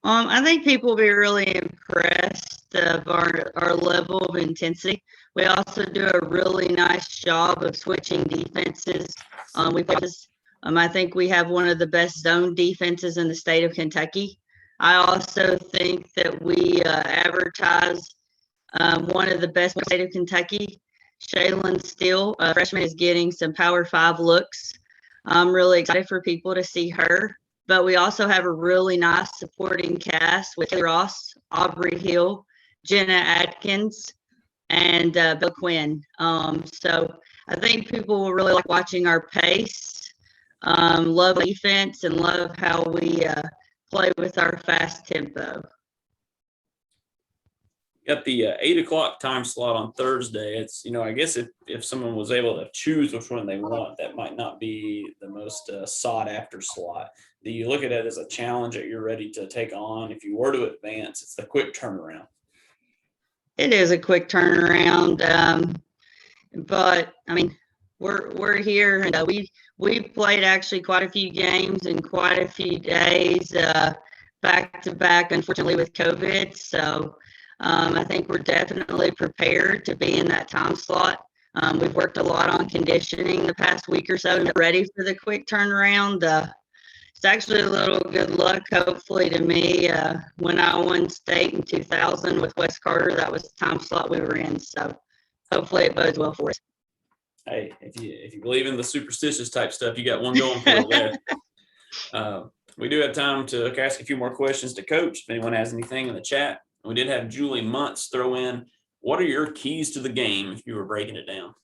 S17: I think people will be really impressed of our level of intensity. We also do a really nice job of switching defenses. I think we have one of the best zone defenses in the state of Kentucky. I also think that we advertise one of the best in the state of Kentucky. Shaylin Steele, freshman, is getting some Power 5 looks. I'm really excited for people to see her. But we also have a really nice supporting cast with Kelly Ross, Aubrey Hill, Jenna Atkins, and Bill Quinn. So I think people will really like watching our pace, love defense, and love how we play with our fast tempo.
S1: Got the 8 o'clock time slot on Thursday. It's, I guess if someone was able to choose which one they want, that might not be the most sought after slot. Do you look at it as a challenge that you're ready to take on? If you were to advance, it's the quick turnaround.
S17: It is a quick turnaround, but I mean, we're here, and we played actually quite a few games in quite a few days, back to back, unfortunately with COVID. So I think we're definitely prepared to be in that time slot. We've worked a lot on conditioning the past week or so and ready for the quick turnaround. It's actually a little good luck, hopefully, to me. When I won state in 2000 with West Carter, that was the time slot we were in. So hopefully it bodes well for us.
S1: Hey, if you believe in the superstitious type stuff, you got one going for you there. We do have time to ask a few more questions to Coach. If anyone has anything in the chat, we did have Julie Muntz throw in, what are your keys to the game if you were breaking it down?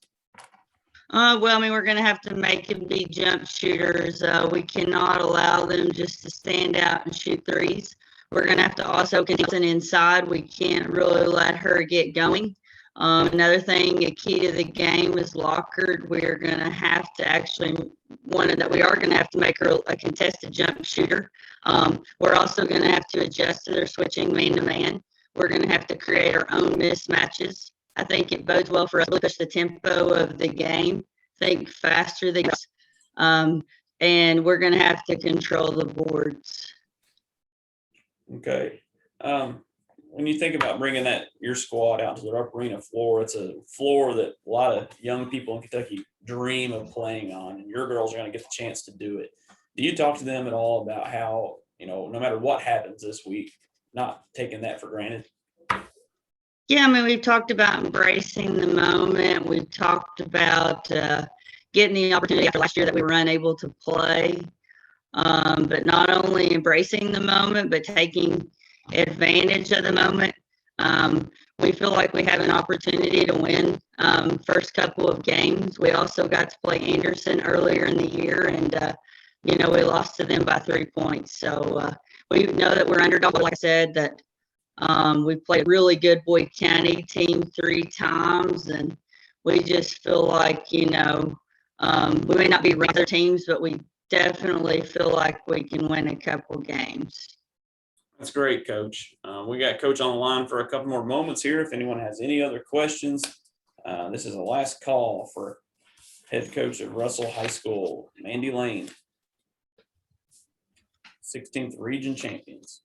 S17: Well, I mean, we're going to have to make them be jump shooters. We cannot allow them just to stand out and shoot threes. We're going to have to also continue inside. We can't really let her get going. Another thing, a key to the game is Lockard. We're going to have to actually, we are going to have to make her a contested jump shooter. We're also going to have to adjust to their switching man-to-man. We're going to have to create our own mismatches. I think it bodes well for us to push the tempo of the game, think faster than us, and we're going to have to control the boards.
S1: Okay. When you think about bringing your squad out to the Rupp Arena floor, it's a floor that a lot of young people in Kentucky dream of playing on, and your girls are going to get the chance to do it. Do you talk to them at all about how, no matter what happens this week, not taking that for granted?
S17: Yeah, I mean, we've talked about embracing the moment. We've talked about getting the opportunity after last year that we were unable to play, but not only embracing the moment, but taking advantage of the moment. We feel like we have an opportunity to win first couple of games. We also got to play Anderson earlier in the year, and we lost to them by 3 points. So we know that we're underdog. Like I said, that we played a really good Boyd County team 3 times, and we just feel like, we may not be other teams, but we definitely feel like we can win a couple games.
S1: That's great, Coach. We got Coach on the line for a couple more moments here. If anyone has any other questions, this is the last call for head coach of Russell High School, Mandy Lane, 16th region champions.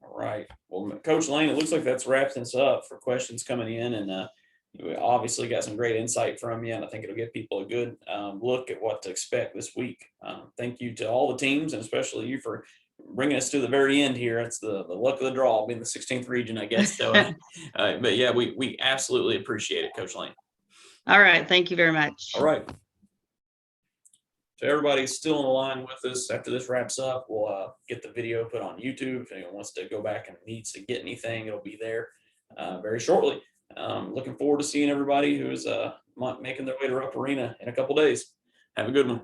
S1: All right. Well, Coach Lane, it looks like that's wrapping us up for questions coming in, and we obviously got some great insight from you, and I think it'll give people a good look at what to expect this week. Thank you to all the teams, and especially you for bringing us to the very end here. It's the luck of the draw being the 16th region, I guess. So, but yeah, we absolutely appreciate it, Coach Lane.
S17: All right. Thank you very much.
S1: All right. So everybody's still on the line with us. After this wraps up, we'll get the video put on YouTube. If anyone wants to go back and needs to get anything, it'll be there very shortly. Looking forward to seeing everybody who is making their way to Rupp Arena in a couple days. Have a good one.